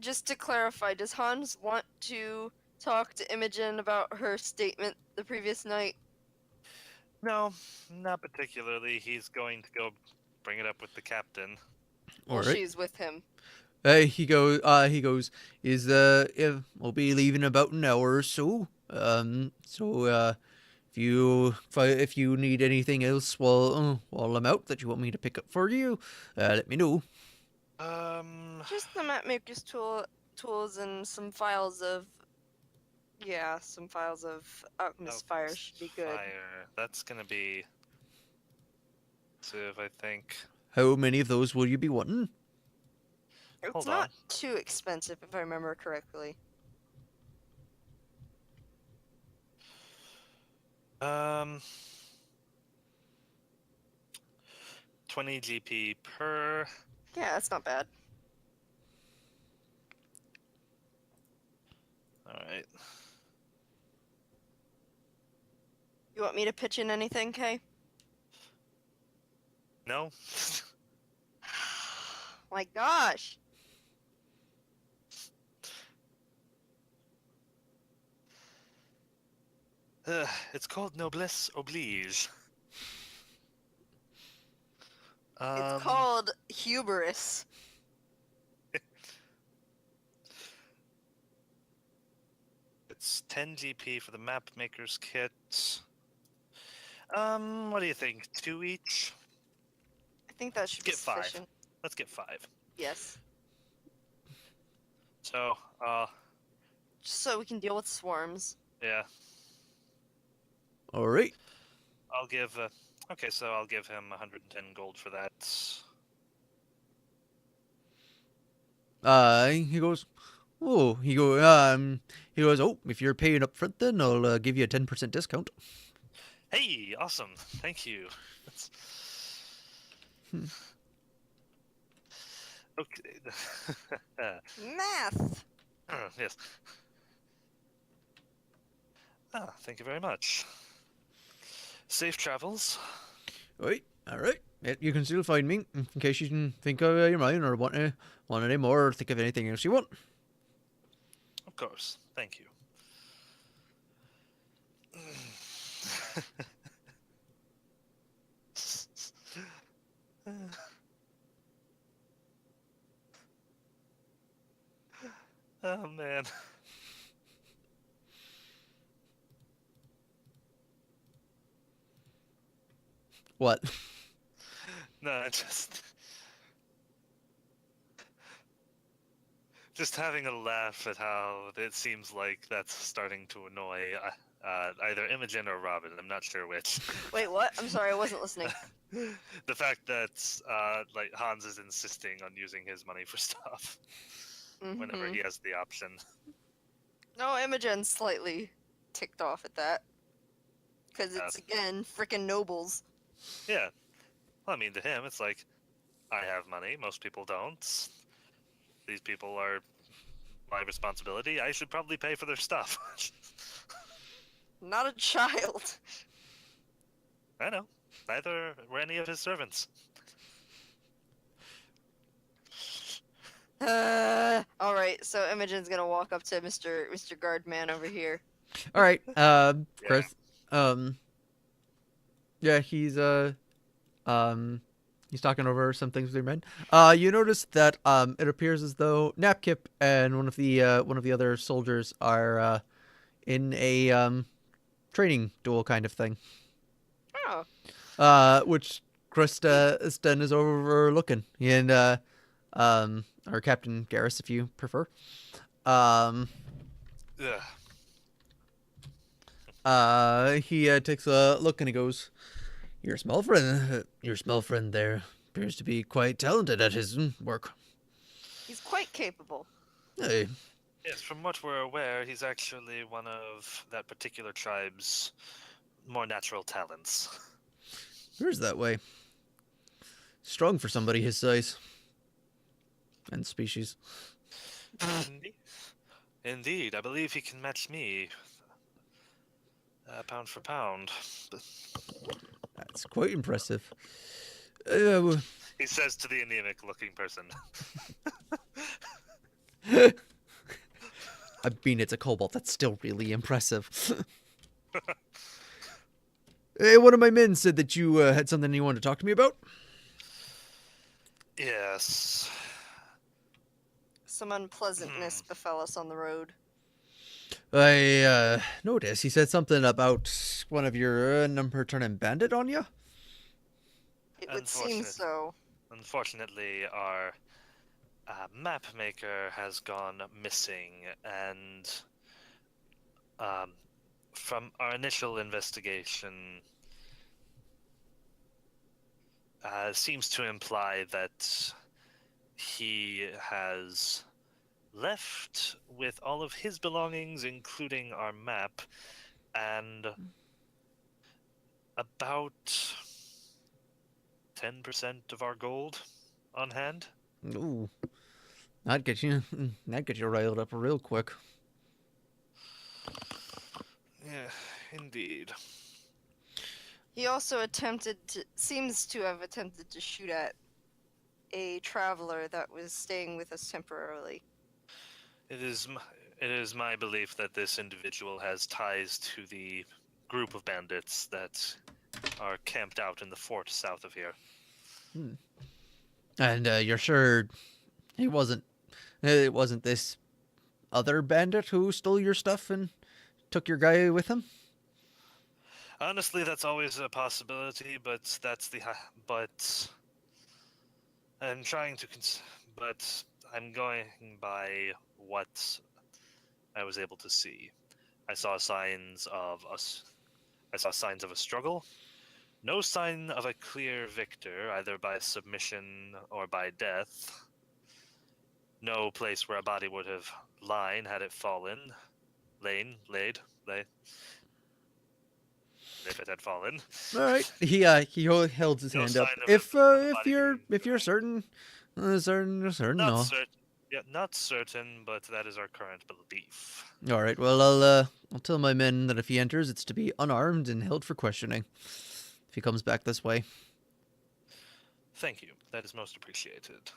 just to clarify, does Hans want to talk to Imogen about her statement the previous night? No, not particularly. He's going to go bring it up with the captain. All Well, right. she's with him. He goes. We'll be leaving in about an hour or so. If you need anything else while I'm out that you want me to pick up for you, let me know. Just the mapmaker's tools and some files of alchemist fire should be good. Fire. That's gonna be. I think. How many of those will you be wanting? It's Hold not on. too expensive if I remember correctly. 20 GP per. Yeah, that's not bad. All right. You want me to pitch in anything, Kay? No. My gosh. It's called noblesse oblige. It's called hubris. It's 10 GP for the map maker's kit. What do you think? 2 each? I think that should be Get 5. sufficient. Let's get 5. Yes. So, Just so we can deal with swarms. yeah, All right. I'll give. Okay, so I'll give him 110 gold for that. He goes, oh, he goes, oh, if you're paying up front, then I'll give you a 10% discount. Hey, awesome! Thank you. Okay. Math! Yes. Thank you very much. Safe travels. All right. Yeah, you can still find me in case you can think of your mind or want any more or think of anything else you want. Of course. Thank you. Oh man. What? No, just having a laugh at how it seems like that's starting to annoy either Imogen or Robin. I'm not sure which. Wait, what? I'm sorry, I wasn't listening. The fact that like Hans is insisting on using his money for stuff whenever he has the option. No, Imogen's slightly ticked off at that. Because it's, again, frickin' nobles. Yeah. Well, I mean, to him, it's like, I have money. Most people don't. These people are my responsibility. I should probably pay for their stuff. Not a child. I know. Neither were any of his servants. Alright, so Imogen's gonna walk up to Mr. Guardman over here. All right. Chris. Yeah, he's talking over some things with your men. You notice that it appears as though Napkip and one of the other soldiers are in a training duel kind of thing. Oh. Which Kristen is overlooking, and or Captain Garrus, if you prefer. He takes a look and he goes, your small friend there appears to be quite talented at his work. He's quite capable. Hey. Yes, from what we're aware, he's actually one of that particular tribe's more natural talents. Appears that way. Strong for somebody his size. And species. Indeed, I believe he can match me. Pound for pound. That's quite impressive. He says to the anemic-looking person. I mean, it's a kobold. That's still really impressive. Hey, one of my men said that you had something you wanted to talk to me about. Yes. Some unpleasantness befell us on the road. I noticed he said something about one of your number turning bandit on you. It would seem so. Unfortunately, our map maker has gone missing, and from our initial investigation, seems to imply that he has left with all of his belongings, including our map, and about 10% of our gold on hand. Ooh, that'd get you riled up real quick. Yeah, indeed. He also seems to have attempted to shoot at a traveler that was staying with us temporarily. It is my belief that this individual has ties to the group of bandits that are camped out in the fort south of here. And you're sure it wasn't this other bandit who stole your stuff and took your guy with him? Honestly, that's always a possibility, but I'm trying to but I'm going by what I was able to see. I saw signs of us. I saw signs of a struggle. No sign of a clear victor, either by submission or by death. No place where a body would have lain had it fallen. Laid, if it had fallen. All right. He held his No hand sign up. of a body If you're certain, certain, Not no. certain. Yeah, not certain, but that is our current belief. All right. Well, I'll tell my men that if he enters, it's to be unarmed and held for questioning. If he comes back this way. Thank you. That is most appreciated.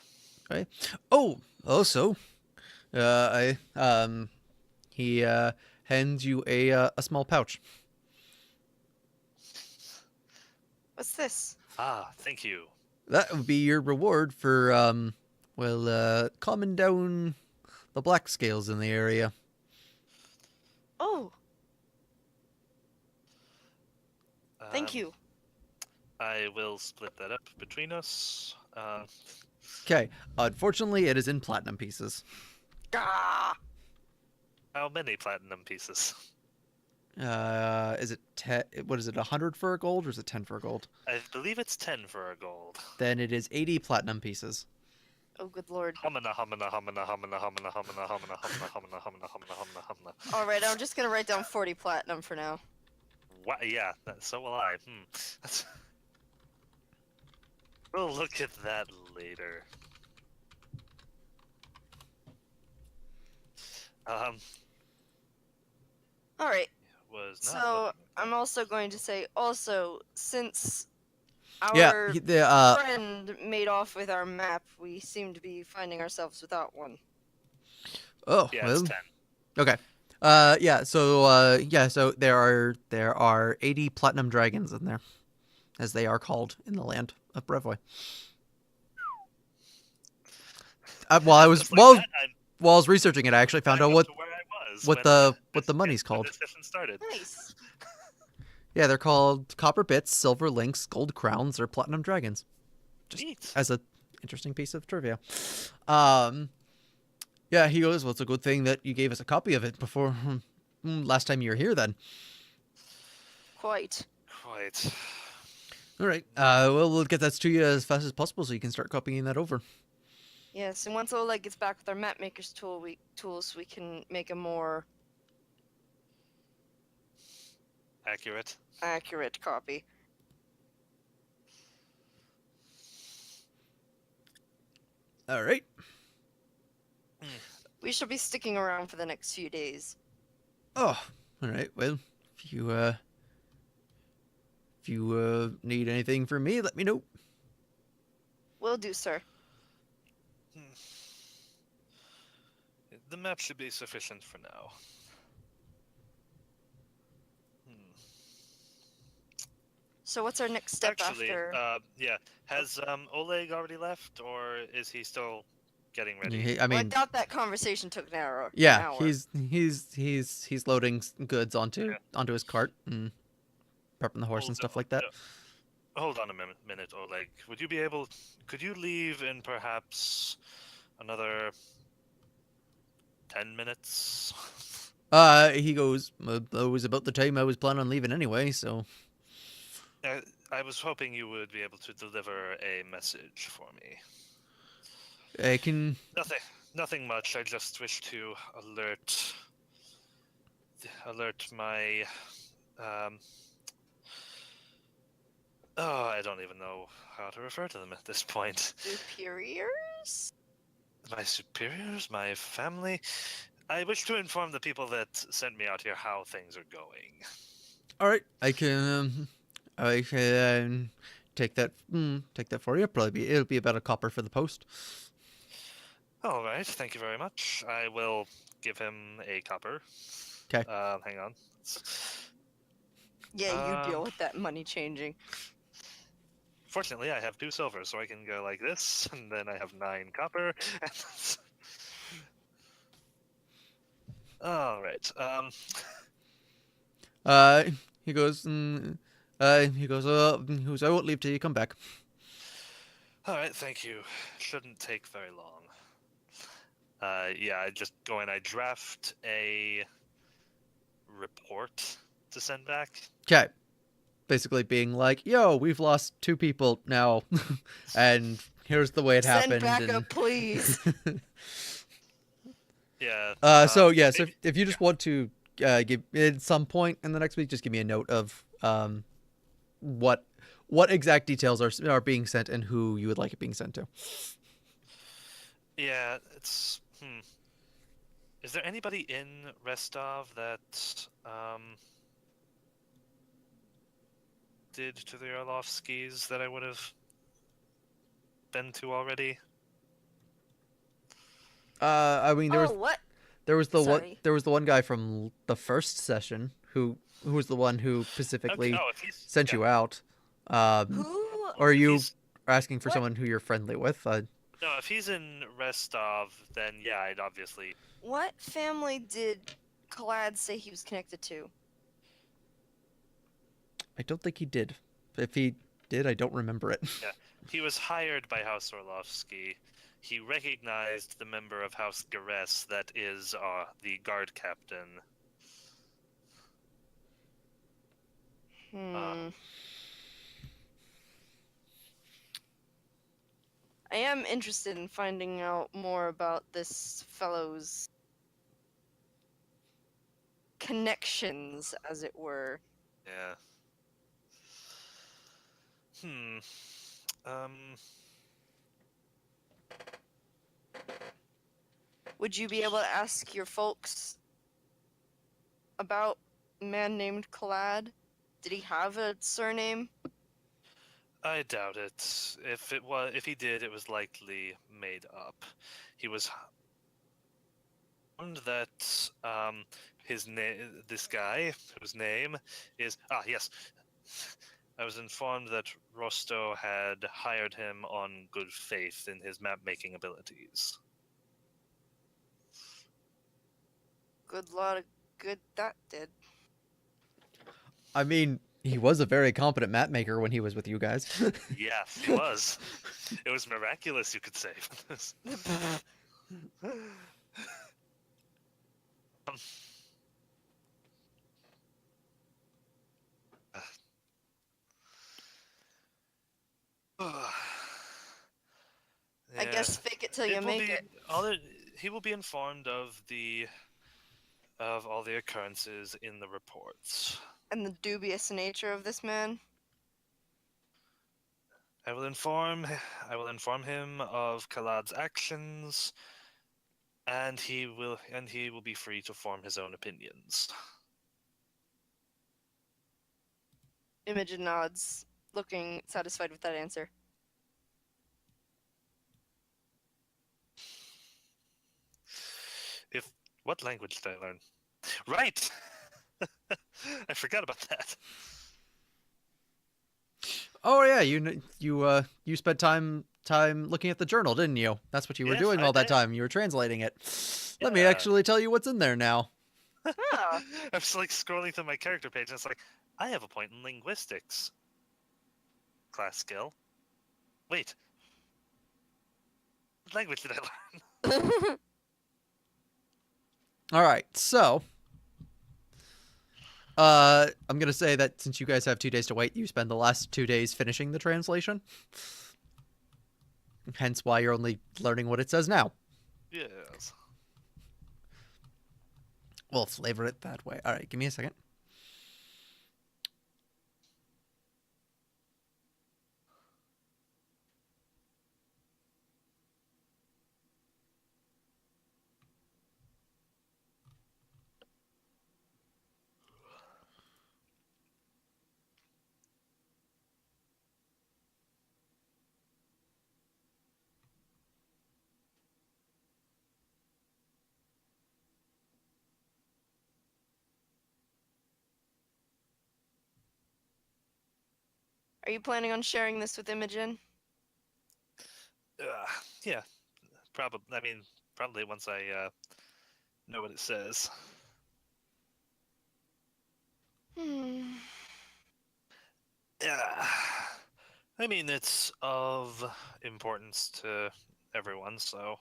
Okay. Oh, also, he hands you a small pouch. What's this? Ah, thank you. That would be your reward for calming down the black scales in the area. Oh, thank you. I will split that up between us. Okay. Unfortunately, it is in platinum pieces. Gah! How many platinum pieces? Is it 10? What is it? 100 for a gold, or is it 10 for a gold? I believe it's 10 for a gold. Then it is 80 platinum pieces. Oh, good lord. Humana, humana, humana, humana, humana, humana, humana, humana, humana, humana, humana, humana, humana. Alright, I'm just gonna write down 40 platinum for now. What? Yeah, so will I. We'll look at that later. Alright, Was not so looking at I'm that. also going to say, since Yeah. our friend made off with our map, we seem to be finding ourselves without one. Oh, Yeah, well. it's 10. Okay. So there are 80 platinum dragons in there, as they are called in the land of Brevoy. While I was Just like that, I'm while I was researching it, I actually found back out up what to where I was what when the this- money's when called. this session started. Nice. Yeah, they're called copper bits, silver links, gold crowns, or platinum dragons. Just Neat. as a interesting piece of trivia. Yeah, he goes, well, it's a good thing that you gave us a copy of it before last time you were here then. Quite. Quite. All right. Well, we'll get that to you as fast as possible so you can start copying that over. Yes, and once Oleg gets back with our mapmaker's tools, we can make a more Accurate. accurate copy. All right. We shall be sticking around for the next few days. Oh, all right. Well, if you need anything from me, let me know. Will do, sir. The map should be sufficient for now. So what's our next step Actually, after? yeah. Has Oleg already left, or is he still getting ready? I Well, I mean, doubt that conversation took an hour. yeah, an hour. he's loading goods onto Okay. his cart and prepping the horse and stuff like that. Hold on a minute, Oleg. Could you leave in perhaps another 10 minutes? He goes, it was about the time I was planning on leaving anyway, so. I was hoping you would be able to deliver a message for me. I can. Nothing much. I just wish to alert my I don't even know how to refer to them at this point. Superiors? My superiors, my family. I wish to inform the people that sent me out here how things are going. All right, I can take that for you. It'll be about a copper for the post. All right, thank you very much. I will give him a copper. 'Kay. Hang on. Yeah, you deal with that money changing. Fortunately, I have 2 silver, so I can go like this, and then I have 9 copper. All right. He goes, I won't leave till you come back. All right, thank you. Shouldn't take very long. Yeah, I just go and I draft a report to send back. Okay. Basically being like, yo, we've lost 2 people now, and here's the way it Send happened. backup, And please. Yeah. so yeah, so Maybe, if you just want to give at some point in the next week, just give me a note of what exact details are being sent and who you would like it being sent to. yeah, it's Is there anybody in Restov that did to the Orlovskis that I would have been to already? I mean, Oh, what? there was Sorry. the one guy from the first session who was the one who Okay. specifically Oh, if he's sent you out. Um, Who? or are if you he's asking for What? someone who you're friendly with? no, if he's in Restov, then yeah, I'd obviously. What family did Clad say he was connected to? I don't think he did. If he did, I don't remember it. Yeah, he was hired by House Orlovsky. He recognized the member of House Gares that is the guard captain. Hmm. I am interested in finding out more about this fellow's connections, as it were. Yeah. Um. Would you be able to ask your folks about a man named Clad? Did he have a surname? I doubt it. If he did, it was likely made up. He was found that this guy whose name is yes. I was informed that Rosto had hired him on good faith in his map making abilities. Good lot of good that did. I mean, he was a very competent map maker when he was with you guys. Yes, he was. It was miraculous, you could say. I Yeah, guess fake it till you it will make be it. he will be informed of all the occurrences in the reports. And the dubious nature of this man. I will inform him of Khalad's actions, and he will be free to form his own opinions. Imogen nods, looking satisfied with that answer. What language did I learn? Right. I forgot about that. Oh yeah, you spent time looking at the journal, didn't you? That's what you were Yes, doing I all that did. time. You were translating it. Let me Yeah. actually tell you what's in there now. Ah, I'm just like scrolling through my character page, and it's like, I have a point in linguistics. Class skill. Wait. What language did I learn? All right, so I'm gonna say that since you guys have 2 days to wait, you spend the last 2 days finishing the translation. Hence why you're only learning what it says now. Yes. We'll flavor it that way. All right, give me a second. are you planning on sharing this with Imogen? Yeah. Probably. I mean, probably once I know what it says. Hmm. Yeah. I mean, it's of importance to everyone, so.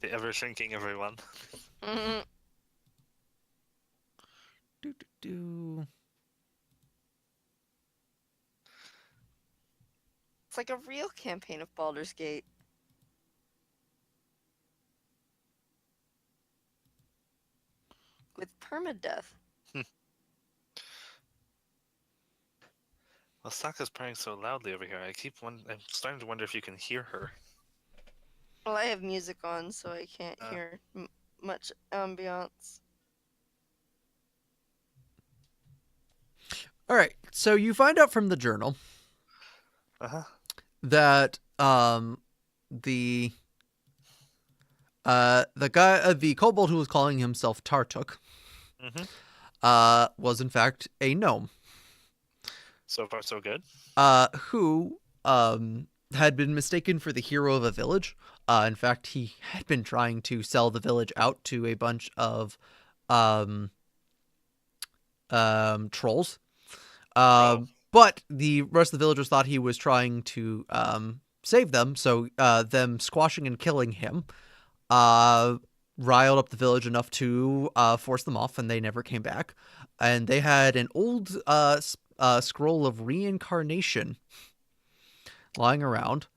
The ever-shrinking everyone. Mhm. Do, do, do. It's like a real campaign of Baldur's Gate. With permadeath. Well, Sokka's purring so loudly over here. I'm starting to wonder if you can hear her. Well, I have music on, so I can't Ah. hear much ambiance. All right. So you find out from the journal Uh-huh. that the the kobold who was calling himself Tartuk Mm-hmm. was in fact a gnome So far, so good. who had been mistaken for the hero of a village. In fact, he had been trying to sell the village out to a bunch of um, trolls. But the rest of the villagers thought he was trying to save them, so them squashing and killing him riled up the village enough to force them off, and they never came back. And they had an old scroll of reincarnation lying around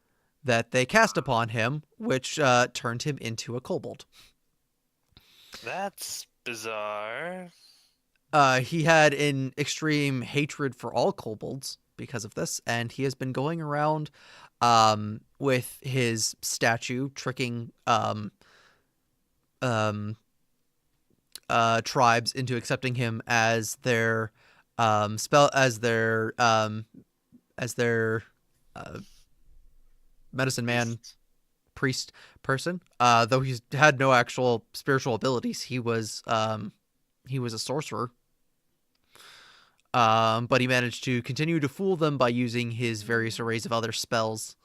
that they cast upon him, which turned him into a kobold. That's bizarre. He had an extreme hatred for all kobolds because of this, and he has been going around with his statue, tricking um, tribes into accepting him as their spell as their uh, medicine man priest person. Though he's had no actual spiritual abilities, he was a sorcerer. But he managed to continue to fool them by using his various arrays of other spells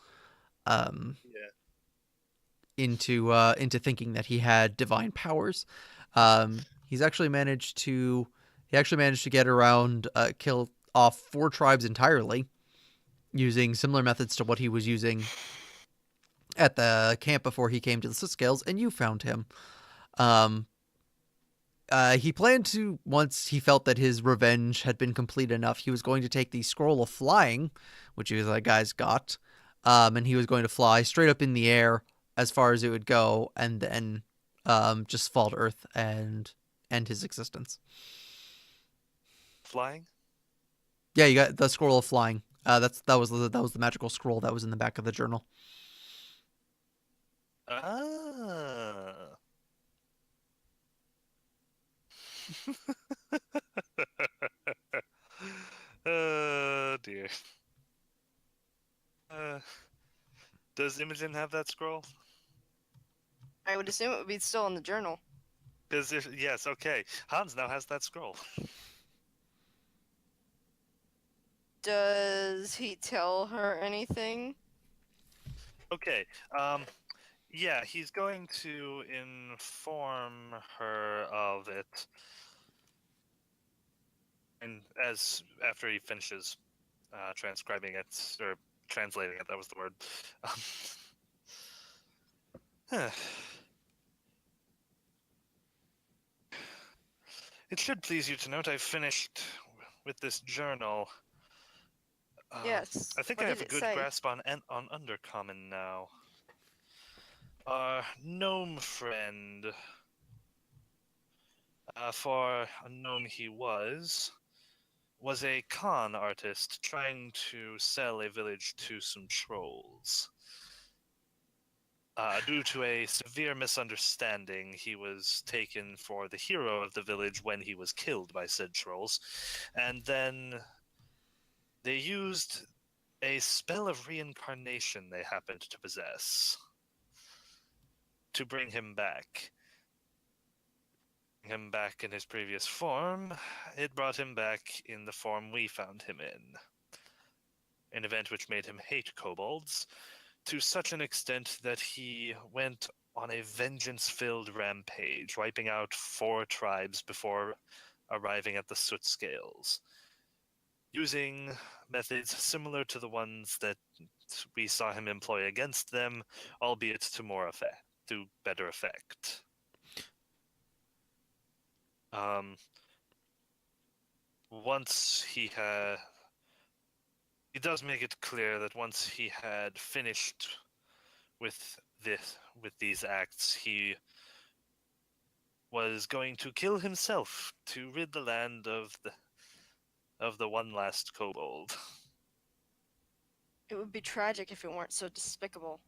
Yeah. into thinking that he had divine powers. He's actually managed to get around kill off 4 tribes entirely using similar methods to what he was using at the camp before he came to the Scales, and you found him. Um, he planned to, once he felt that his revenge had been complete enough, he was going to take the scroll of flying, which you guys got, and he was going to fly straight up in the air as far as it would go, and then just fall to Earth and end his existence. Flying? Yeah, you got the scroll of flying. That was the magical scroll that was in the back of the journal. Ah. Oh dear. Uh, does Imogen have that scroll? I would assume it would be still in the journal. Because yes, okay. Hans now has that scroll. Does he tell her anything? Okay. Yeah, he's going to inform her of it, and after he finishes transcribing it or translating it, that was the word. It should please you to note I've finished with this journal. Yes. I think What I have did a it good say? grasp on Undercommon now. Our gnome friend, for a gnome he was a con artist trying to sell a village to some trolls. Due to a severe misunderstanding, he was taken for the hero of the village when he was killed by said trolls, and then they used a spell of reincarnation they happened to possess to bring him back. Him back in his previous form, it brought him back in the form we found him in. An event which made him hate kobolds to such an extent that he went on a vengeance-filled rampage, wiping out 4 tribes before arriving at the Soot Scales, using methods similar to the ones that we saw him employ against them, albeit to more effect. to better effect. Once he does make it clear that once he had finished with these acts, he was going to kill himself to rid the land of the one last kobold. It would be tragic if it weren't so despicable.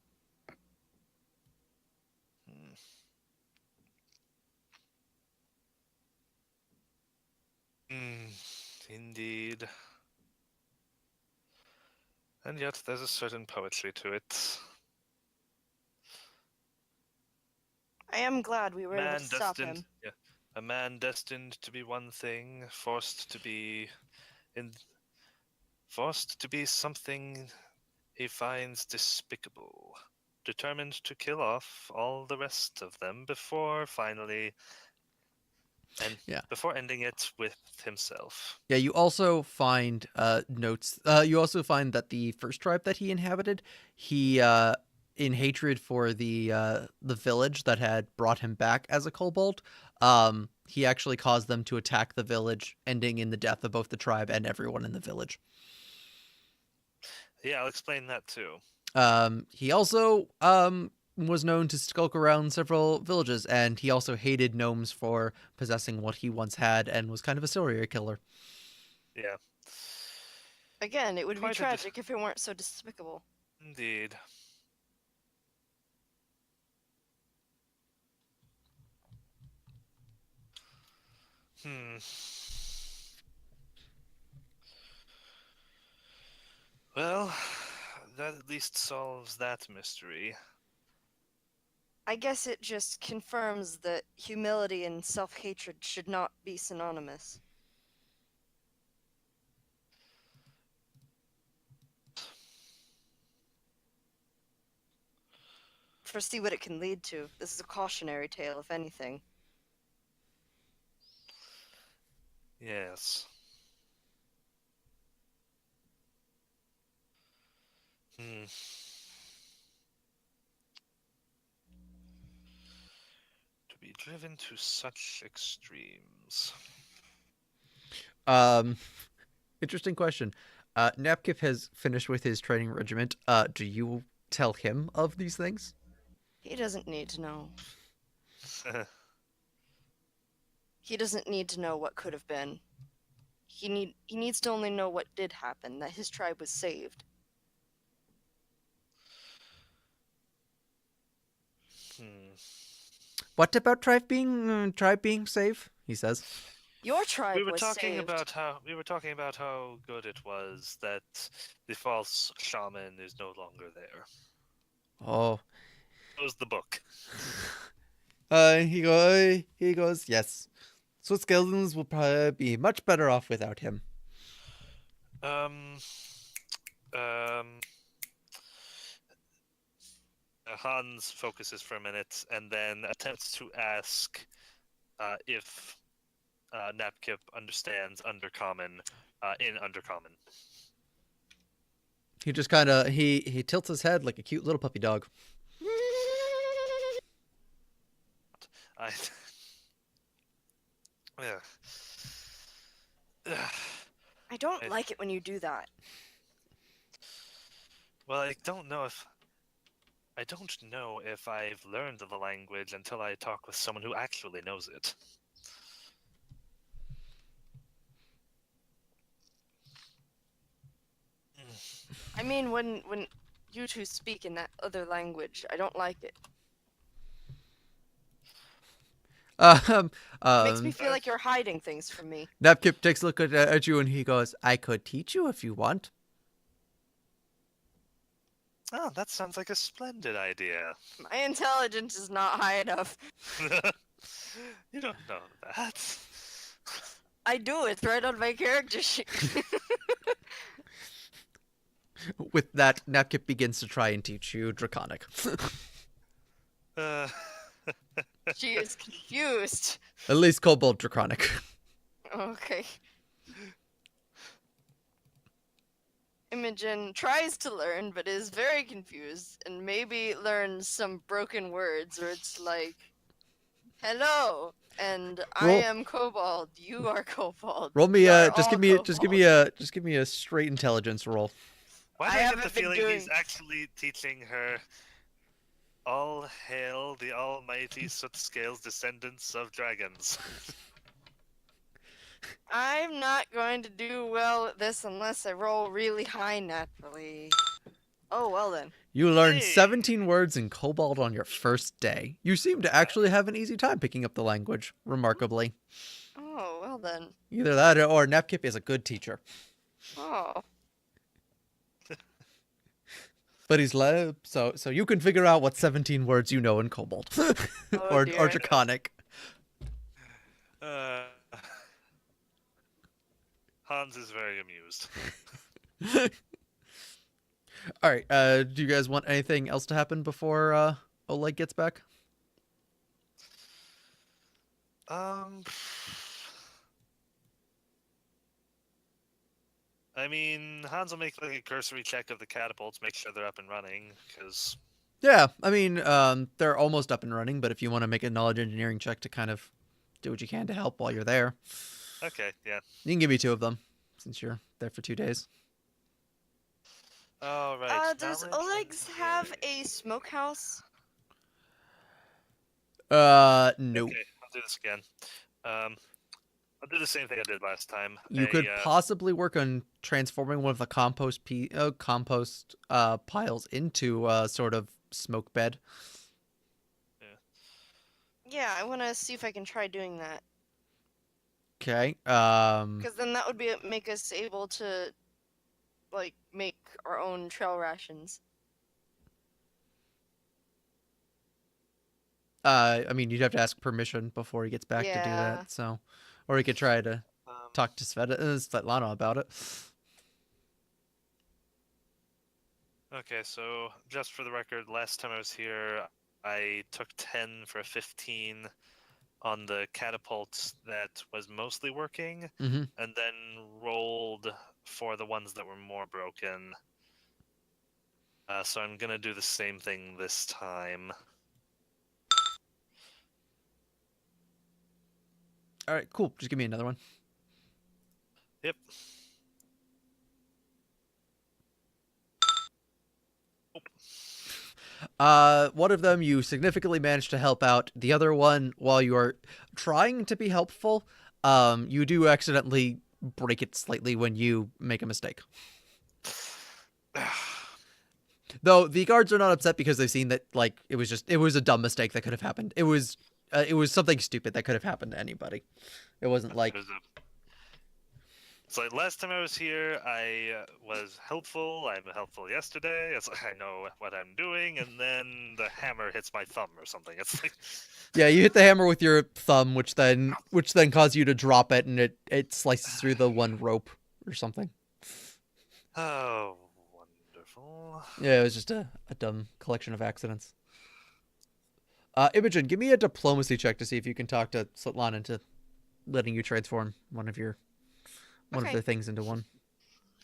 Indeed. And yet there's a certain poetry to it. I am glad we were able to stop him. Yeah, a man destined to be one thing, forced to be something he finds despicable, determined to kill off all the rest of them before finally before ending it with himself. Yeah, you also find notes. You also find that the first tribe that he inhabited, he in hatred for the village that had brought him back as a kobold, he actually caused them to attack the village, ending in the death of both the tribe and everyone in the village. Yeah, I'll explain that too. He also was known to skulk around several villages, and he also hated gnomes for possessing what he once had, and was kind of a serial killer. Yeah. Again, it would be tragic if it weren't so despicable. Indeed. Well, that at least solves that mystery. I guess it just confirms that humility and self-hatred should not be synonymous. Foresee what it can lead to. This is a cautionary tale, if anything. Yes. To be driven to such extremes. Interesting question. Napkip has finished with his training regiment. Do you tell him of these things? He doesn't need to know. He doesn't need to know what could have been. He needs to only know what did happen, that his tribe was saved. What about tribe being safe? He says. Your tribe we were was talking saved. about how good it was that the false shaman is no longer there. Oh. Close the book. He goes, yes. So skeletons will probably be much better off without him. Hans focuses for a minute and then attempts to ask if Napkip understands Undercommon in Undercommon. He just kind of he tilts his head like a cute little puppy dog. I don't like it when you do that. Well, I don't know if I've learned the language until I talk with someone who actually knows it. I mean, when you two speak in that other language, I don't like it. Makes me feel like you're hiding things from me. Napkip takes a look at you and he goes, I could teach you if you want. Oh, that sounds like a splendid idea. My intelligence is not high enough. You don't know that. I do. It's right on my character sheet. With that, Napkip begins to try and teach you Draconic. She is confused. At least Kobold Draconic. Okay. Imogen tries to learn, but is very confused, and maybe learns some broken words, where it's like, "Hello, and I Roll- am Kobold. You are Kobold. Roll me We are just all give me Kobold." just give me a straight intelligence roll. Why I do I get the haven't been feeling he's doing- actually teaching her all hail the almighty soot scales descendants of dragons? I'm not going to do well at this unless I roll really high naturally. Oh, well then. You learned Hey. 17 words in Kobold on your first day. You seem to actually have an easy time picking up the language, remarkably. Oh, well then. Either that or Napkip is a good teacher. Oh. But he's so you can figure out what 17 words you know in Kobold. or dear. Draconic. Hans is very amused. All right, do you guys want anything else to happen before Oleg gets back? I mean, Hans will make like a cursory check of the catapults, make sure they're up and running, because... Yeah, I mean, they're almost up and running, but if you want to make a knowledge engineering check to kind of do what you can to help while you're there, Okay, yeah. you can give me 2 of them, since you're there for 2 days. All right. Does knowledge Oleg's have engineering. a smokehouse? No. Okay, I'll do this again. I'll do the same thing I did last time. You could possibly work on transforming one of the compost piles into a sort of smoke bed. Yeah, I want to see if I can try doing that. Okay. Because then that would make us able to, like, make our own trail rations. I mean, you'd have to ask permission before he gets back to do Yeah. that. So, or he could try to talk to Svetlana about it. Okay, so just for the record, last time I was here, I took 10 for a 15 on the catapults that was mostly working, Mm-hmm. and then rolled for the ones that were more broken. So I'm gonna do the same thing this time. All right, cool. Just give me another one. Yep. One of them you significantly managed to help out. The other one, while you are trying to be helpful, you do accidentally break it slightly when you make a mistake. Though the guards are not upset because they've seen that, like, it was a dumb mistake that could have happened. It was something stupid that could have happened to anybody. It wasn't like... It's like last time I was here, I was helpful. I'm helpful yesterday. It's like I know what I'm doing, and then the hammer hits my thumb or something. It's like... Yeah, you hit the hammer with your thumb, which then caused you to drop it, and it slices through the one rope or something. Oh, wonderful. Yeah, it was just a dumb collection of accidents. Imogen, give me a diplomacy check to see if you can talk to Svetlana into letting you transform one of their things into one.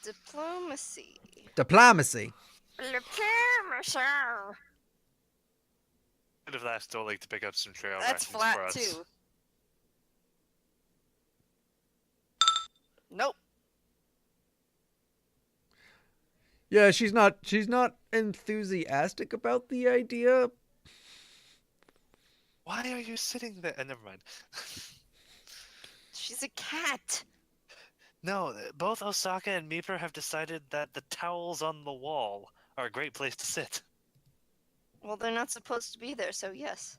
Diplomacy. Diplomacy. Diplomacy. Could have asked Oleg to pick up some trail That's rations flat for us. too. Nope. Yeah, she's not enthusiastic about the idea. Why are you sitting there? Never mind. She's a cat. No, both Osaka and Meeper have decided that the towels on the wall are a great place to sit. Well, they're not supposed to be there, so yes.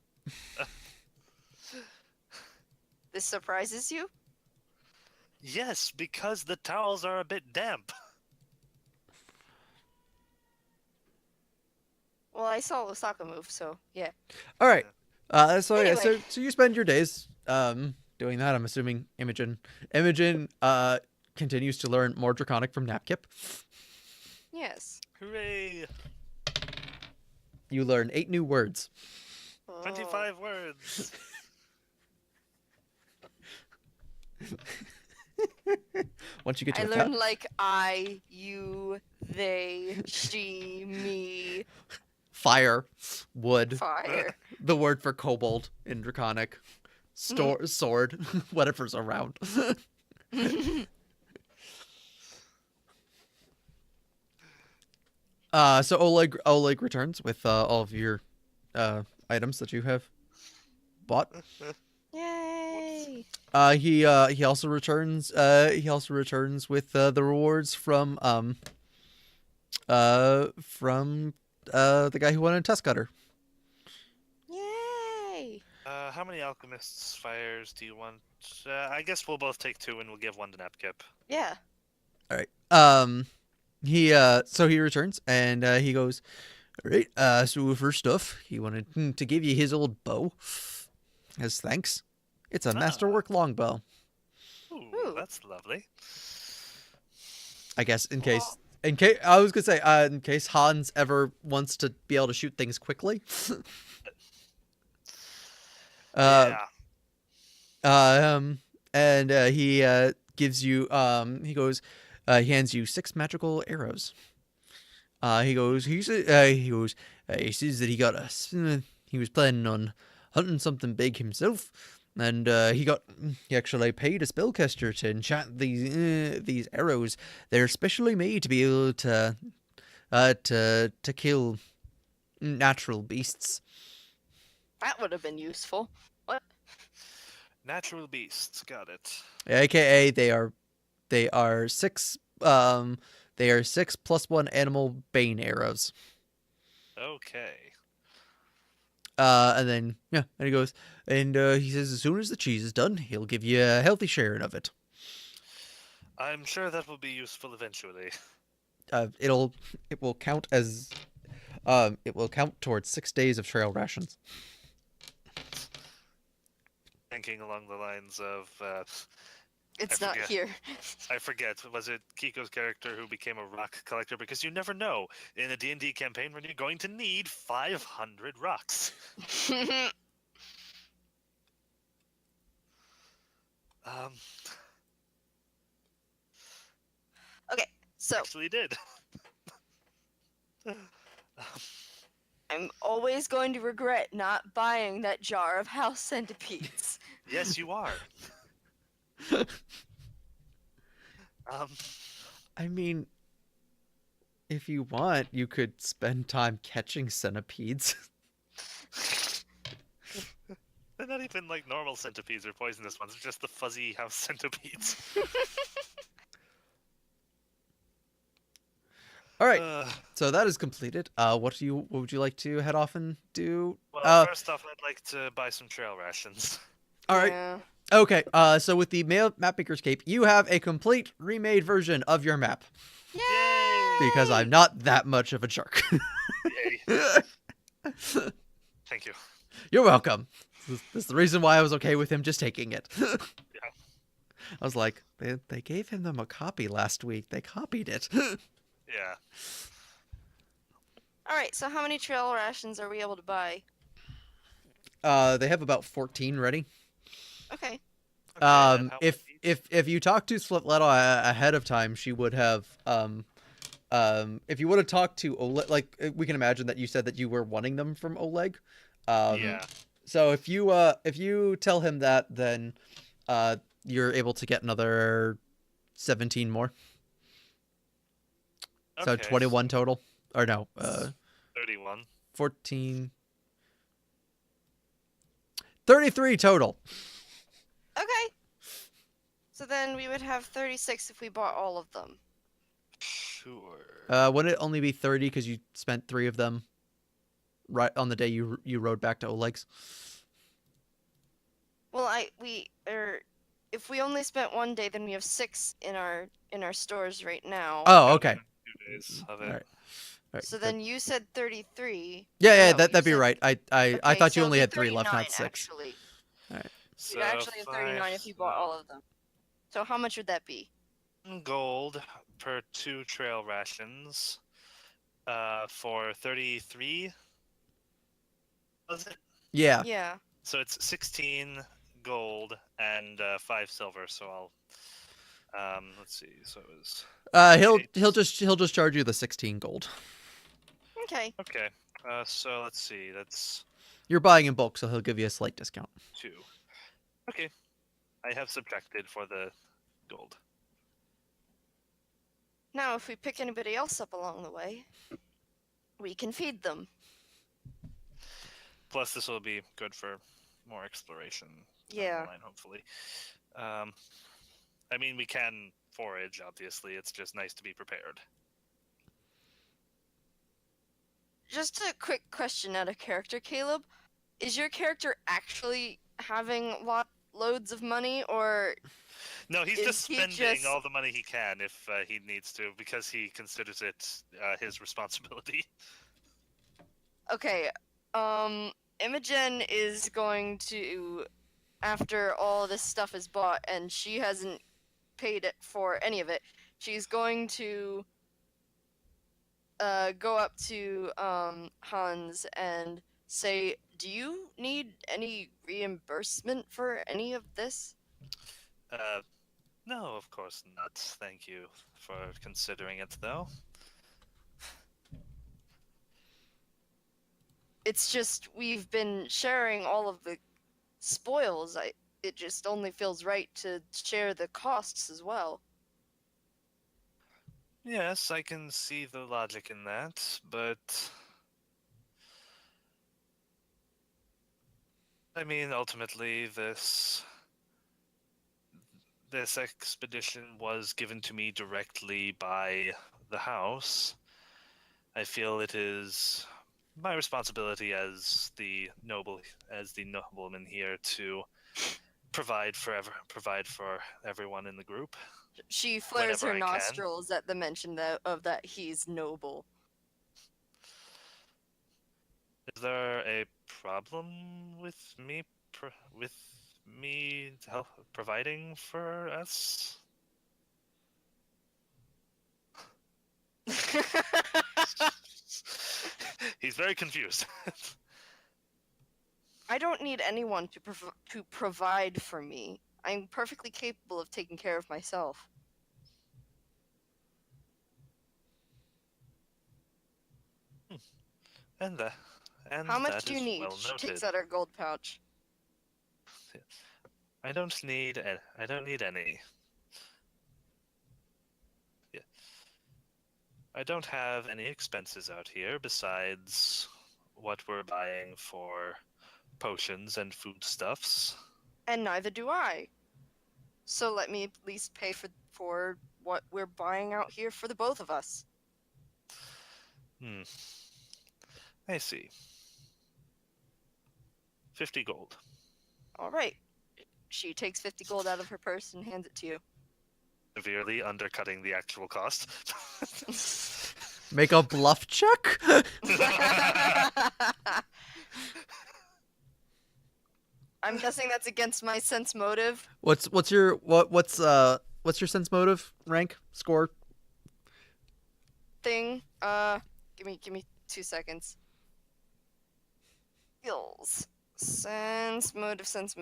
This surprises you? Yes, because the towels are a bit damp. Well, I saw Osaka move, so yeah. All right. So yeah, Anyway. so you spend your days doing that. I'm assuming Imogen continues to learn more Draconic from Napkip. Yes. Hooray! You learn 8 new words. 25 words. Once you get to I a learned like I, you, they, she, me, Fire, wood, fire. the word for kobold in Draconic, sword, whatever's around. So Oleg returns with all of your items that you have bought. Yay! He also returns with the rewards from the guy who won in Tuskgutter. Yay! How many alchemist's fires do you want? I guess we'll both take 2 and we'll give 1 to Nepkip. Yeah. All right. So he returns and he goes, all right. So first off, he wanted to give you his old bow as thanks. It's a masterwork longbow. Ooh, that's lovely. I guess in case I was gonna say in case Hans ever wants to be able to shoot things quickly. Yeah. And he gives you he he hands you 6 magical arrows. He says that he was planning on hunting something big himself, and he actually paid a spellcaster to enchant these arrows. They're specially made to be able to kill natural beasts. That would have been useful. What? Natural beasts, got it. AKA they are 6 they are 6 plus 1 animal bane arrows. Okay. And then and he goes and he says as soon as the cheese is done, he'll give you a healthy sharing of it. I'm sure that will be useful eventually. It will count as it will count towards 6 days of trail rations. Thinking along the lines of It's I not forget. here. I forget, was it Kiko's character who became a rock collector? Because you never know in a D&D campaign when you're going to need 500 rocks. Okay, so Actually did. I'm always going to regret not buying that jar of house centipedes. Yes, you are. I mean, if you want, you could spend time catching centipedes. They're not even like normal centipedes or poisonous ones. They're just the fuzzy house centipedes. All right, so that is completed. What would you like to head off and do? Well, first off, I'd like to buy some trail rations. All right. Yeah. Okay. So with the map maker's cape, you have a complete remade version of your map. Yay! Because I'm not that much of a jerk. Yay. Thank you. You're welcome. This is the reason why I was okay with him just taking it. Yeah. I was like, they gave him them a copy last week. They copied it. Yeah. Alright, so how many trail rations are we able to buy? They have about 14 ready. Okay. If you talk to Slitletto ahead of time, she would have if you would have talked to Oleg, like we can imagine that you said that you were wanting them from Oleg. Yeah. So if you tell him that, then you're able to get another 17 more. So Okay. 21 total. Or no, 31. 14 33 total. Okay. So then we would have 36 if we bought all of them. Sure. Wouldn't it only be 30 because you spent 3 of them right on the day you rode back to Oleg's? Well, if we only spent 1 day, then we have 6 in our stores right now. Oh, okay. 2 days of it. All right. All right. So then you said 33. Yeah, No, that'd you be said- right. I Okay, thought so you it'd only be had 3 left, 39, not 6. Actually. So You'd actually have 39 if you bought all of them. So how much would that be? gold per 2 trail rations. For 33. Was it? Yeah. Yeah. So it's 16 gold and 5 silver. So Let's see. So it was. He'll just charge you the 16 gold. Okay. Okay. So let's see. That's You're buying in bulk, so he'll give you a slight discount. 2. Okay. I have subtracted for the gold. Now, if we pick anybody else up along the way, we can feed them. Plus, this will be good for more exploration down Yeah. the line, hopefully. I mean, we can forage, obviously. It's just nice to be prepared. Just a quick question out of character, Caleb. Is your character actually having loads of money, or No, he's Is just he spending just- all the money he can if he needs to, because he considers it his responsibility. okay? Imogen is going to, after all this stuff is bought and she hasn't paid it for any of it, she's going to go up to Hans and say, "Do you need any reimbursement for any of this?" No, of course not. Thank you for considering it, though. It's just we've been sharing all of the spoils. It just only feels right to share the costs as well. Yes, I can see the logic in that, but I mean, ultimately, this expedition was given to me directly by the house. I feel it is my responsibility as the nobleman here to provide for everyone in the group. She flares Whenever her I can. nostrils at the mention of that he's noble. Is there a problem with me providing for us? He's very confused. I don't need anyone to provide for me. I'm perfectly capable of taking care of myself. and How much that do you is need? well She noted. takes out her gold pouch. I don't need any. Yeah. I don't have any expenses out here besides what we're buying for potions and foodstuffs. And neither do I. So let me at least pay for what we're buying out here for the both of us. I see. 50 gold. All right. She takes 50 gold out of her purse and hands it to you. Severely undercutting the actual cost. Make a bluff check. I'm guessing that's against my sense motive. What's your sense motive rank score? Thing. Give me 2 seconds. Skills. Sense motive. S.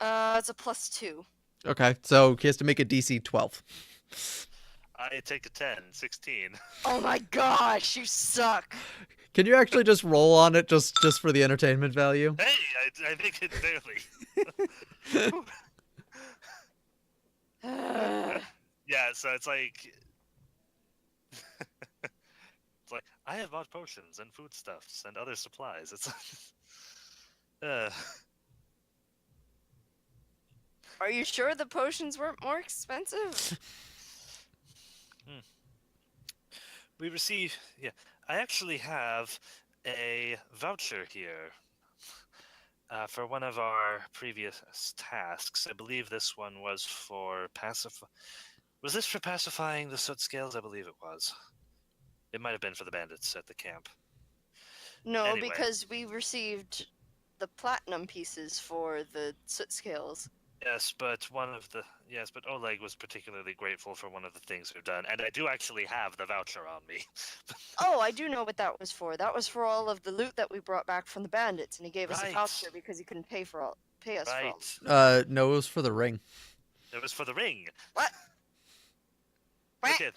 It's a +2. Okay, so he has to make a DC 12. I take a 10, 16. Oh my gosh, you suck. Can you actually just roll on it just for the entertainment value? Hey, I make it barely. Yeah, so it's like it's like I have bought potions and foodstuffs and other supplies. It's Are you sure the potions weren't more expensive? we receive. Yeah, I actually have a voucher here for one of our previous tasks. I believe this one was for Was this for pacifying the soot scales? I believe it was. It might have been for the bandits at the camp. No, Anyway. because we received the platinum pieces for the soot scales. Yes, but Oleg was particularly grateful for one of the things we've done, and I do actually have the voucher on me. Oh, I do know what that was for. That was for all of the loot that we brought back from the bandits, and he gave us a Right. voucher because he couldn't pay for pay us Right. from? No, it was for the ring. It was for the ring. What? Look at,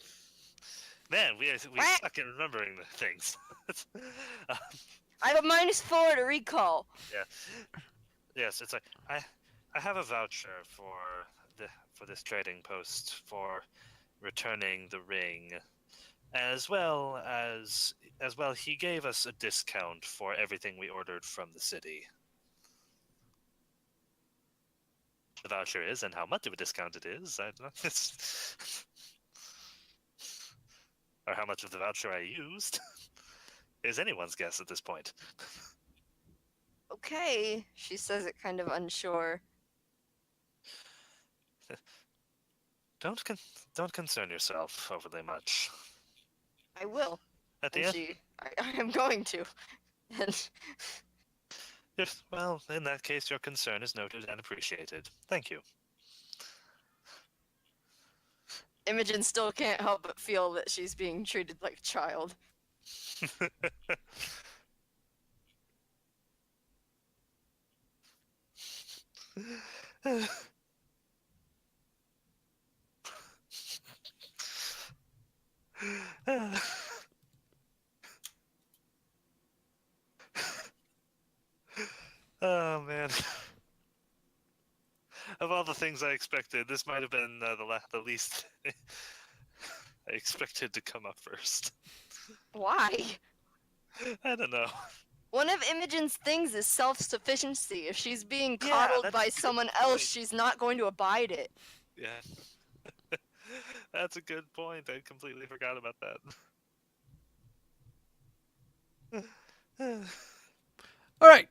man, we What? suck at remembering the things. Um, I have a -4 to recall. yeah. Yes, it's like I have a voucher for this trading post for returning the ring, as well he gave us a discount for everything we ordered from the city. The voucher is, and how much of a discount it is, I don't know. Or how much of the voucher I used is anyone's guess at this point. Okay, she says it kind of unsure. Don't concern yourself overly much. I will. At the And end, I am going to. And yes, well, in that case, your concern is noted and appreciated. Thank you. Imogen still can't help but feel that she's being treated like a child. Oh man! Of all the things I expected, this might have been the least I expected to come up first. Why? I don't know. One of Imogen's things is self-sufficiency. If she's being Yeah, coddled that's by a good someone point. else, she's not going to abide it. Yeah. That's a good point. I completely forgot about that. All right.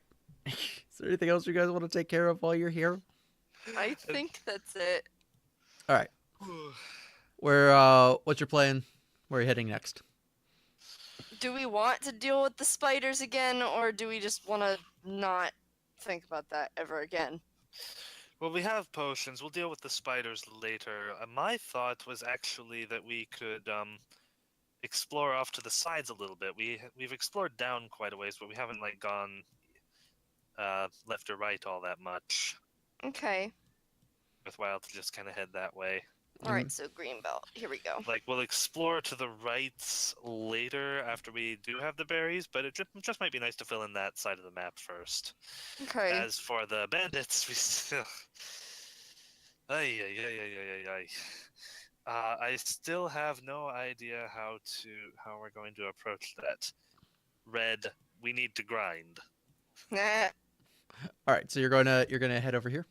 Is there anything else you guys want to take care of while you're here? I think that's it. All right. What's your plan? Where are you heading next? Do we want to deal with the spiders again, or do we just want to not think about that ever again? Well, we have potions. We'll deal with the spiders later. My thought was actually that we could explore off to the sides a little bit. We've explored down quite a ways, but we haven't gone left or right all that much. Okay. Worthwhile to just kind of head that way. Alright, so Greenbelt. Here we go. We'll explore to the right later after we do have the berries, but it just might be nice to fill in that side of the map first. Okay. As for the bandits, we still... I still have no idea how we're going to approach that. Red, we need to grind. Nah. All right. So you're gonna head over here.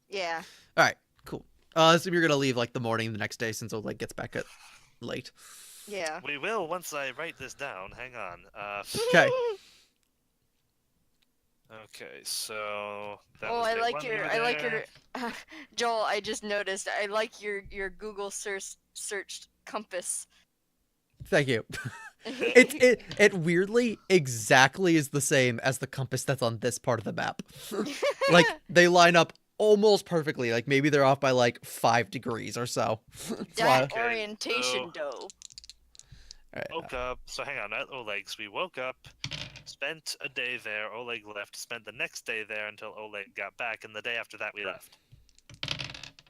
Yeah. All right. Cool. I assume you're gonna leave the morning the next day since Oleg gets back at late. Yeah. We will once I write this down. Hang on. Okay. Okay, so that Oh, was I day like one we your, were I like there. your, Joel. I just noticed. I like your Google searched compass. Thank you. It weirdly exactly is the same as the compass that's on this part of the map. They line up almost perfectly. Maybe they're off by 5 degrees or so. That Okay, orientation, though. All right. Woke up. So hang on, at Oleg's, we woke up, spent a day there. Oleg left. Spent the next day there until Oleg got back, and the day after that we left.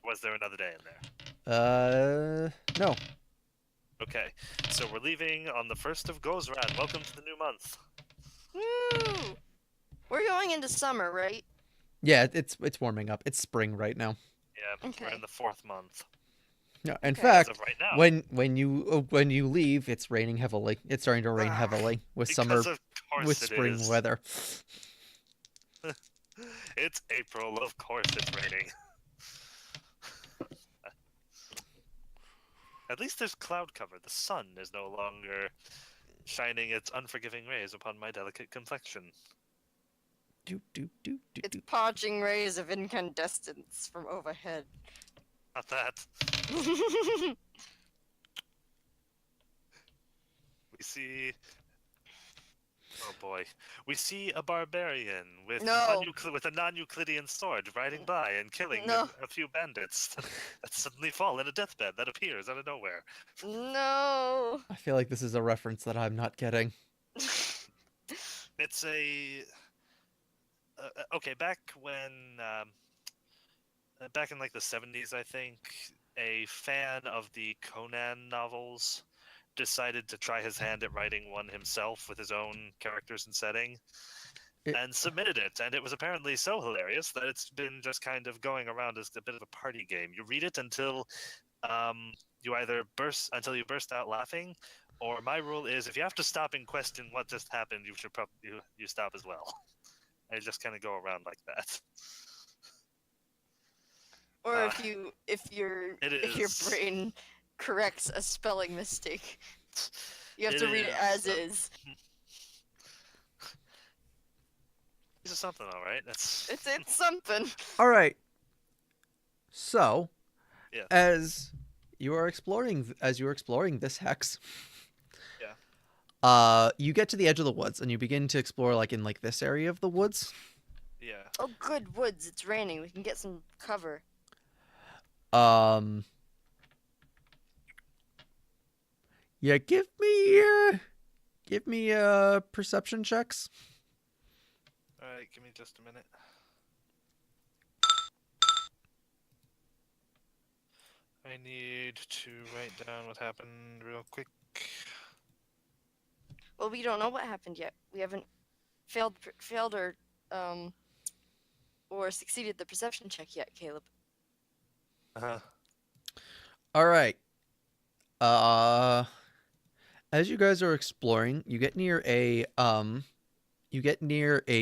Was there another day in there? No. Okay, so we're leaving on the 1st of Gozran. Welcome to the new month. Woo! We're going into summer, right? Yeah, it's warming up. It's spring right now. Yeah, we're Okay. in the 4th month. No, in Okay. fact, As of right now. when you leave, it's raining heavily. It's starting to rain Ah, heavily with Because summer of course with it spring is. weather. It's April, of course it's raining. At least there's cloud cover. The sun is no longer shining its unforgiving rays upon my delicate complexion. Do, do, do, do, It's do. parching rays of incandescence from overhead. Not that. We see... Oh boy. We see a barbarian with, No. with a non-Euclidean sword riding by and killing No. a few bandits that suddenly fall in a deathbed that appears out of nowhere. No. I feel like this is a reference that I'm not getting. It's a okay, back in like the 70s, I think, a fan of the Conan novels decided to try his hand at writing one himself with his own characters and setting, and submitted it. And it was apparently so hilarious that it's been just kind of going around as a bit of a party game. You read it until you either burst out laughing, or my rule is if you have to stop and question what just happened, you should probably you stop as well. I just kind of go around like that. Or if your is. brain corrects a spelling mistake, you have It to read it as is, is. This is something, all right. That's It's something. All right. So, Yeah. as you are exploring this hex, Yeah. you get to the edge of the woods and you begin to explore like in like this area of the woods. Yeah. Oh, good woods. It's raining. We can get some cover. Yeah, give me perception checks. All right, give me just a minute. I need to write down what happened real quick. Well, we don't know what happened yet. We haven't failed or succeeded the perception check yet, Caleb. Uh-huh. All right. As you guys are exploring, you get near a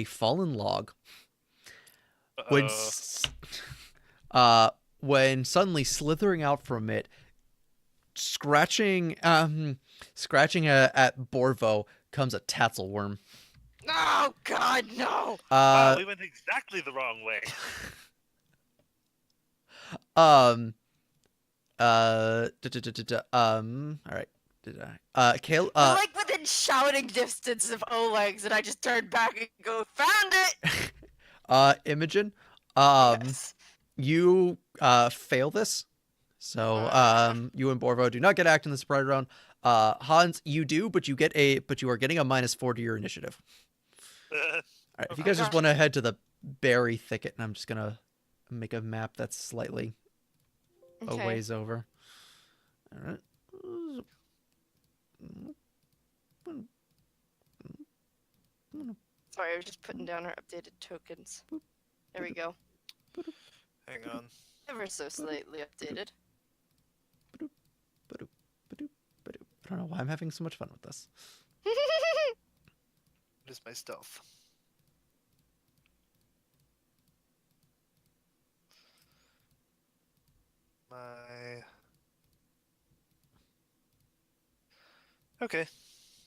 fallen log. When suddenly slithering out from it, scratching at Borvo comes a tatzelworm. Oh God, no! Wow, we went exactly the wrong way. All right. Did I? Caleb. I'm like within shouting distance of Oleg's, and I just turned back and go, found it. Imogen. Yes. You fail this, so you and Borvo do not get act in the sprite round. Hans, you do, but you are getting a -4 to your initiative. All right, if you guys just want to head to the berry thicket, and I'm just gonna make a map that's slightly a ways over. All right. Sorry, I was just putting down our updated tokens. There we go. Hang on. Ever so slightly updated. I don't know why I'm having so much fun with this. What is my stealth? Okay.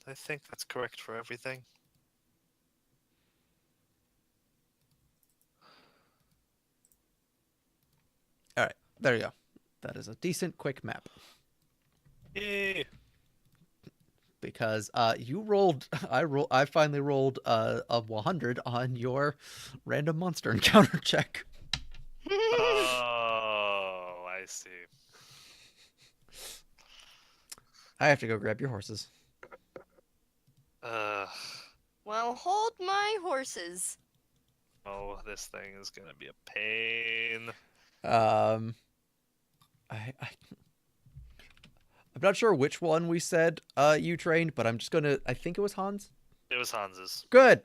I think that's correct for everything. All right, there you go. That is a decent, quick map. Yay! Because you rolled, I finally rolled a 100 on your random monster encounter check. Oh, I see. I have to go grab your horses. Well, hold my horses. Oh, this thing is gonna be a pain. I'm not sure which one we said you trained, but I'm just gonna. I think it was Hans. It was Hans's. Good.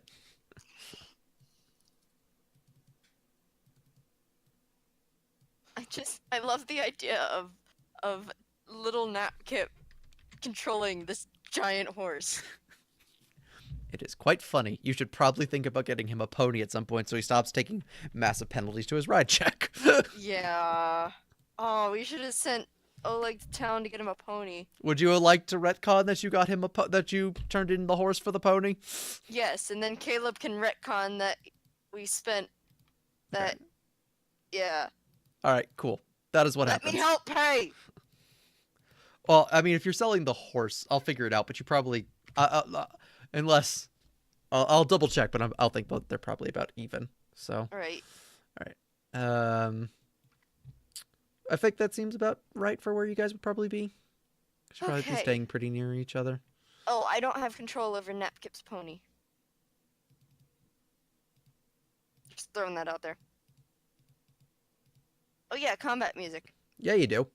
I love the idea of little Napkip controlling this giant horse. It is quite funny. You should probably think about getting him a pony at some point so he stops taking massive penalties to his ride check. Yeah. Oh, we should have sent Oleg to town to get him a pony. Would you like to retcon that you got him that you turned in the horse for the pony? Yes, and then Caleb can retcon that we spent that. Okay. Yeah. All right, cool. That is what happens. Let me help pay. Well, I mean, if you're selling the horse, I'll figure it out. But you probably, unless I'll double check, but I'll think they're probably about even. So. All right. I think that seems about right for where you guys would probably be. Because you'd probably be staying pretty near each other. Oh, I don't have control over Napkip's pony. Just throwing that out there. Oh yeah, combat music. Yeah, you do.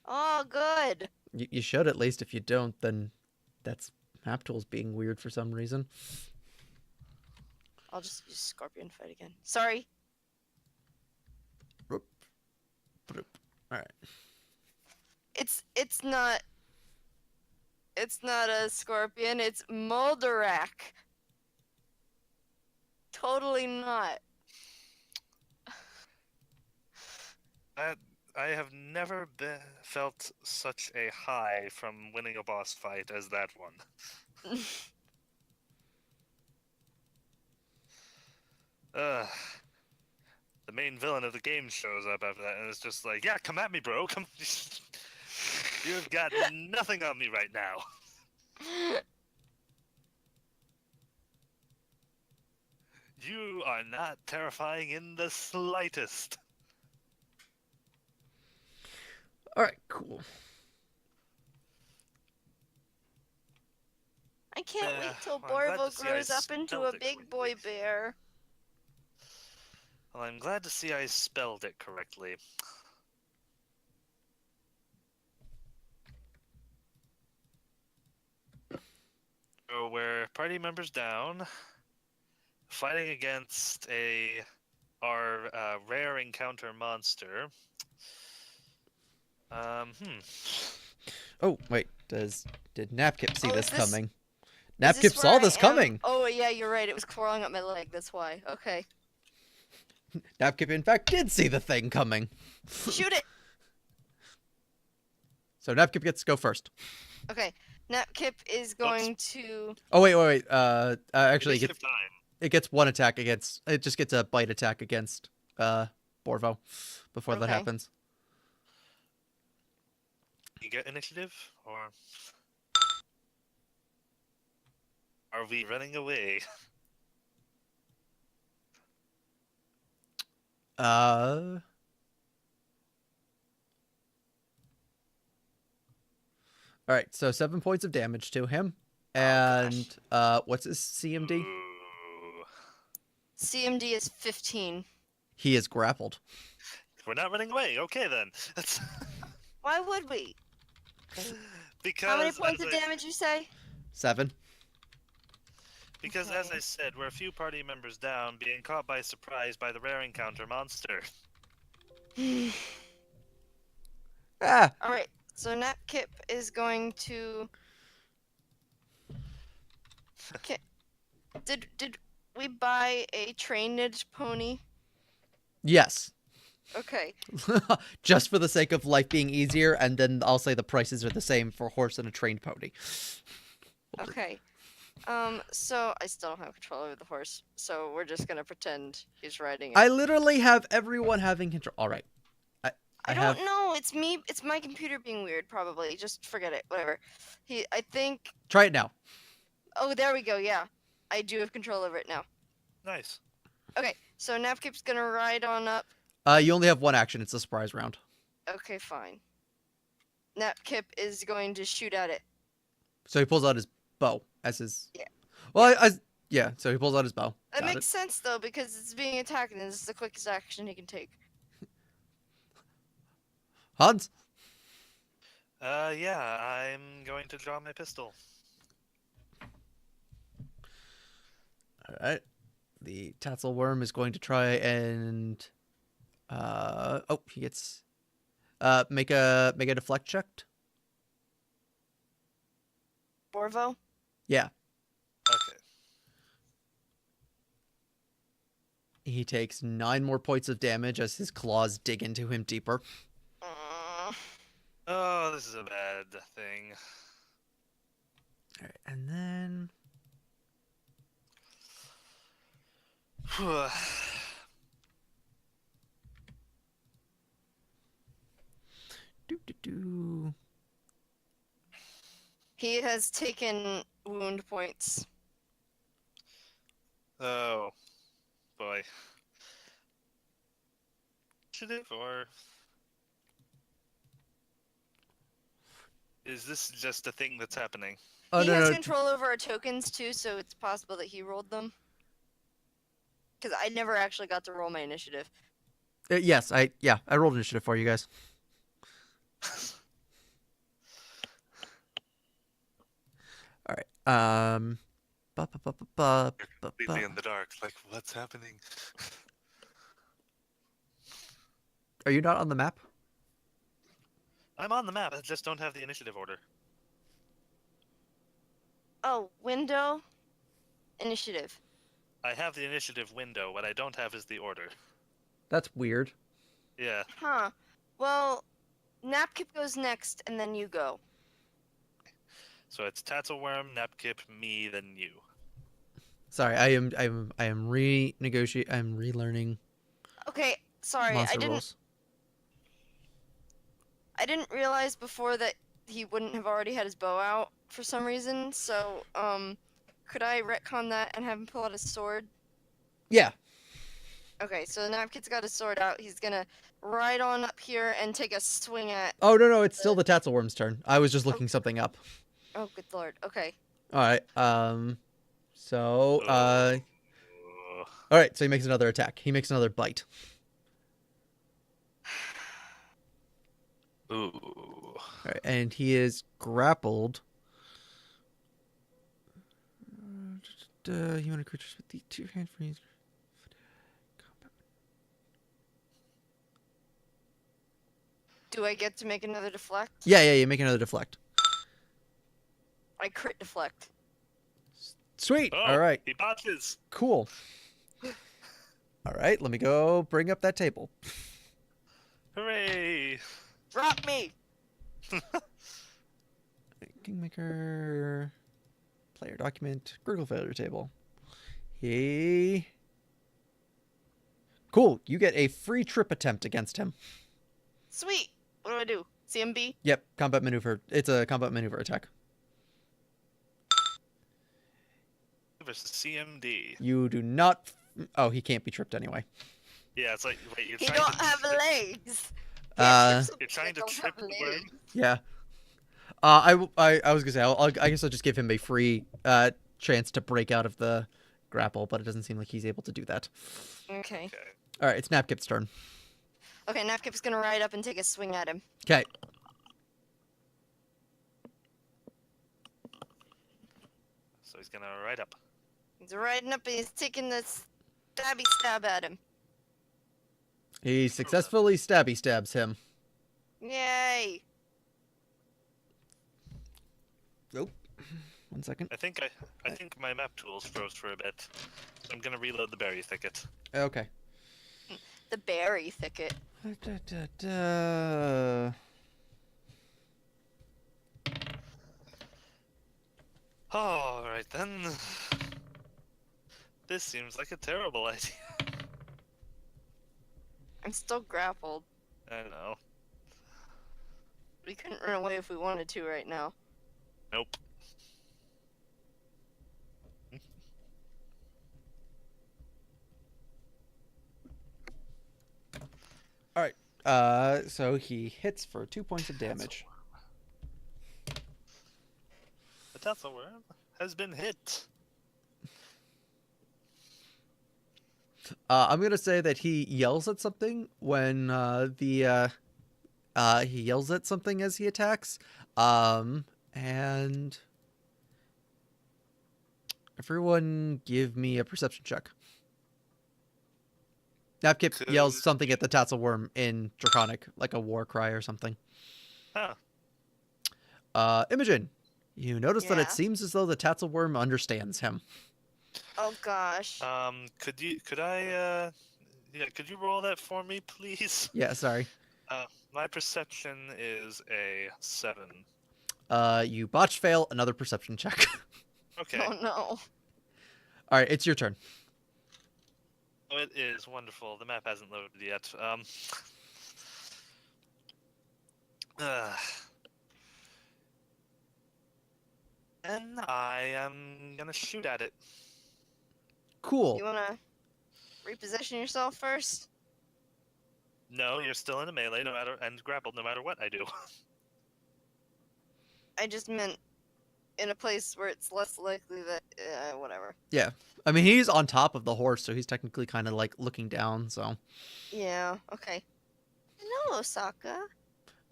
Oh, good. You should at least. If you don't, then that's map tools being weird for some reason. I'll just use Scorpion Fight again. Sorry. All right. It's not a scorpion, it's Moldarak. Totally not. I have never felt such a high from winning a boss fight as that one. The main villain of the game shows up after that, and it's just like, yeah, come at me, bro. Come. You've got nothing on me right now. You are not terrifying in the slightest. All right, cool. I can't wait till well, I'm glad Borvo to see I grows up into spelled a it big boy correctly. bear. Well, I'm glad to see I spelled it correctly. So we're party members down, fighting against our rare encounter monster. Oh wait, did Napkip see Oh, this is this- coming? Is Napkip saw where this I am? coming. Oh yeah, you're right. It was crawling up my leg. That's why. Okay. Napkip, in fact, did see the thing coming. Shoot it. So Napkip gets to go first. Okay. Napkip is going to. Oh wait. Actually, Initiative time. it gets one attack against. It just gets a bite attack against Borvo before that Okay. happens. You get initiative, or are we running away? All right, so 7 points of damage to him, and what's his CMD? Ooh. CMD is 15. He is grappled. We're not running away. Okay then. That's Why would we? because How many points as of damage you say? 7. Because as Okay. I said, we're a few party members down, being caught by surprise by the rare encounter monster. Ah, All right. So Napkip is going to. Okay. Did we buy a trained pony? yes. Okay. Just for the sake of life being easier, and then I'll say the prices are the same for a horse and a trained pony. Okay. So I still don't have control over the horse, so we're just gonna pretend he's riding it. I literally have everyone having control. All right. I have. don't know. It's me. It's my computer being weird. Probably. Just forget it. Whatever. I think. Try it now. Oh, there we go. Yeah, I do have control over it now. Nice. Okay. So Napkip's gonna ride on up. You only have one action. It's a surprise round. Okay, fine. Napkip is going to shoot at it. So he pulls out his bow as his. Yeah. Well, yeah. So he pulls out his bow. That Got makes sense though, because it's being attacked, and this is the quickest action he can take. Hans. Yeah, I'm going to draw my pistol. All right. The tassel worm is going to try and. Oh, he gets. Make a deflect check. Borvo. Yeah. Okay. He takes 9 more points of damage as his claws dig into him deeper. Oh, this is a bad thing. All right, and then. Do. He has taken wound points. Oh, boy. Initiative, or is this just a thing that's happening? Oh He no, has no. control over our tokens too, so it's possible that he rolled them. Because I never actually got to roll my initiative. Yes, I rolled initiative for you guys. All right. Completely in the dark. Like, what's happening? Are you not on the map? I'm on the map. I just don't have the initiative order. Oh, window, initiative. I have the initiative window. What I don't have is the order. That's weird. Yeah. Huh. Well, Napkip goes next, and then you go. So it's Tattleworm, Napkip, me, then you. Sorry, I am renegotiate. I'm relearning Okay, sorry, monster rules. I didn't realize before that he wouldn't have already had his bow out for some reason. So, could I retcon that and have him pull out his sword? Yeah. Okay, so Napkit's got his sword out. He's gonna ride on up here and take a swing at. Oh no, it's still the Tattleworm's turn. I was just looking something up. Oh, good lord. Okay. All right. So Ugh. all right. So he makes another attack. He makes another bite. Ooh. All right, and he is grappled. Human creatures with the 2 hand freeze. Do I get to make another deflect? Yeah. You make another deflect. I crit deflect. Sweet. Oh, All right. he botches. Cool. All right. Let me go bring up that table. Hooray! Drop me! Kingmaker. Player document. Critical failure table. Hey. Cool. You get a free trip attempt against him. Sweet. What do I do? CMB? Yep. Combat maneuver. It's a combat maneuver attack. Versus CMD. You do not. Oh, he can't be tripped anyway. Yeah, it's like, wait, you're He trying don't to have trip- legs. You're trying to Don't trip have the worm? legs. Yeah. I was gonna say I guess I'll just give him a free chance to break out of the grapple, but it doesn't seem like he's able to do that. Okay. Okay. All right, it's Napkip's turn. Okay, Napkip's gonna ride up and take a swing at him. Okay. So he's gonna ride up. He's riding up and he's taking the stabby stab at him. He successfully stabs him. Yay! Nope. 1 second. I think my map tools froze for a bit. So I'm gonna reload the berry thicket. Okay. The berry thicket. Alright then. This seems like a terrible idea. I'm still grappled. I know. We couldn't run away if we wanted to right now. Nope. All right. So he hits for 2 points of damage. The Tattleworm has been hit. I'm gonna say that he yells at something when he yells at something as he attacks. And everyone give me a perception check. Napkip yells something at the Tattleworm in Draconic, like a war cry or something. Huh. Imogen, you notice that Yeah? it seems as though the Tattleworm understands him. Oh gosh. Could you roll that for me, please? Yeah, sorry. My perception is a 7. You botch fail, another perception check. Okay. Oh no. All right, it's your turn. Oh, it is wonderful. The map hasn't loaded yet. And I am gonna shoot at it. Cool. You wanna reposition yourself first? No, you're still in a melee, and grappled no matter what I do. I just meant in a place where it's less likely that whatever. Yeah. I mean, he's on top of the horse, so he's technically kind of like looking down. So. All Yeah. Okay. Hello, Osaka.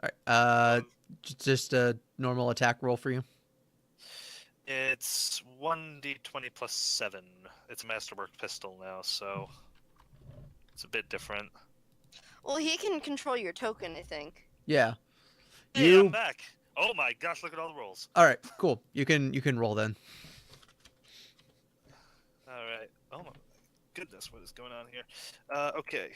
right. Just a normal attack roll for you. It's 1d20 plus 7. It's a masterwork pistol now, so it's a bit different. Well, he can control your token, I think. Yeah. Hey, I'm back. Oh my gosh, look at all the rolls. All right. Cool. You can roll then. All right. Oh my goodness, what is going on here? Okay.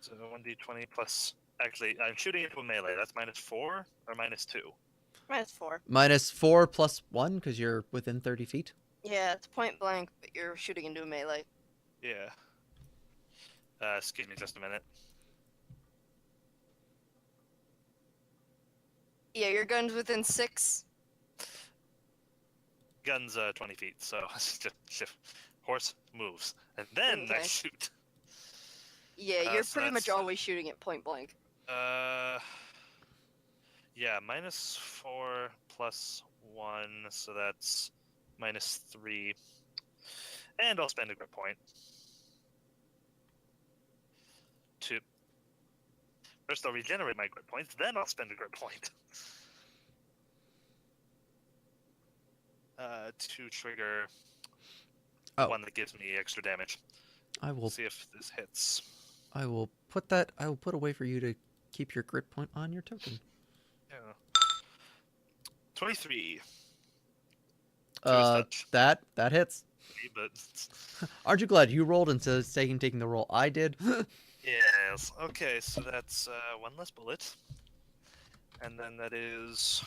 So 1d20 plus. Actually, I'm shooting into a melee. That's -4 or -2? -4. -4 plus 1 because you're within 30 feet. Yeah, it's point blank, but you're shooting into a melee. Yeah. Excuse me just a minute. Yeah, your gun's within 6. Gun's 20 feet, so just shift. Horse moves, and then I Okay. shoot. Yeah, you're so pretty much that's- always shooting at point blank. Yeah, -4 plus 1, so that's -3. And I'll spend a grip point. First I'll regenerate my grip points, then I'll spend a grip point. To trigger one that gives me extra damage. I will See if this hits. I will put a way for you to keep your grit point on your token. Yeah. 23. That hits. But Aren't you glad you rolled instead of taking the roll I did? yes. Okay, so that's one less bullet. And then that is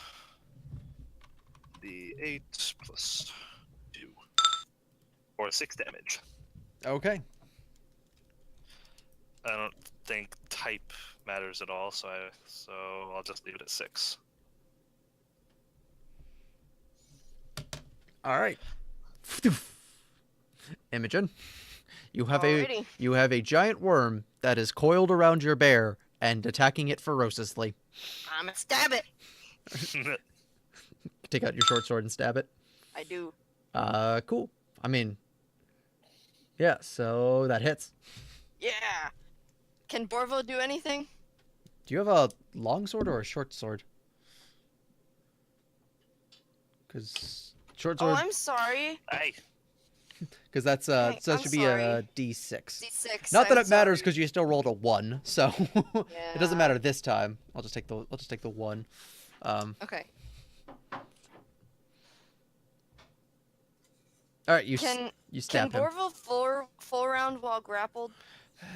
the 8 plus 2. Or 6 damage. Okay. I don't think type matters at all, so I'll just leave it at 6. All right. Imogen, you have Alrighty. a giant worm that is coiled around your bear and attacking it ferociously. I'ma stab it. Take out your short sword and stab it. I do. Cool. I mean, yeah, so that hits. Yeah. Can Borvo do anything? Do you have a long sword or a short sword? Because short Oh, sword, I'm sorry. Hey. because that's so that I'm should be sorry. a D6. D6. Not that I'm it matters sorry. because you still rolled a 1, so it doesn't Yeah. matter this time. I'll just take the 1. Okay. All right, you Can stab him. Borvo full round while grappled?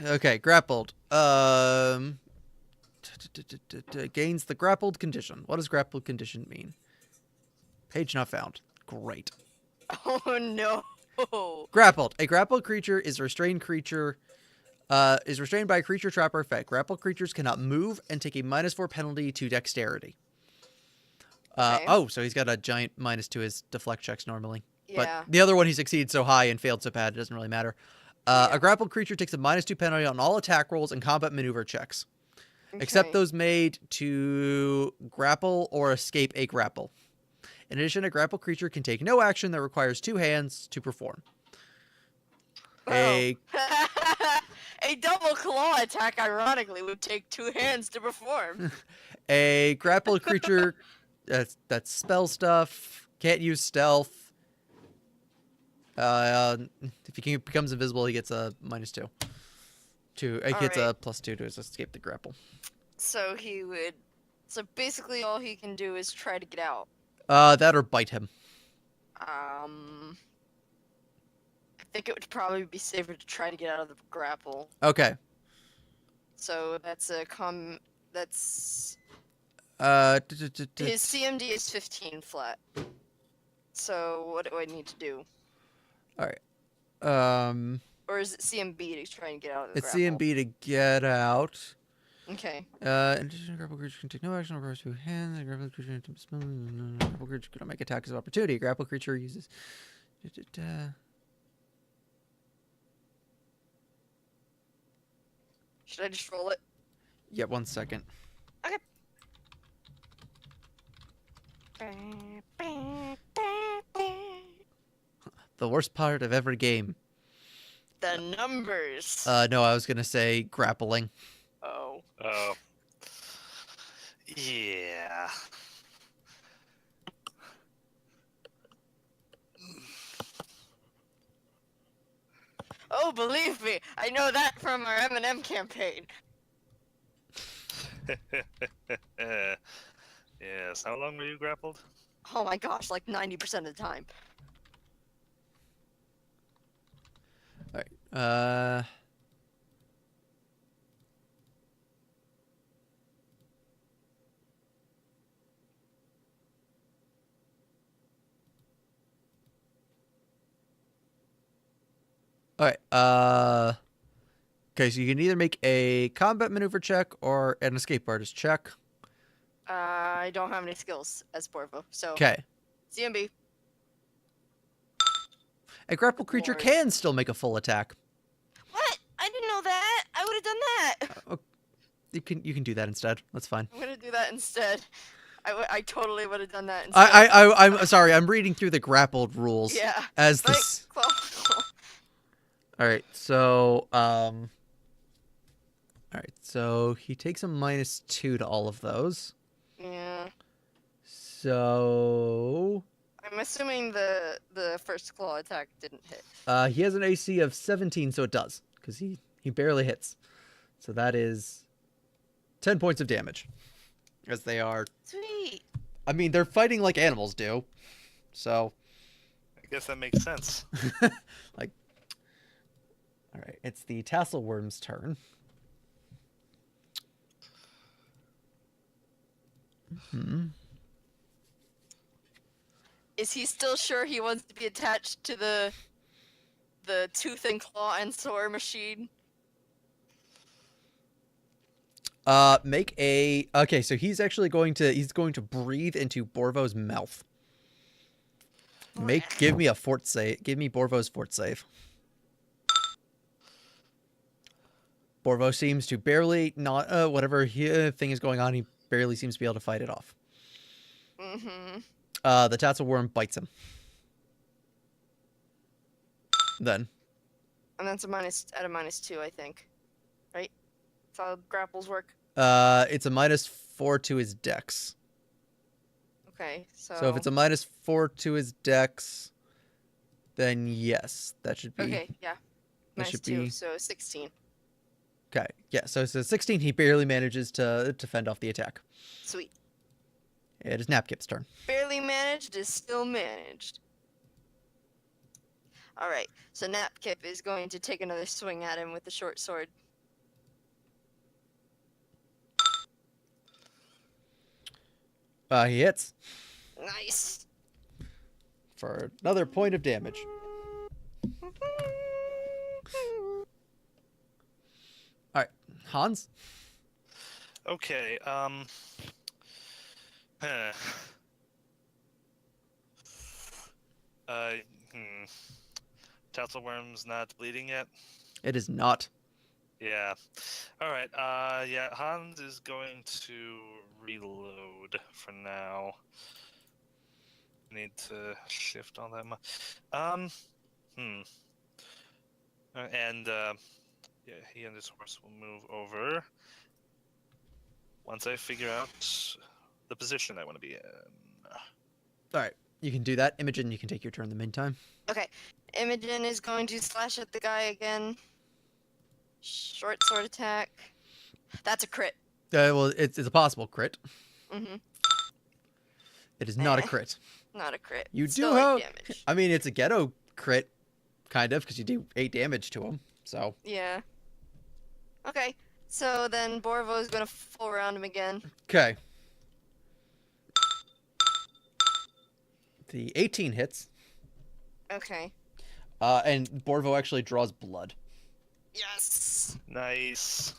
Okay, grappled. Gains the grappled condition. What does grappled condition mean? Page not found. Great. Oh no. Grappled. A grappled creature is a restrained creature. Is restrained by a creature trap or effect. Grappled creatures cannot move and take a -4 penalty to dexterity. Okay. Oh, so he's got a giant -2 to his deflect checks normally. Yeah. But the other one he succeeded so high and failed so bad it doesn't really matter. Yeah. A grappled creature takes a -2 penalty on all attack rolls and combat maneuver checks, except Okay. those made to grapple or escape a grapple. In addition, a grappled creature can take no action that requires 2 hands to perform. A A double claw attack, ironically, would take 2 hands to perform. A grappled creature that's spell stuff, can't use stealth. If he becomes invisible, he gets a -2. He gets a +2 to his escape the grapple. So basically all he can do is try to get out. That or bite him. I think it would probably be safer to try to get out of the grapple. Okay. So that's that's His his CMD is 15 flat. So what do I need to do? All right. Or is it CMB to try and get out of the It's grapple? CMB to get out. Okay. In addition, a grapple creature can take no action over 2 hands. A grapple creature can grapple creature cannot make attacks of opportunity. A grapple creature uses. Should I just roll it? Yeah, 1 second. Okay. The worst part of every game. The numbers. No, I was gonna say grappling. Oh. Oh. Yeah. Oh, believe me, I know that from our M&M campaign. Yes. How long were you grappled? Oh my gosh, like 90% of the time. All right. All right. Okay, so you can either make a combat maneuver check or an escape artist check. I don't have any skills as Borvo, so Okay. CMB. A grappled creature Lord. can still make a full attack. What? I didn't know that. I would have done that. You can do that instead. That's fine. I'm gonna do that instead. I totally would have done that instead. I'm sorry. I'm reading through the grappled rules. Yeah. As Like, this. All right. So All right. So he takes a -2 to all of those. yeah. So I'm assuming the first claw attack didn't hit. he has an AC of 17, so it does, because he barely hits. So that is 10 points of damage, as they are. Sweet. I mean, they're fighting like animals do, so. I guess that makes sense. Like, all right, it's the tassel worm's turn. Is he still sure he wants to be attached to the tooth and claw and sore machine? Okay, so he's actually going to breathe into Borvo's mouth. Give me a fort save. Give me Borvo's fort save. Borvo seems to barely not whatever thing is going on. He barely seems to be able to fight it off. Mm-hmm. The tassel worm bites him. Then. And that's at a -2, I think. Right? That's how grapples work. It's a -4 to his dex. Okay, so. So if it's a -4 to his dex, then yes, that should be. Okay, yeah. That should -2, be. so 16. Okay, yeah. So it's a 16. He barely manages to fend off the attack. Sweet. It is Napkip's turn. Barely managed is still managed. Alright, so Napkip is going to take another swing at him with the short sword. He hits Nice! for another point of damage. All right, Hans. Okay. Huh. Tasselworm's not bleeding yet. It is not. Yeah. All right. Yeah. Hans is going to reload for now. Need to shift all that much. And yeah, he and his horse will move over once I figure out the position I want to be in. All right, you can do that. Imogen, you can take your turn in the meantime. Okay, Imogen is going to slash at the guy again. Short sword attack. That's a crit. Well, it's a possible crit. Mm-hmm. It is not a crit. Not a crit. You Still do 8 have. damage. I mean, it's a ghetto crit, kind of, because you do 8 damage to him. So. Yeah. Okay, so then Borvo's gonna full round him again. Okay. The 18 hits. Okay. And Borvo actually draws blood. Yes! Nice.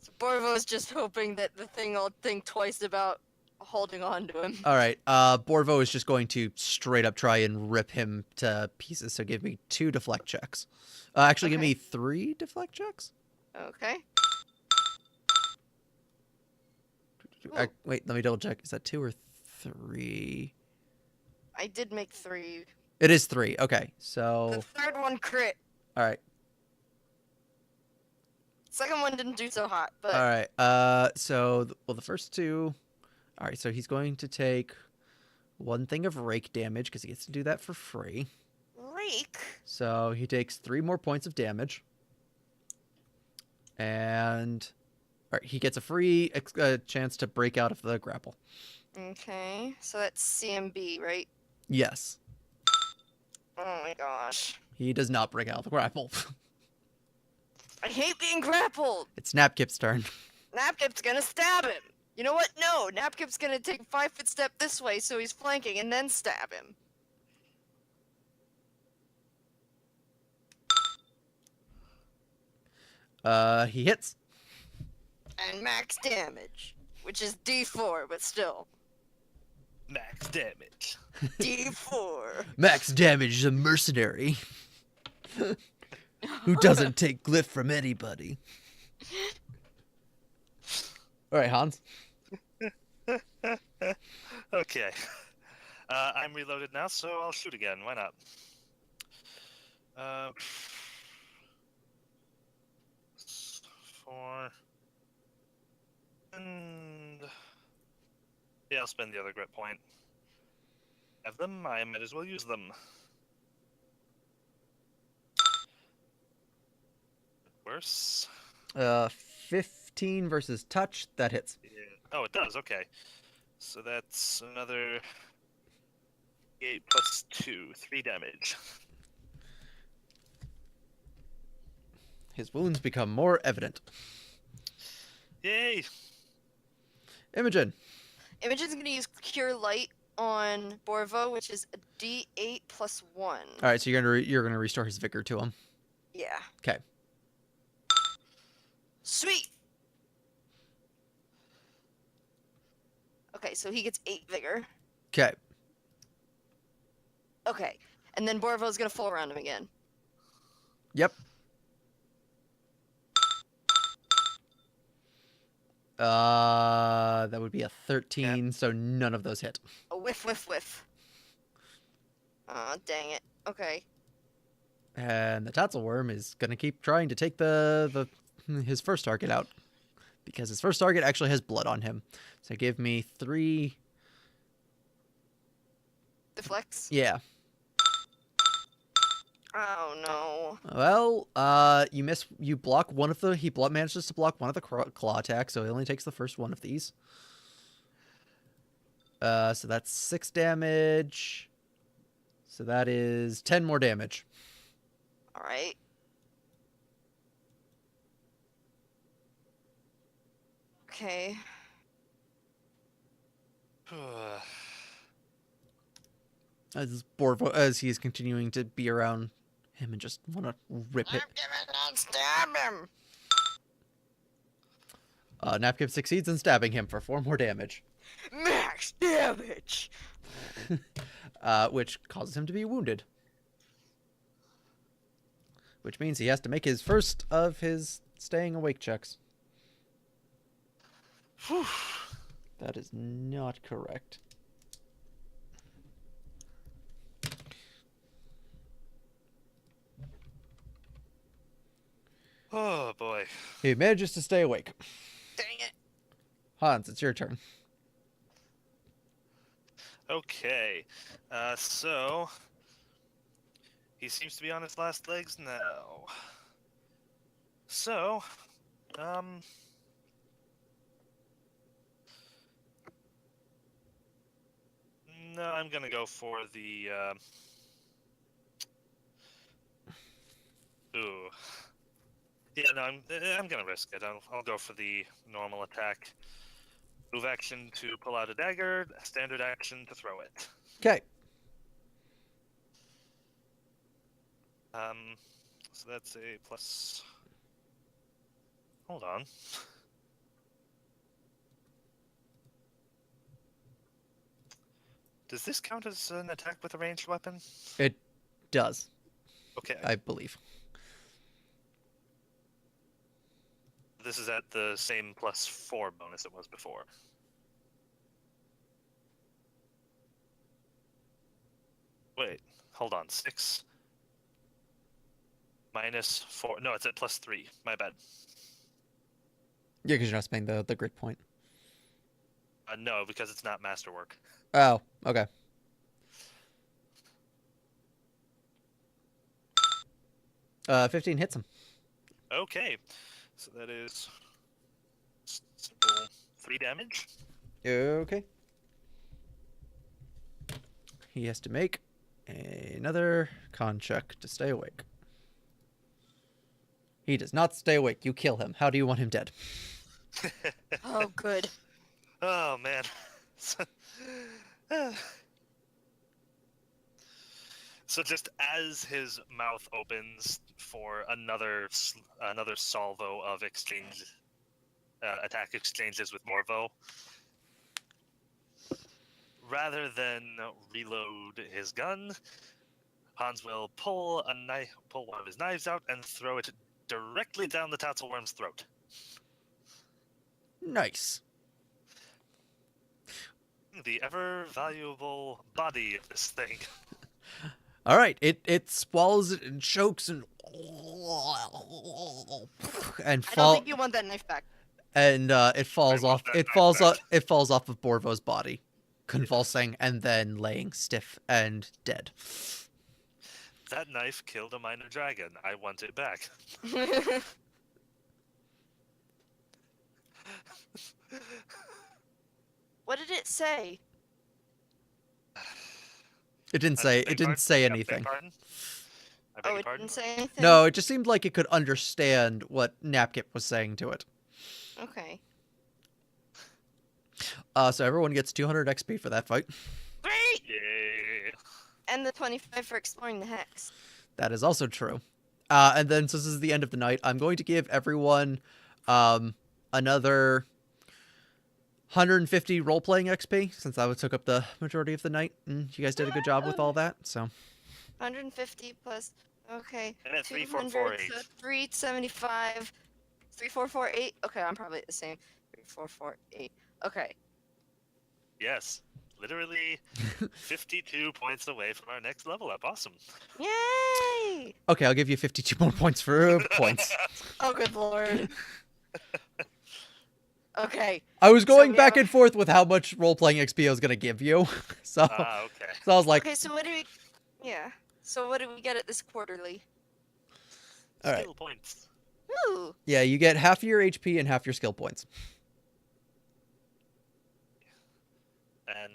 So Borvo's just hoping that the thing will think twice about holding on to him. All right. Borvo is just going to straight up try and rip him to pieces. So give me 2 deflect checks. Actually, give Okay. me 3 deflect checks. Okay. Wait, let me double check. Is that 2 or 3. I did make 3. It is 3. Okay, The so third one crit. all right, Second one didn't do so hot, all but right. Well, the first 2. All right, so he's going to take 1 thing of rake damage because he gets to do that for free. rake. So he takes 3 more points of damage, and all right, he gets a free chance to break out of the grapple. Okay, so that's CMB, right? Yes, Oh my gosh. he does not break out of the grapple. I hate being grappled! It's Napkip's turn. Napkip's gonna stab him! You know what? No, Napkip's gonna take a 5-foot step this way so he's flanking and then stab him. He hits. And max damage, which is D4, but still. Max damage. D4. Max damage is a mercenary who doesn't take glyph from anybody. All right, Hans. Okay. I'm reloaded now, so I'll shoot again. Why not? Uh, 4. And yeah, I'll spend the other grit point. Have them, I might as well use them. Worse. 15 versus touch. That hits. Yeah. Oh, it does. Okay. So that's another 8 plus 2, 3 damage. His wounds become more evident. Yay! Imogen. Imogen's gonna use Cure Light on Borvo, which is a D8 plus 1. All right, so you're gonna restore his vigor to him. Yeah. Okay. Sweet! Okay, so he gets 8 vigor. Okay. Okay, and then Borvo's gonna fall around him again. Yep. That would be a 13, so none of those hit. A whiff, whiff, whiff. Aw, dang it. Okay. And the Tatzelworm is gonna keep trying to take his first target out, because his first target actually has blood on him. So give me 3. Deflects? Yeah. Oh no. Well, you miss. You block one of the. He manages to block one of the claw attacks, so he only takes the first one of these. So that's 6 damage. So that is 10 more damage. Alright. Okay. As he's continuing to be around him and just want to rip it. Not stab him! Napkip succeeds in stabbing him for 4 more damage, Max damage! which causes him to be wounded. Which means he has to make his first of his staying awake checks. Whew. That is not correct. Oh boy. He manages to stay awake. Dang it. Hans, it's your turn. Okay. So he seems to be on his last legs now. So, no, I'm gonna go for the ooh. Yeah, no, I'm gonna risk it. I'll go for the normal attack. Move action to pull out a dagger. Standard action to throw it. Okay. So that's a plus. Hold on. Does this count as an attack with a ranged weapon? It does, Okay. I believe. This is at the same +4 bonus it was before. hold on. 6 minus 4. No, it's at +3. My bad. Yeah, because you're not spending the grit point. No, because it's not masterwork. Oh, okay. Uh, 15 hits him. Okay, so that is simple 3 damage. Okay. He has to make another con check to stay awake. He does not stay awake. You kill him. How do you want him dead? Oh, good. Oh man. So just as his mouth opens for another salvo of attack exchanges with Morvo, rather than reload his gun, Hans will pull one of his knives out and throw it directly down the Tatzelworm's throat. Nice. The ever valuable body of this thing. All right. It swallows it and chokes and I don't fall think you want that knife back. and it falls I want off. that It knife falls back. off. It falls off of Borvo's body, convulsing and then laying stiff and dead. That knife killed a minor dragon. I want it back. What did it say? It didn't say. It didn't say anything. I beg Oh, your it pardon? didn't say anything? No, it just seemed like it could understand what Napkip was saying to it. Okay. So everyone gets 200 XP for that fight. Great! Yeah. And the 25 for exploring the hex. That is also true. And then, since this is the end of the night, I'm going to give everyone another 150 role-playing XP, since that took up the majority of the night. And you guys did a good job with all that, so... 150 plus... Okay. And at 200, 3448. so 375. 3448? Okay, I'm probably at the same. 3448. Okay. Yes. Literally 52 points away from our next level up. Awesome. Yay! Okay, I'll give you 52 more points for points. Oh, good lord. Okay. I was going we back have- and forth with how much role-playing XP I was going to give you. So, Okay. so I was like, Okay, so what do we... Yeah. So what do we get at this quarterly? all right. Skill points. Ooh. Yeah, you get half your HP and half your skill points. And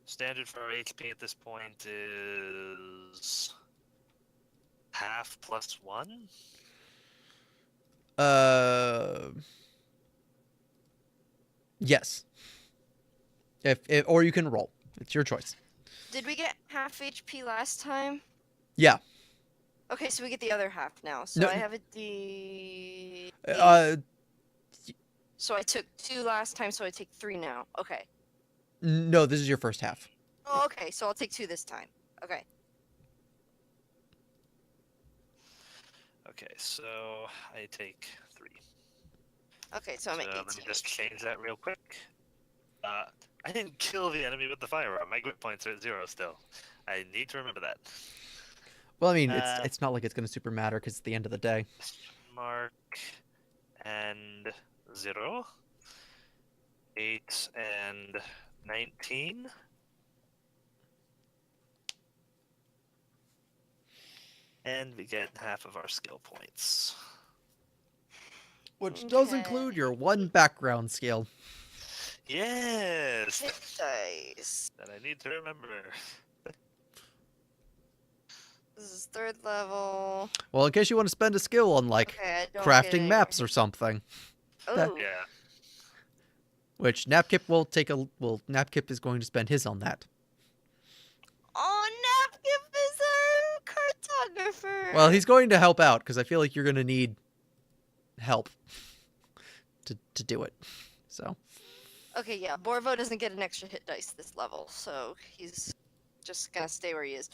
standard for our HP at this point is half plus 1. Yes. If or you can roll. It's your choice. Did we get half HP last time? Yeah. Okay, so we get the other half now. So No- I have a D... So I took 2 last time, so I take 3 now. Okay. No, this is your first half. Oh, okay, so I'll take 2 this time. Okay. Okay, so I take 3. Okay, so I'm at 18. Let me just change that real quick. I didn't kill the enemy with the firearm. My grip points are at 0 still. I need to remember that. Well, I mean, Uh, it's not like it's going to super matter because it's the end of the day. Mark and 0. 8 and 19. And we get half of our skill points. Which does Okay. include your 1 background skill. Yes! Hit dice. That I need to remember. This is 3rd level. Well, in case you want to spend a skill on, like, Okay, I don't get crafting any- maps or something. Ooh. Yeah. Which Napkip will take a... Well, Napkip is going to spend his on that. Oh, Napkip is our cartographer. Well, he's going to help out, because I feel like you're going to need help to do it. So... Okay, yeah, Borvo doesn't get an extra hit dice this level, so he's just gonna stay where he is.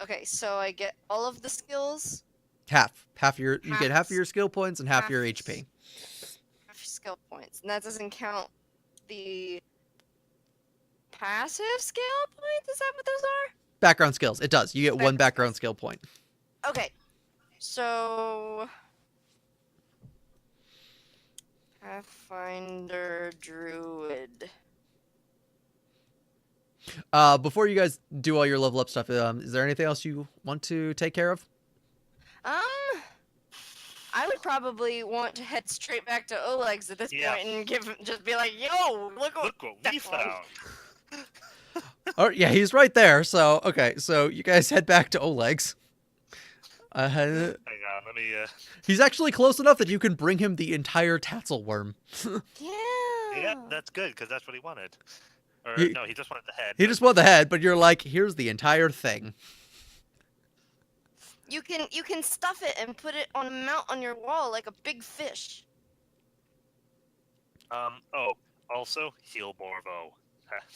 Okay, so I get all of the skills, Half your... You get half Half- of your skill points and half your half- HP. half skill points, and that doesn't count the passive skill points? Is that what those are? Background skills. It does. You get one Background background skill point. Okay. So Pathfinder Druid. Before you guys do all your level up stuff, is there anything else you want to take care of? I would probably want to head straight back to Oleg's at this Yeah. point and just be like, "Yo, look what we found. Oh, yeah, he's right there. So, okay, so you guys head back to Oleg's. Hang on, let me. He's actually close enough that you can bring him the entire tassel worm. Yeah. Yeah, that's good because that's what he wanted. Or no, he just wanted the head. He just wanted the head, but you're like, here's the entire thing. You can stuff it and put it on a mount on your wall like a big fish. Oh, also heal Borvo.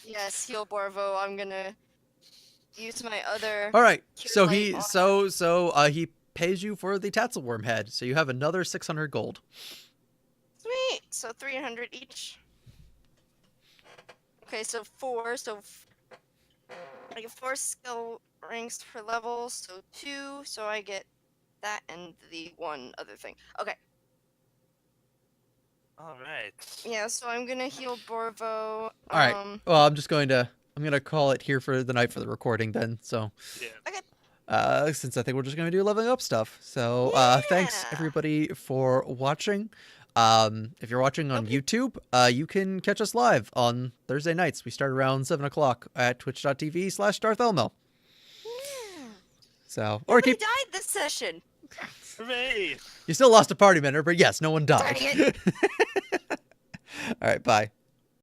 Yes, heal Borvo. I'm gonna use my other. All right, Cure so light he on he pays you for the tassel worm head, so you have another 600 gold. Sweet. So 300 each. Okay, so 4. So I get 4 skill ranks per level. So 2. So I get that and the one other thing. Okay. All right. Yeah. So I'm gonna heal Borvo. All right. Well, I'm gonna call it here for the night for the recording then. So, Yeah. since I think we're just gonna do leveling up stuff. So, thanks Yeah. everybody for watching. If you're watching on YouTube, you can catch us live on Thursday nights. We start around 7 o'clock at twitch.tv/DarthElmo. Yeah. So, or Nobody keep. died this session. Hooray! You still lost a party member, but yes, no one died. Dang it. All right, bye.